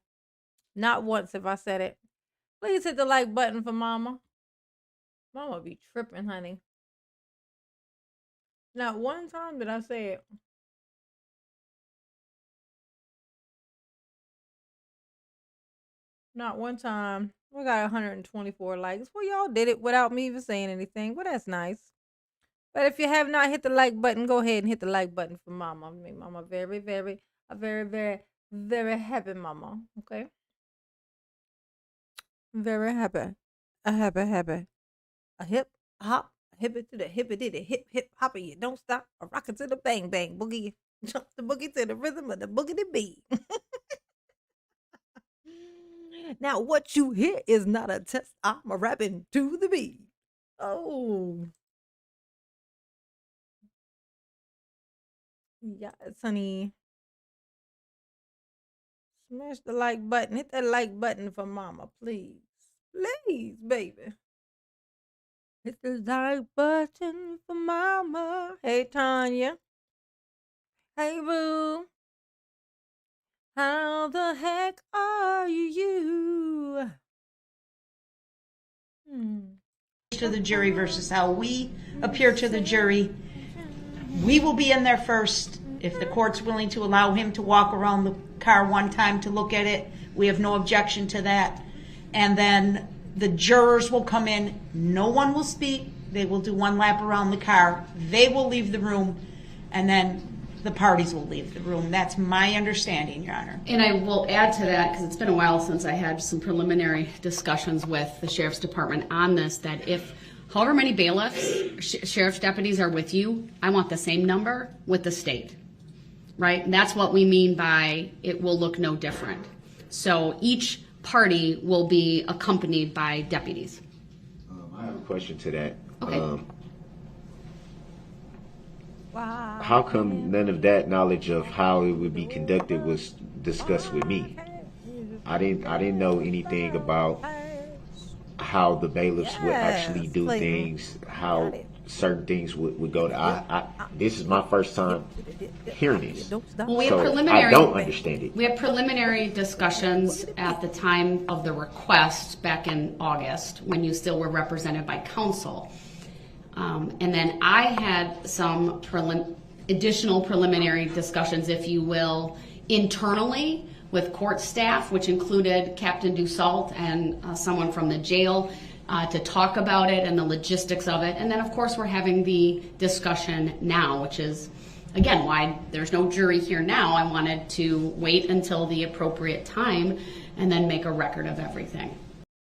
Not once have I said it. Please hit the like button for Mama. Mama be tripping, honey. Not one time did I say it. Not one time. We got 124 likes. Well, y'all did it without me even saying anything. Well, that's nice. But if you have not hit the like button, go ahead and hit the like button for Mama. I mean, Mama, very, very, very happy Mama. Okay? Very happy. Happy. A hip, a hop, a hip it to the hip it did it, hip, hopper, you don't stop, a rocket to the bang, bang, boogie, jump the boogie to the rhythm of the boogity beat. Now, what you hear is not a test. I'm a rapping to the beat. Oh. Yes, honey. Smash the like button. Hit that like button for Mama, please. Please, baby. Hit the like button for Mama. Hey, Tanya. Hey, boo. How the heck are you? To the jury versus how we appear to the jury. We will be in there first. If the court's willing to allow him to walk around the car one time to look at it, we have no objection to that. And then the jurors will come in. No one will speak. They will do one lap around the car. They will leave the room, and then the parties will leave the room. That's my understanding, Your Honor. And I will add to that, because it's been a while since I had some preliminary discussions with the Sheriff's Department on this, that if however many bailiffs, sheriff's deputies are with you, I want the same number with the state, right? And that's what we mean by it will look no different. So each party will be accompanied by deputies. I have a question to that. Okay. Wow. How come none of that knowledge of how it would be conducted was discussed with me? I didn't know anything about how the bailiffs would actually do things, how certain things would go. This is my first time hearing this, Well, we have so preliminary. I don't understand it. We have preliminary discussions at the time of the request back in August, when you still were represented by counsel. And then I had some additional preliminary discussions, if you will, internally with court staff, which included Captain Dussault and someone from the jail to talk about it and the logistics of it. And then, of course, we're having the discussion now, which is again, why there's no jury here now. I wanted to wait until the appropriate time and then make a record of everything.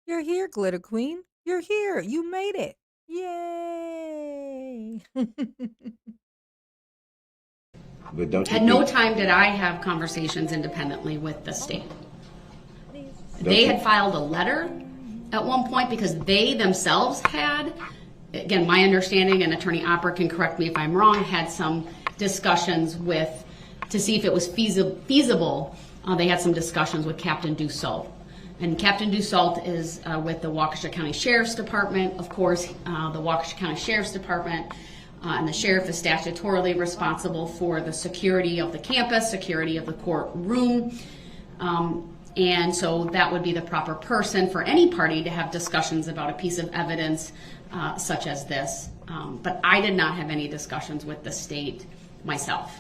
You're here, Glitter Queen. You're here. You made it. Yay. But don't you At no think- time did I have conversations independently with the state. Don't They you- had filed a letter at one point because they themselves had, again, my understanding, and Attorney Opera can correct me if I'm wrong, had some discussions with, to see if it was feasible. They had some discussions with Captain Dussault. And Captain Dussault is with the Waukesha County Sheriff's Department. Of course, the Waukesha County Sheriff's Department and the sheriff is statutorily responsible for the security of the campus, security of the courtroom. And so that would be the proper person for any party to have discussions about a piece of evidence such as this. But I did not have any discussions with the state myself.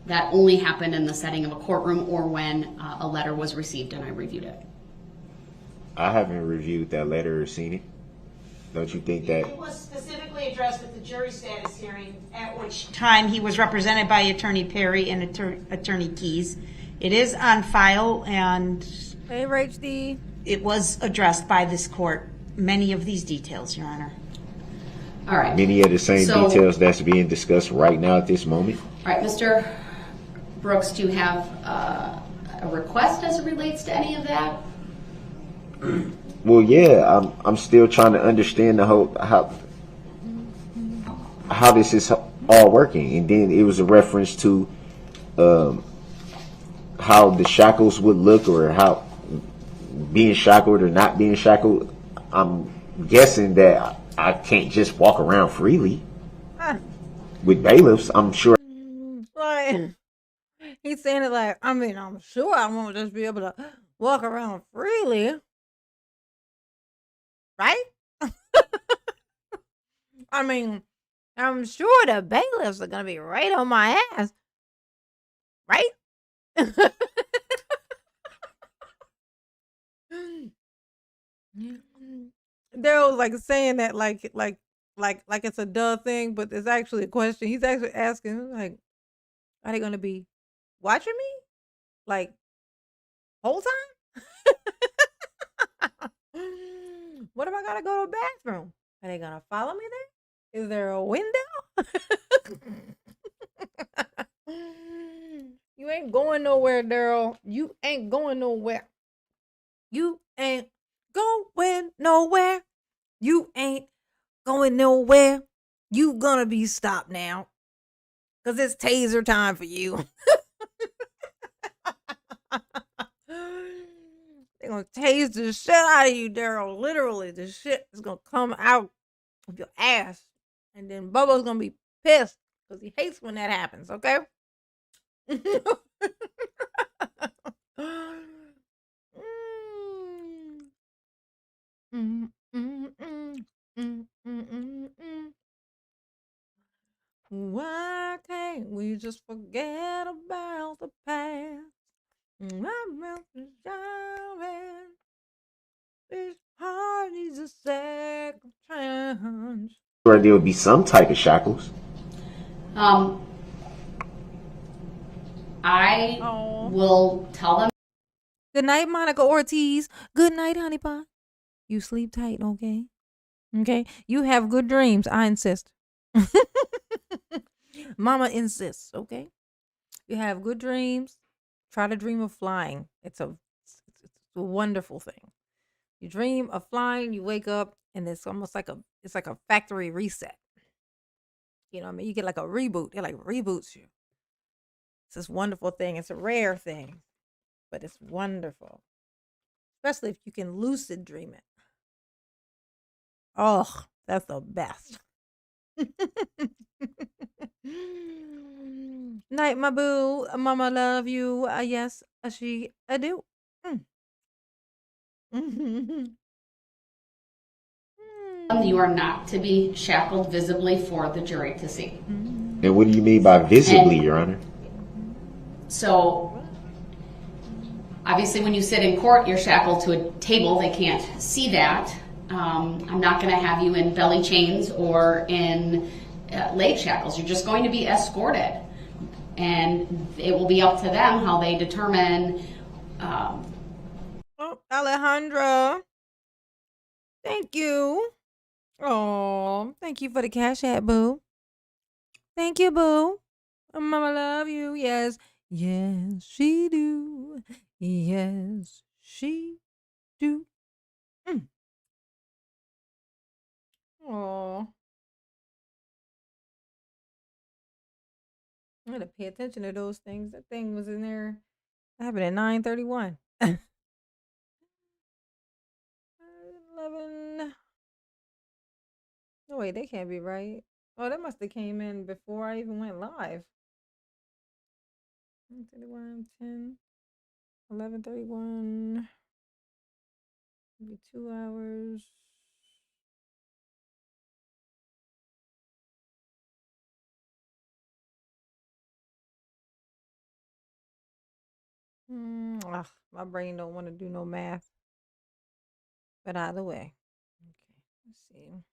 That only happened in the setting of a courtroom or when a letter was received and I reviewed it. I haven't reviewed that letter or seen it. Don't you think that? It was specifically addressed at the jury status hearing, at which time he was represented by Attorney Perry and Attorney Keys. It is on file, and Hey, Rach D. it was addressed by this court, many of these details, Your Honor. All right. Many of the same So- details that's being discussed right now at this moment. All right, Mr. Brooks, do you have a request as it relates to any of that? Well, yeah, I'm still trying to understand the whole how this is all working, and then it was a reference to how the shackles would look, or how being shackled or not being shackled. I'm guessing that I can't just walk around freely with bailiffs. I'm sure. Like, he's saying it like, I mean, I'm sure I won't just be able to walk around freely. Right? I mean, I'm sure the bailiffs are going to be right on my ass. Right? Daryl's like saying that like it's a duh thing, but it's actually a question. He's actually asking, like, are they gonna be watching me? Like, whole time? What if I gotta go to the bathroom? Are they gonna follow me there? Is there a window? You ain't going nowhere, Daryl. You ain't going nowhere. You ain't going nowhere. You ain't going nowhere. You gonna be stopped now. Cause it's taser time for you. They're gonna tase the shit out of you, Daryl. Literally, the shit is gonna come out of your ass. And then Bubba's gonna be pissed because he hates when that happens, okay? Why can't we just forget about the past? My mouth is driving. This heart needs a second chance. Sure, there would be some type of shackles. I Aw. will tell them. Good night, Monica Ortiz. Good night, honey pie. You sleep tight, okay? Okay? You have good dreams. I insist. Mama insists, okay? You have good dreams. Try to dream of flying. It's a wonderful thing. You dream of flying, you wake up, and it's almost like a factory reset. You know what I mean? You get like a reboot. It like reboots you. It's this wonderful thing. It's a rare thing, but it's wonderful. Especially if you can lucid dream it. Oh, that's the best. Night, my boo. Mama love you. Yes, she do. You are not to be shackled visibly for the jury to see. And what do you mean by visibly, Your Honor? So, obviously, when you sit in court, you're shackled to a table. They can't see that. I'm not going to have you in belly chains or in leg shackles. You're just going to be escorted and it will be up to them how they determine. Oh, Alejandra. Thank you. Oh, thank you for the Cash App, boo. Thank you, boo. Mama love you. Yes. Yes, she do. Yes, she do. Mm. Oh. I had to pay attention to those things. That thing was in there. That happened at 9:31. 11. No, wait, they can't be right. Oh, that must have came in before I even went live. 31, 10, 11:31. Maybe 2 hours. My brain don't want to do no math. But either way. Okay, let's see.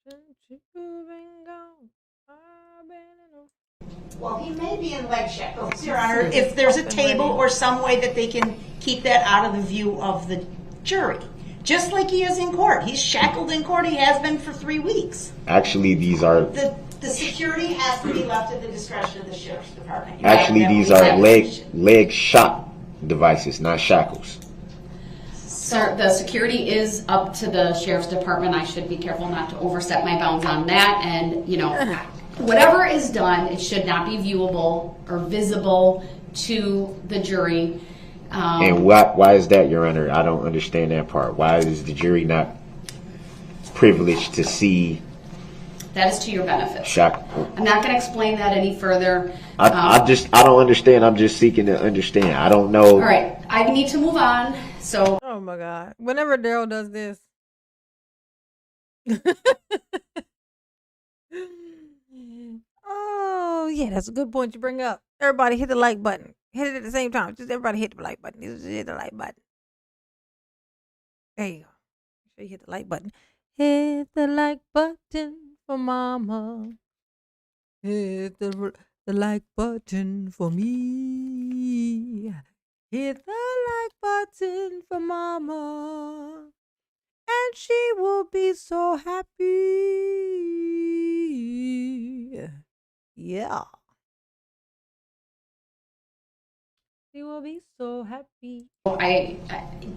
Since you've been gone, I've been in Well, he may be in leg shackles, Your Honor, if there's a table or some way that they can keep that out of the view of the jury. Just like he is in court. He's shackled in court. He has been for 3 weeks. Actually, these are The security has to be left at the discretion of the sheriff's department. these are leg shock devices, not shackles. Sir, the security is up to the sheriff's department. I should be careful not to overstep my bounds on that. And, whatever is done, it should not be viewable or visible to the jury. And why is that, Your Honor? I don't understand that part. Why is the jury not privileged to see That is to your benefit. shock? I'm not going to explain that any further. I don't understand. I'm just seeking to understand. I don't know. All right, I need to move on. So, Oh my God. Whenever Daryl does this. Oh, yeah, that's a good point you bring up. Everybody hit the like button. Hit it at the same time. Just everybody hit the like button. Just hit the like button. There you go. Make sure you hit the like button. Hit the like button for mama. Hit the like button for me. Hit the like button for mama. And she will be so happy. Yeah. She will be so happy.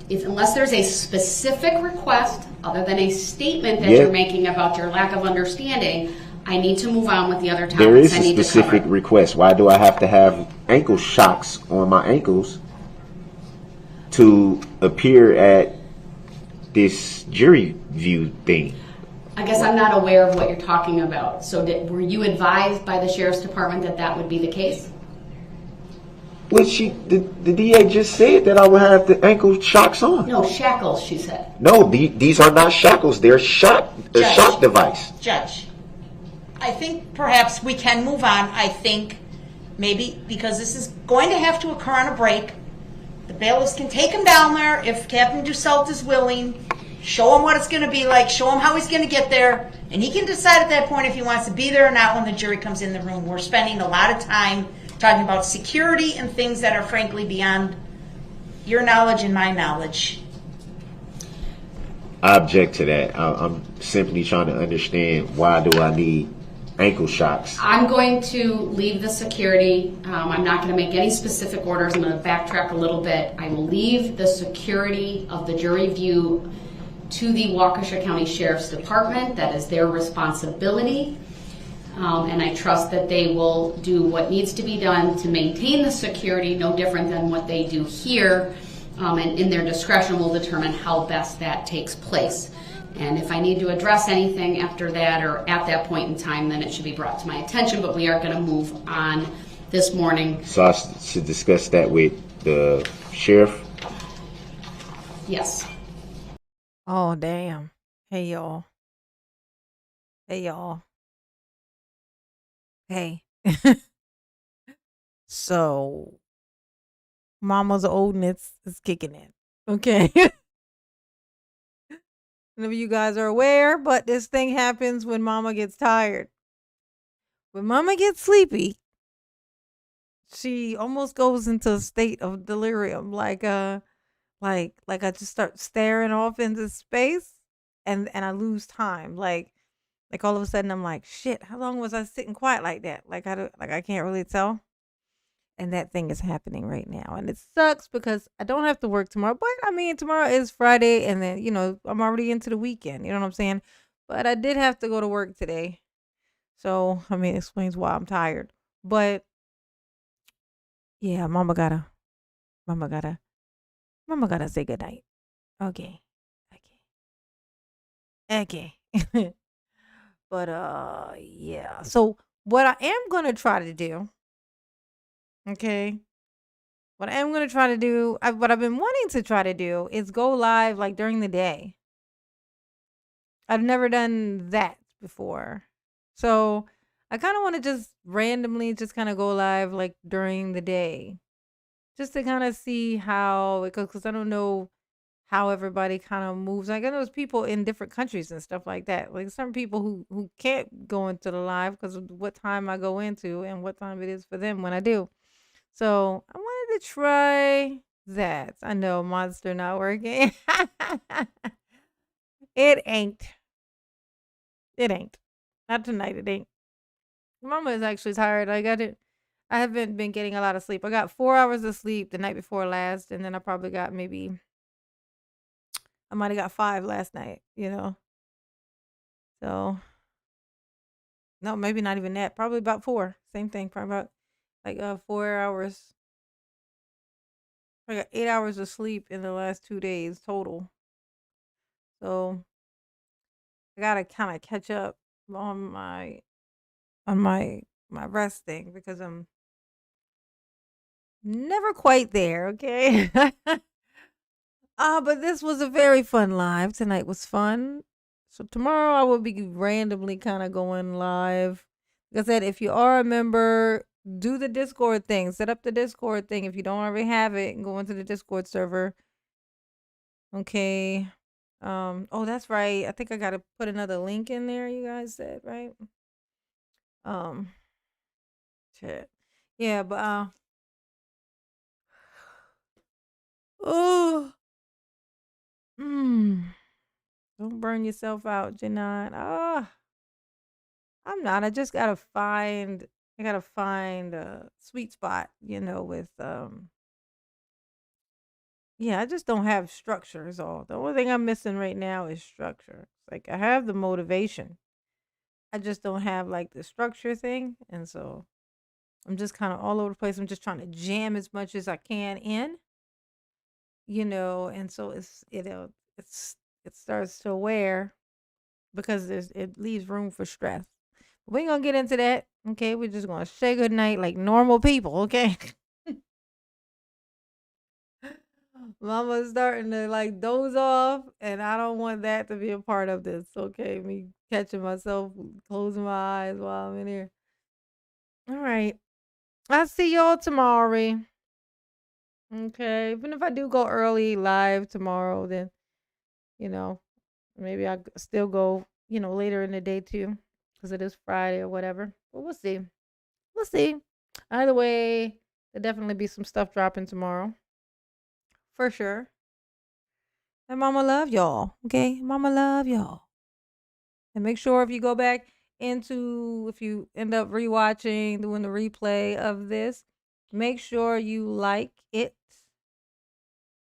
unless there's a specific request, other than a statement that Yeah. you're making about your lack of understanding, I need to move on with the other topics There is I a need to specific cover. request. Why do I have to have ankle shocks on my ankles to appear at this jury view thing? I guess I'm not aware of what you're talking about. So were you advised by the sheriff's department that that would be the case? Well, the DA just said that I would have the ankle shocks on. No, shackles, she said. No, these are not shackles. They're a shock device. Judge, I think perhaps we can move on. I think maybe because this is going to have to occur on a break, the bailiffs can take him down there if Captain Dussault is willing, show him what it's going to be like, show him how he's going to get there, and he can decide at that point if he wants to be there or not when the jury comes in the room. We're spending a lot of time talking about security and things that are frankly beyond your knowledge and my knowledge. I object to that. I'm simply trying to understand, why do I need ankle shocks? I'm going to leave the security. I'm not going to make any specific orders. I'm going to backtrack a little bit. I will leave the security of the jury view to the Waukesha County Sheriff's Department. That is their responsibility. And I trust that they will do what needs to be done to maintain the security, no different than what they do here. And in their discretion will determine how best that takes place. And if I need to address anything after that or at that point in time, then it should be brought to my attention. But we are going to move on this morning. So I should discuss that with the sheriff? Yes. Oh, damn. Hey, y'all. Hey, y'all. Hey. So, mama's oldness is kicking in. Okay. None of you guys are aware, but this thing happens when mama gets tired. when mama gets sleepy, she almost goes into a state of delirium, like I just start staring off into space, and I lose time, like all of a sudden I'm like, shit, how long was I sitting quiet like that? Like I can't really tell. And that thing is happening right now. And it sucks because I don't have to work tomorrow. But I mean, tomorrow is Friday and then, I'm already into the weekend. You know what I'm saying? But I did have to go to work today. So, I mean, it explains why I'm tired. But yeah, mama gotta, mama gotta say goodnight. Okay. Okay. Okay. But yeah. So what I am gonna try to do, okay, what I am going to try to do, what I've been wanting to try to do is go live like during the day. I've never done that before. So I kind of want to just randomly just kind of go live like during the day just to kind of see how it goes. Because I don't know how everybody kind of moves. Like I know there's people in different countries and stuff like that. Like some people who can't go into the live because of what time I go into and what time it is for them when I do. So I wanted to try that. I know Monster not working. It ain't. It ain't. Not tonight. It ain't. Mama is actually tired. I haven't been getting a lot of sleep. I got 4 hours of sleep the night before last, and then I probably got I might have got 5 last night. So no, maybe not even that. Probably about 4. Same thing. Probably about like 4 hours. I got 8 hours of sleep in the last 2 days total. So I gotta kind of catch up on my resting because I'm never quite there. Okay. But this was a very fun live. Tonight was fun. So tomorrow I will be randomly kind of going live. Like I said, if you are a member, do the Discord thing. Set up the Discord thing if you don't already have it, and go into the Discord server. Okay. Oh, that's right. I think I gotta put another link in there, you guys said, right? Um shit. Yeah, but oh mm, don't burn yourself out, Janan. I'm not. I gotta find a sweet spot, with yeah, I just don't have structure is all. The only thing I'm missing right now is structure. Like I have the motivation. I just don't have like the structure thing. And so I'm just kind of all over the place. I'm just trying to jam as much as I can in, and so it starts to wear because it leaves room for stress. We ain't gonna get into that. Okay, we're just gonna say good night like normal people, okay? Mama's starting to like doze off, and I don't want that to be a part of this, okay? Me catching myself closing my eyes while I'm in here. All right. I'll see y'all tomorrow. Okay. Even if I do go early live tomorrow, then, you know, maybe I still go, later in the day too, because it is Friday or whatever. But we'll see. We'll see. Either way, there'll definitely be some stuff dropping tomorrow. For sure. And mama love y'all. Okay. Mama love y'all. And make sure if you go back if you end up rewatching, doing the replay of this, make sure you like it.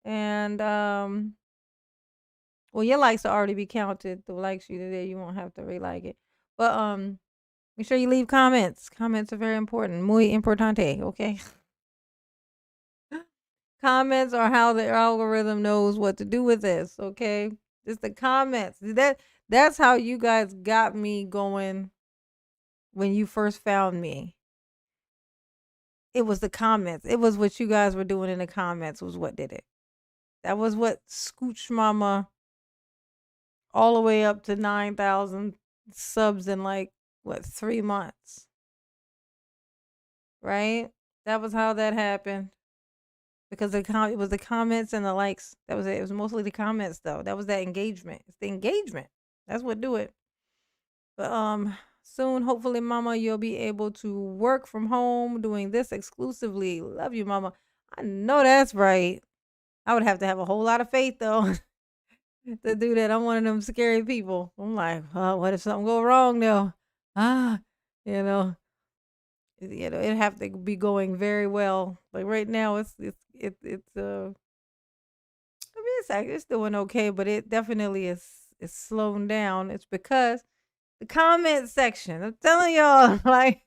And well, your likes will already be counted. The likes you did, you won't have to re-like it. But make sure you leave comments. Comments are very important. Muy importante, okay? Comments are how the algorithm knows what to do with this, okay? Just the comments. That's how you guys got me going when you first found me. It was the comments. It was what you guys were doing in the comments was what did it. That was what scooched mama all the way up to 9,000 subs in like 3 months. Right? That was how that happened. Because it was the comments and the likes. That was it. It was mostly the comments though. That was that engagement. It's the engagement. That's what do it. But soon. Hopefully, Mama, you'll be able to work from home doing this exclusively. Love you, Mama. I know that's right. I would have to have a whole lot of faith, though, to do that. I'm one of them scary people. I'm like, oh, what if something go wrong, though? Ah, you know, it'd have to be going very well. Like right now, I mean, it's doing okay, but it definitely is slowing down. It's because the comment section. I'm telling y'all, like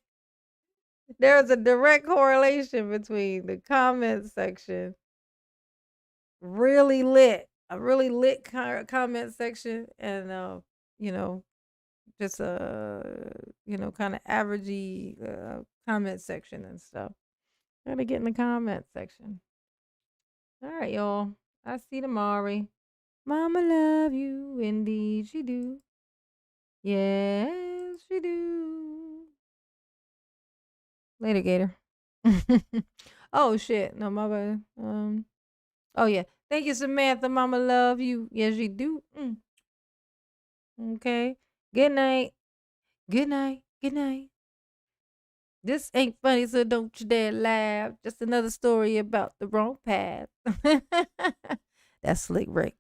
there's a direct correlation between the comment section, really lit, a really lit comment section, and you know, just kind of averagey comment section and stuff. Gotta get in the comment section. All right, y'all. I see tomorrow. Mama love you, indeed she do. Yes, she do. Later, Gator. Oh shit, no, my bad. Oh yeah, thank you, Samantha. Mama love you. Yes, she do. Okay. Good night. Good night. Good night. This ain't funny, so don't you dare laugh. Just another story about the wrong path. That's Slick Rick.